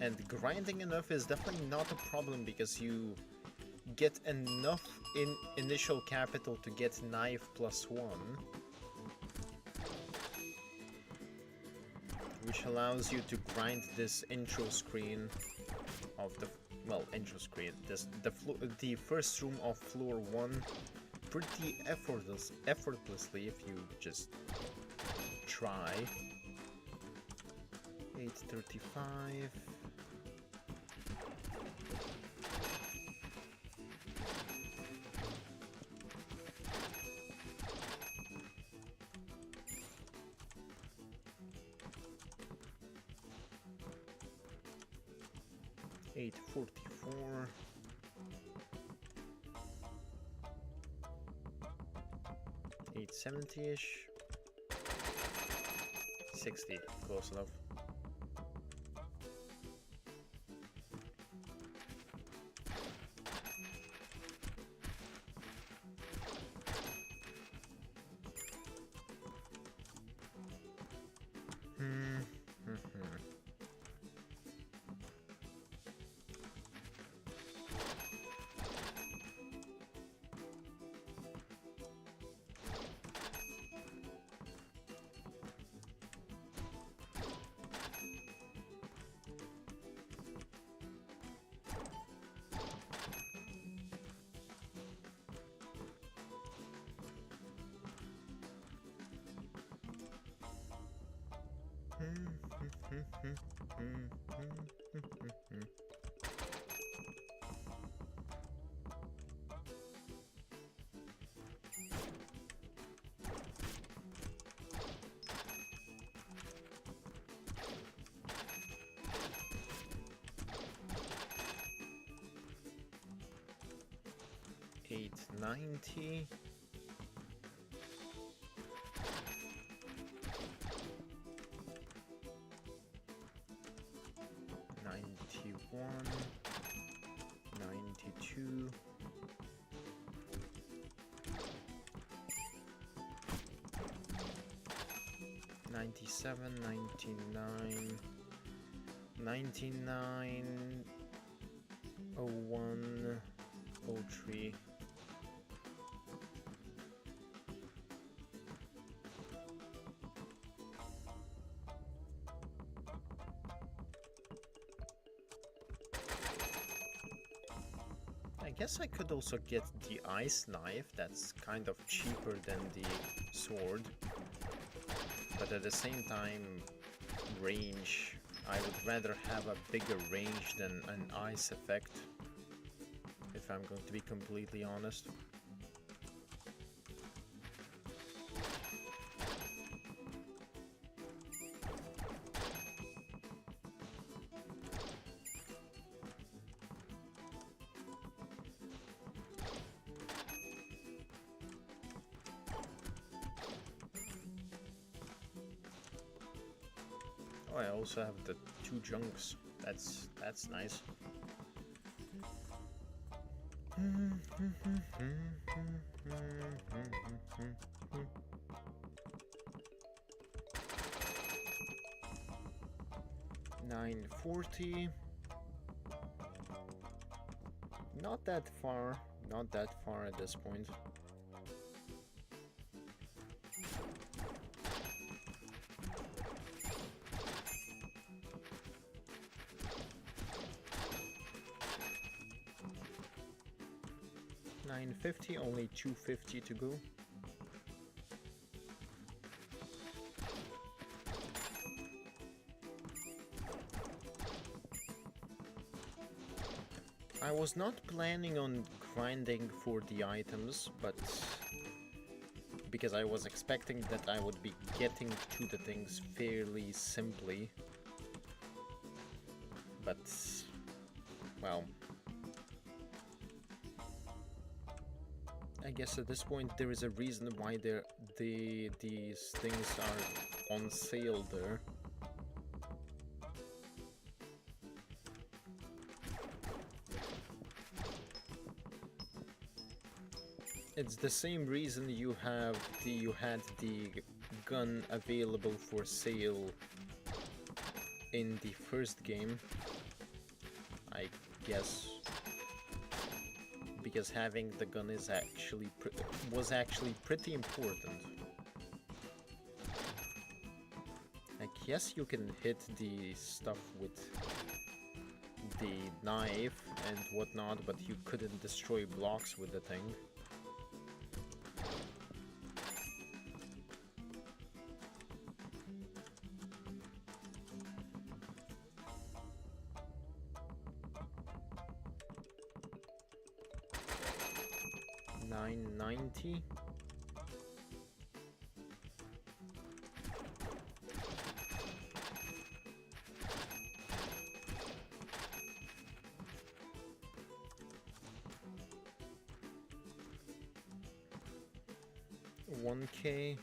And grinding enough is definitely not a problem because you get enough in initial capital to get knife +1, which allows you to grind this intro screen of the, well, intro screen, the first room of floor 1 pretty effortlessly if you just try. 835. $844. 870-ish. 60, close enough. $890. 91, 92, 97, 99, 99, 01, 03. I guess I could also get the ice knife, that's kind of cheaper than the sword, but at the same time, range, I would rather have a bigger range than an ice effect, if I'm going to be completely honest. Oh, I also have the 2 junks. That's nice. $940. Not that far at this point. $950, only $250 to go. I was not planning on grinding for the items, but because I was expecting that I would be getting to the things fairly simply. but well, I guess at this point there is a reason why these things are on sale there. It's the same reason you had the gun available for sale in the first game, I guess, because having the gun is was actually pretty important. Like, yes, you can hit the stuff with the knife and whatnot, but you couldn't destroy blocks with the thing. $9.90. $1K.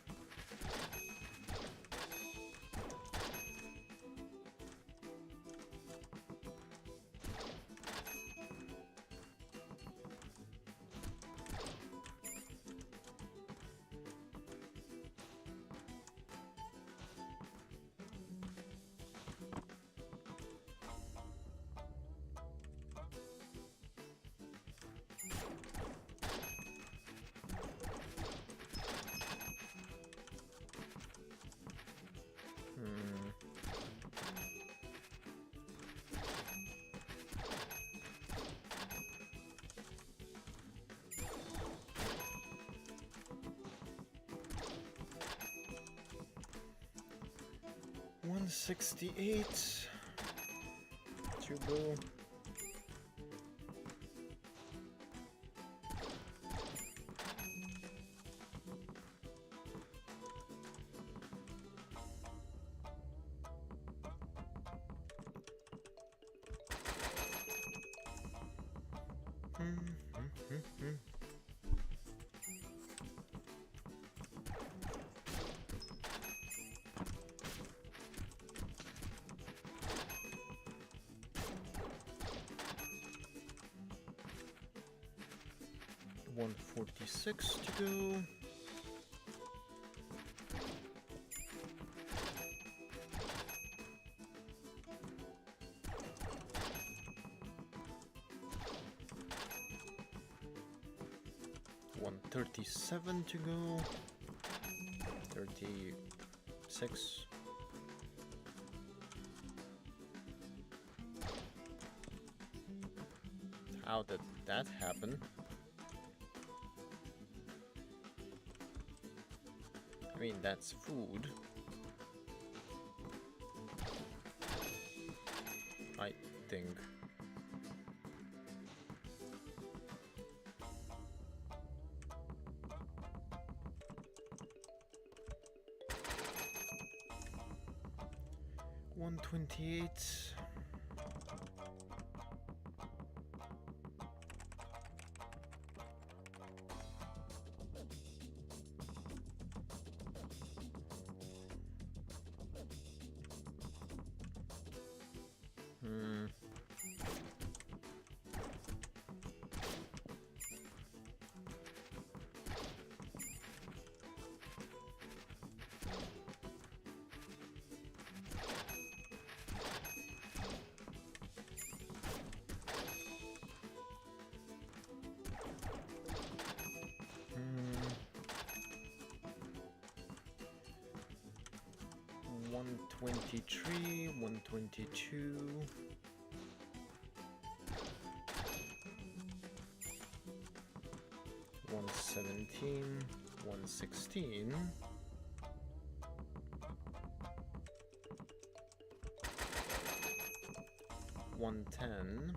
$168 to go. $146 to go. $137 to go. 36. How did that happen? I mean, that's food. I think. $128. $123, $122. $117, $116. $110.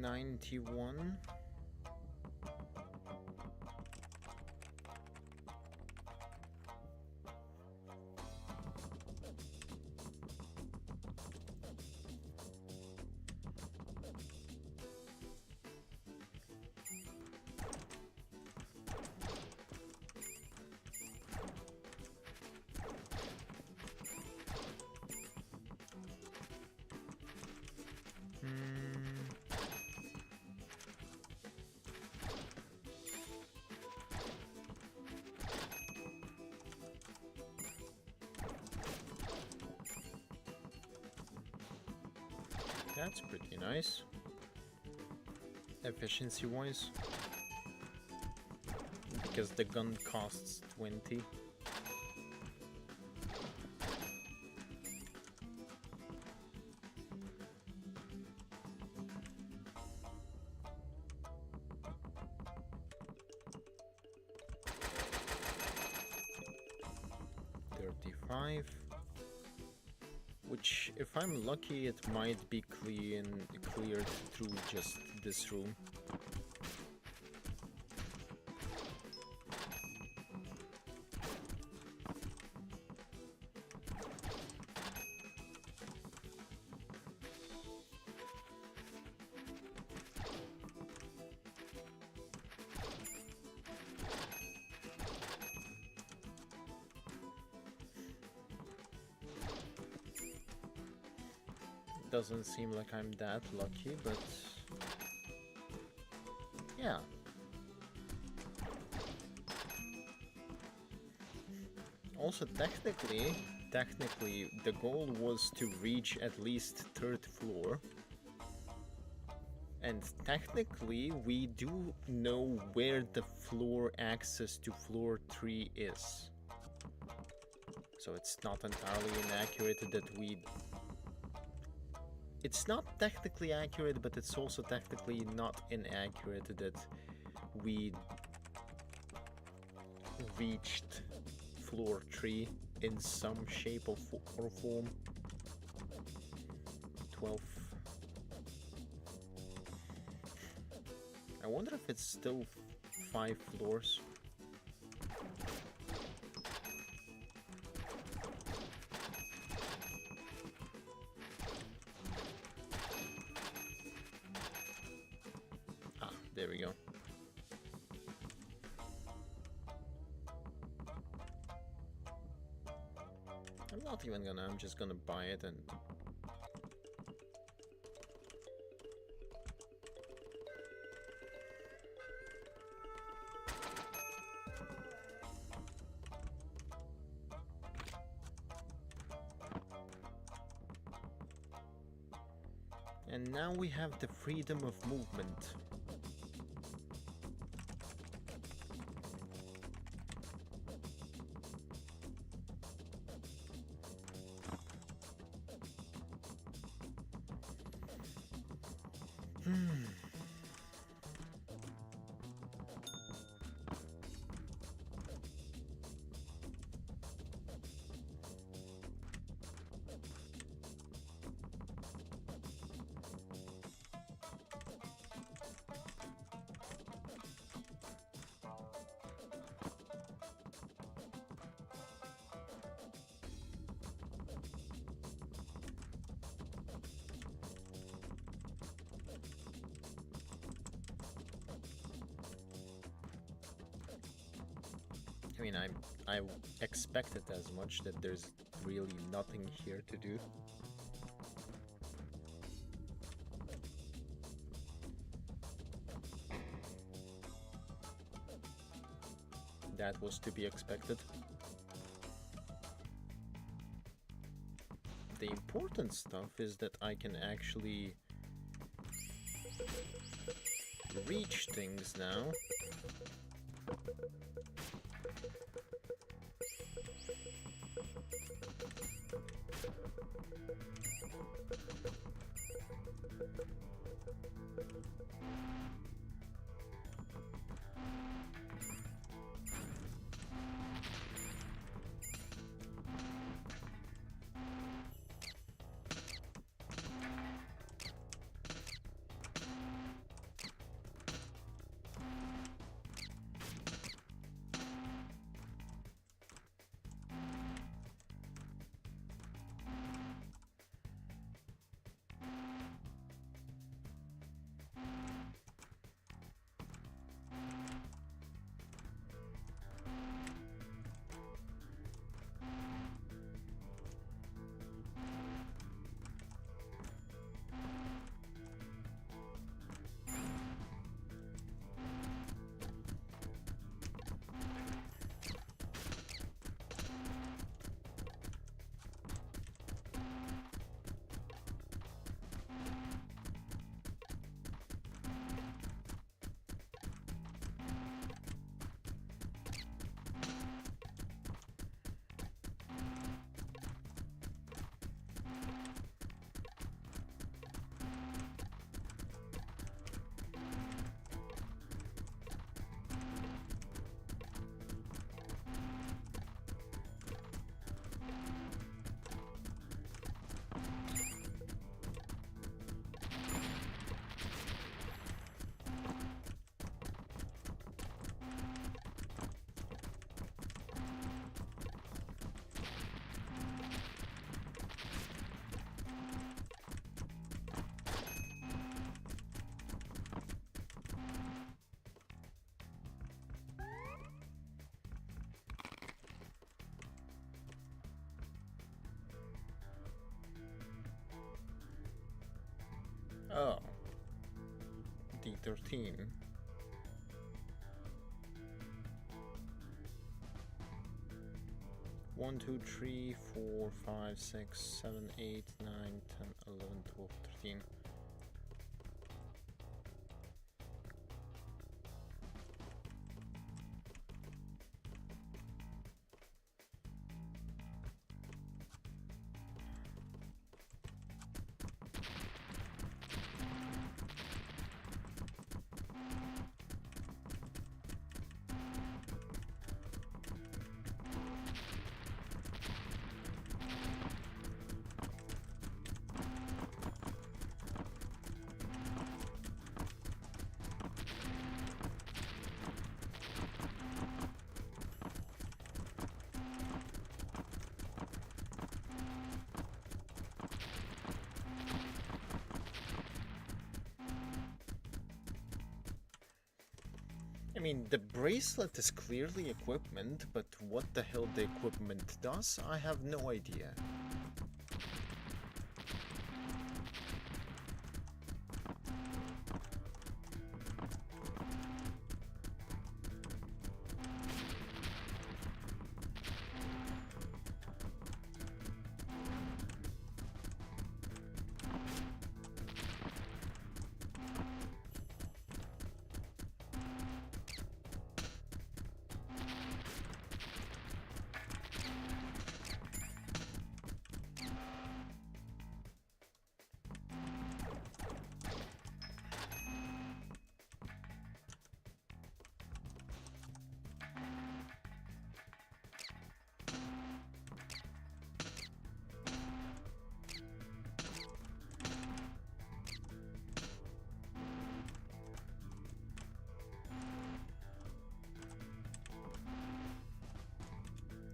91. That's pretty nice, efficiency-wise, because the gun costs 20. $35. Which, if I'm lucky, it might be cleared through just this room. Doesn't seem like I'm that lucky, but yeah. Also, technically, the goal was to reach at least 3rd floor. And technically, we do know where the floor access to floor 3 is. So it's not entirely inaccurate that we... It's not technically accurate, but it's also technically not inaccurate that we reached floor 3 in some shape or form. 12. I wonder if it's still 5 floors. There we go. I'm not even gonna, I'm just gonna buy it and... And now we have the freedom of movement. I mean, I expected as much, that there's really nothing here to do. That was to be expected. The important stuff is that I can actually reach things now. 13. One, 2, 3, 4, 5, 6, 7, 8, 9, 10, 11, 12, 13. I mean, the bracelet is clearly equipment, but what the hell the equipment does, I have no idea.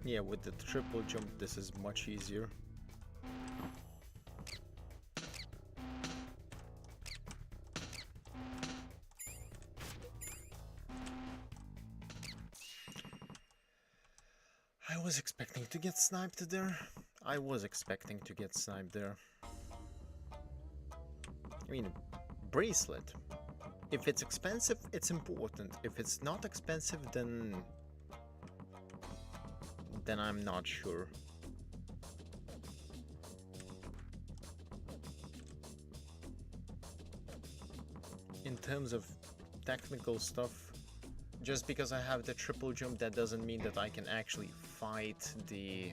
Yeah, with the triple jump, this is much easier. I was expecting to get sniped there. I was expecting to get sniped there. I mean, bracelet. If it's expensive, it's important. If it's not expensive, then I'm not sure. In terms of technical stuff, just because I have the triple jump, that doesn't mean that I can actually fight the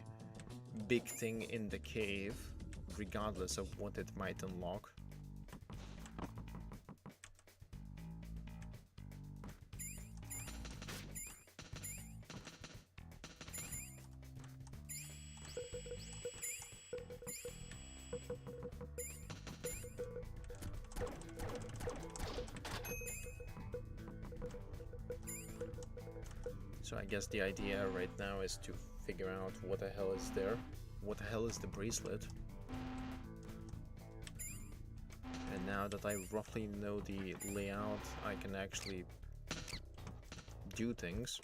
big thing in the cave, regardless of what it might unlock. So I guess the idea right now is to figure out what the hell is there. What the hell is the bracelet? And now that I roughly know the layout, I can actually do things.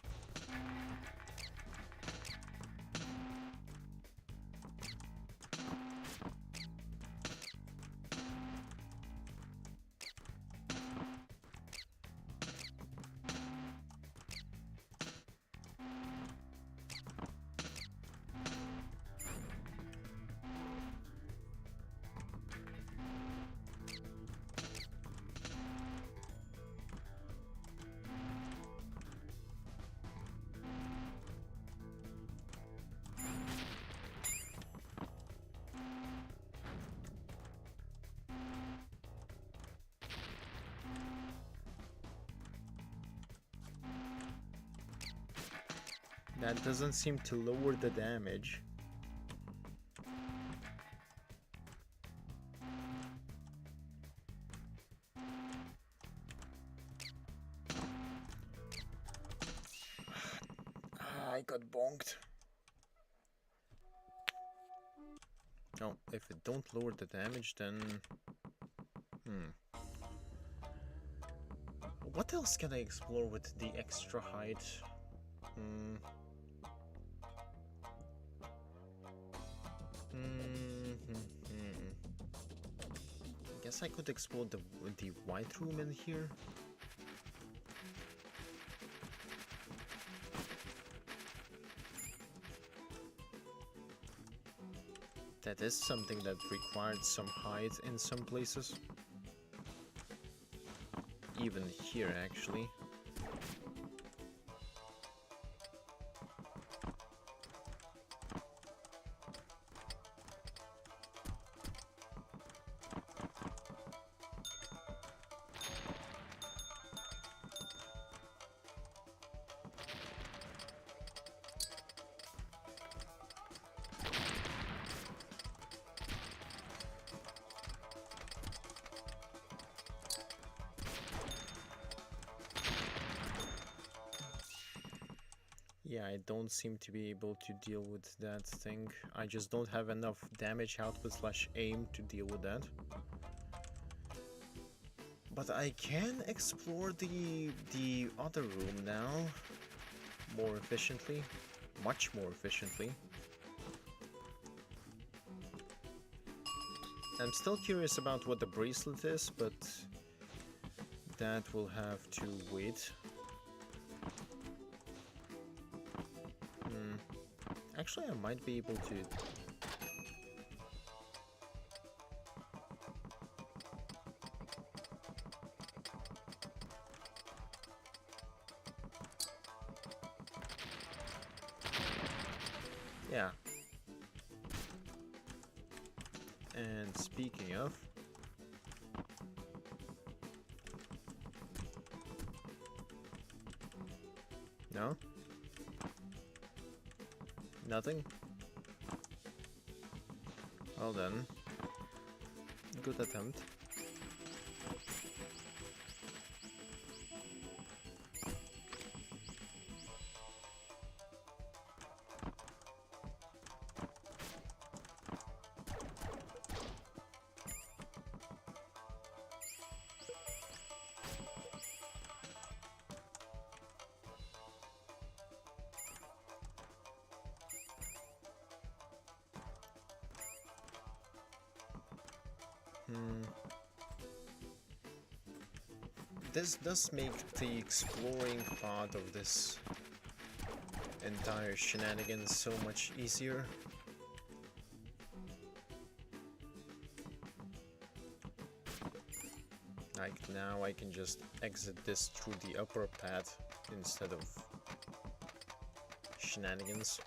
That doesn't seem to lower the damage. I got bonked. Oh, if it don't lower the damage, then... What else can I explore with the extra height? Guess I could explore the white room in here. That is something that required some height in some places. Even here, actually. Yeah, I don't seem to be able to deal with that thing. I just don't have enough damage output slash aim to deal with that. But I can explore the other room now more efficiently, much more efficiently. I'm still curious about what the bracelet is, but that will have to wait. Actually, I might be able to... Yeah. And speaking of... No? Nothing? Well then. Good attempt. This does make the exploring part of this entire shenanigans so much easier. Like now I can just exit this through the upper path instead of shenanigans.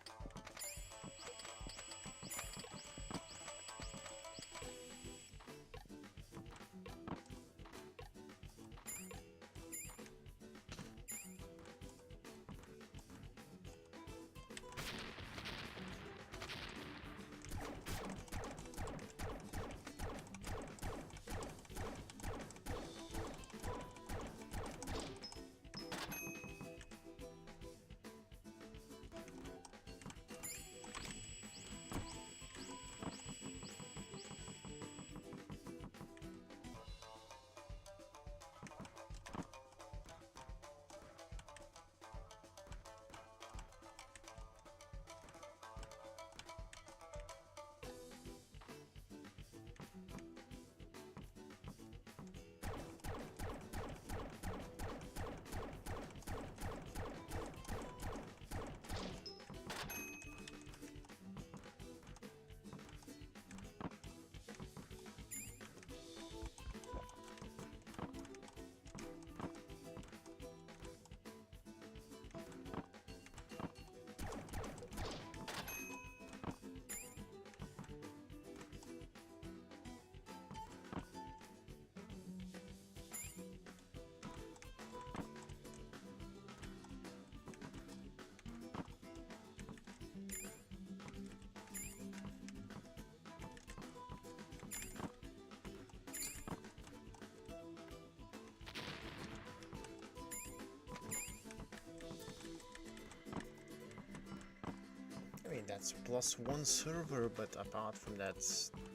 I mean, that's +1 server, but apart from that,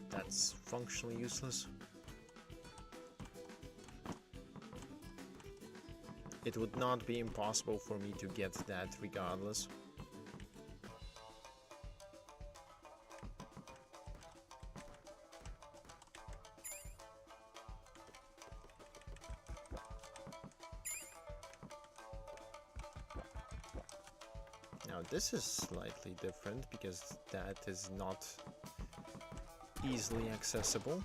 that's functionally useless. It would not be impossible for me to get that regardless. Now this is slightly different because that is not easily accessible.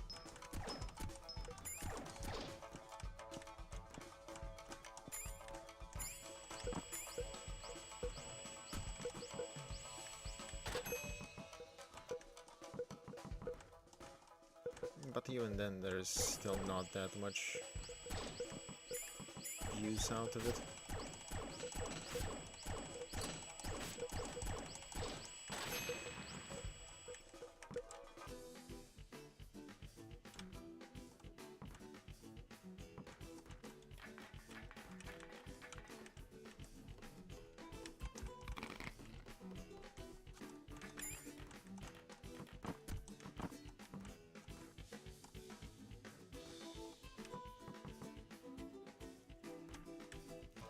But even then, there's still not that much use out of it.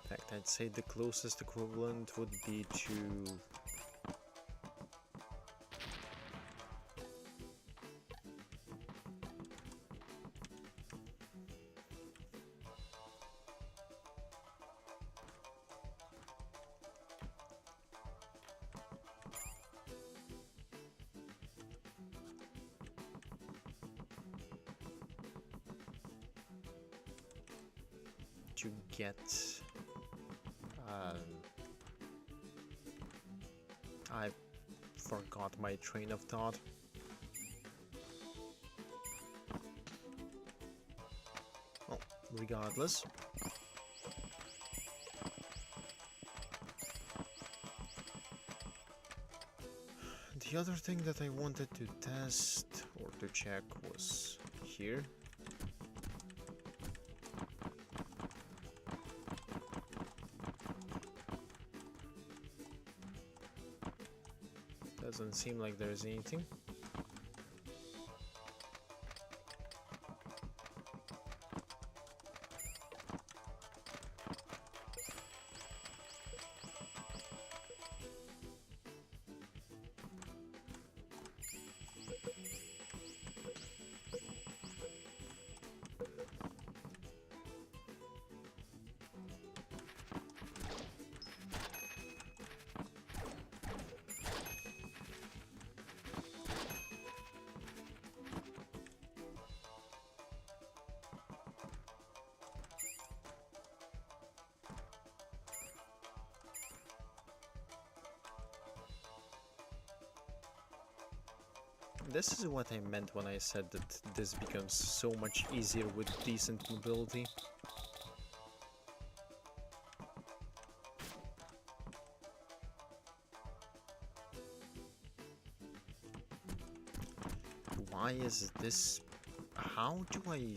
In fact, I'd say the closest equivalent would be to get I forgot my train of thought. Well, regardless. The other thing that I wanted to test or to check was here. Doesn't seem like there's anything. This is what I meant when I said that this becomes so much easier with decent mobility. Why is this? How do I...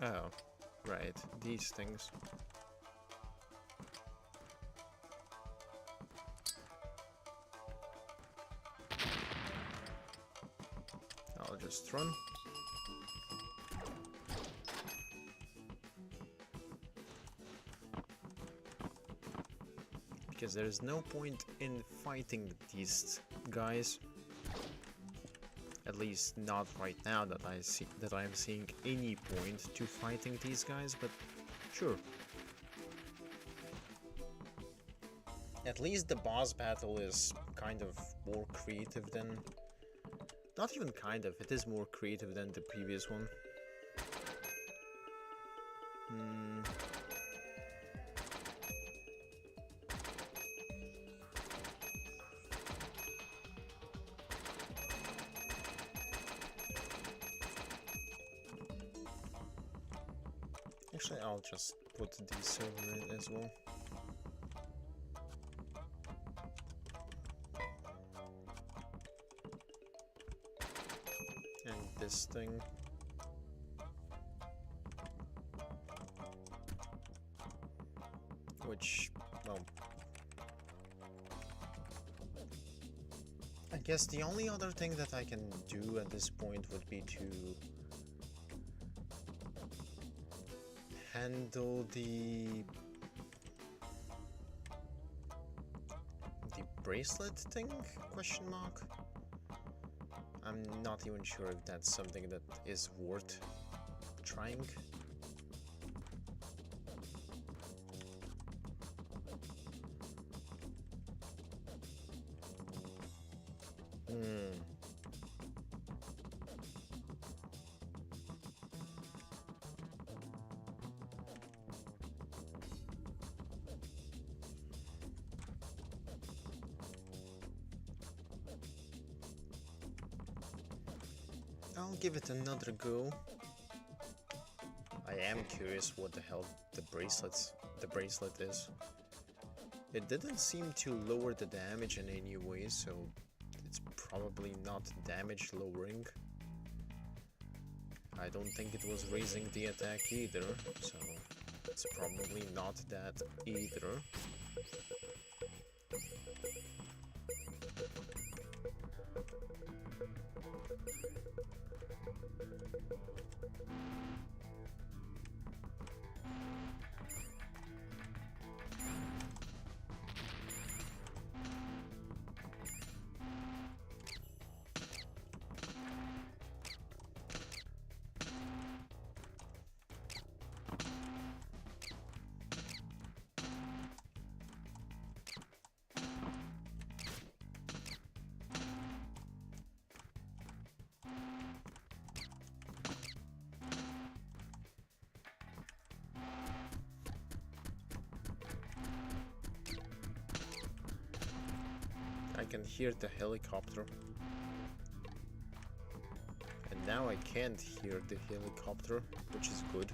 Oh, right, these things. I'll just run. Because there's no point in fighting these guys. At least not right now that I'm seeing any point to fighting these guys, but sure. At least the boss battle is kind of more creative than... Not even kind of, it is more creative than the previous one. Actually, I'll just put the server in as well. And this thing. Which, well, guess the only other thing that I can do at this point would be to handle the bracelet thing, question mark. I'm not even sure if that's something that is worth trying. I'll give it another go. I am curious what the hell the bracelet is. It didn't seem to lower the damage in any way, so it's probably not damage lowering. I don't think it was raising the attack either, so it's probably not that either. I can hear the helicopter. And now I can't hear the helicopter, which is good.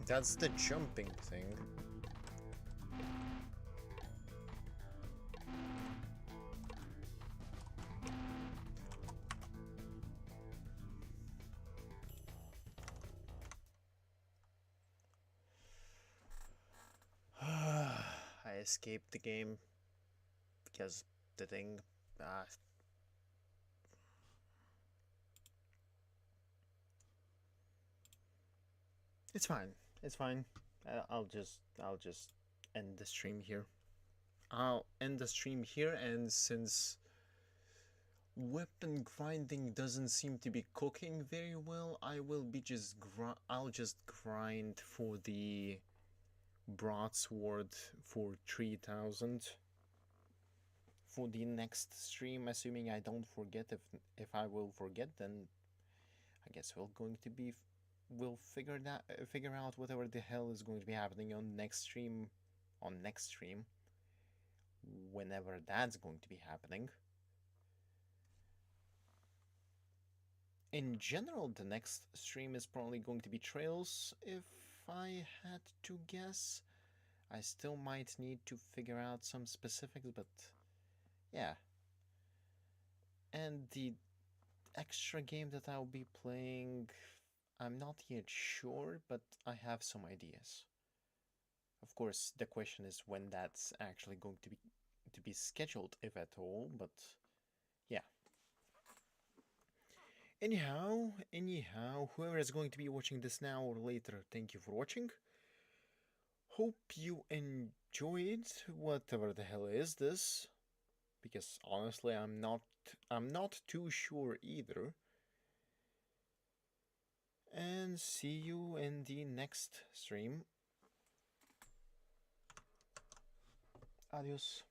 That's the jumping thing. I escaped the game because the thing. It's fine. It's fine. I'll just end the stream here. I'll end the stream here, and since weapon grinding doesn't seem to be cooking very well, I will be I'll just grind for the broadsword for 3000 for the next stream, assuming I don't forget. If I will forget, then I guess we'll figure out whatever the hell is going to be happening on next stream, whenever that's going to be happening. In general, the next stream is probably going to be Trails, if I had to guess. I still might need to figure out some specifics, but yeah. And the extra game that I'll be playing, I'm not yet sure, but I have some ideas. Of course, the question is when that's actually going to be scheduled, if at all, but yeah. Anyhow, whoever is going to be watching this now or later, thank you for watching. Hope you enjoyed whatever the hell is this, because honestly I'm not too sure either. And see you in the next stream. Adios.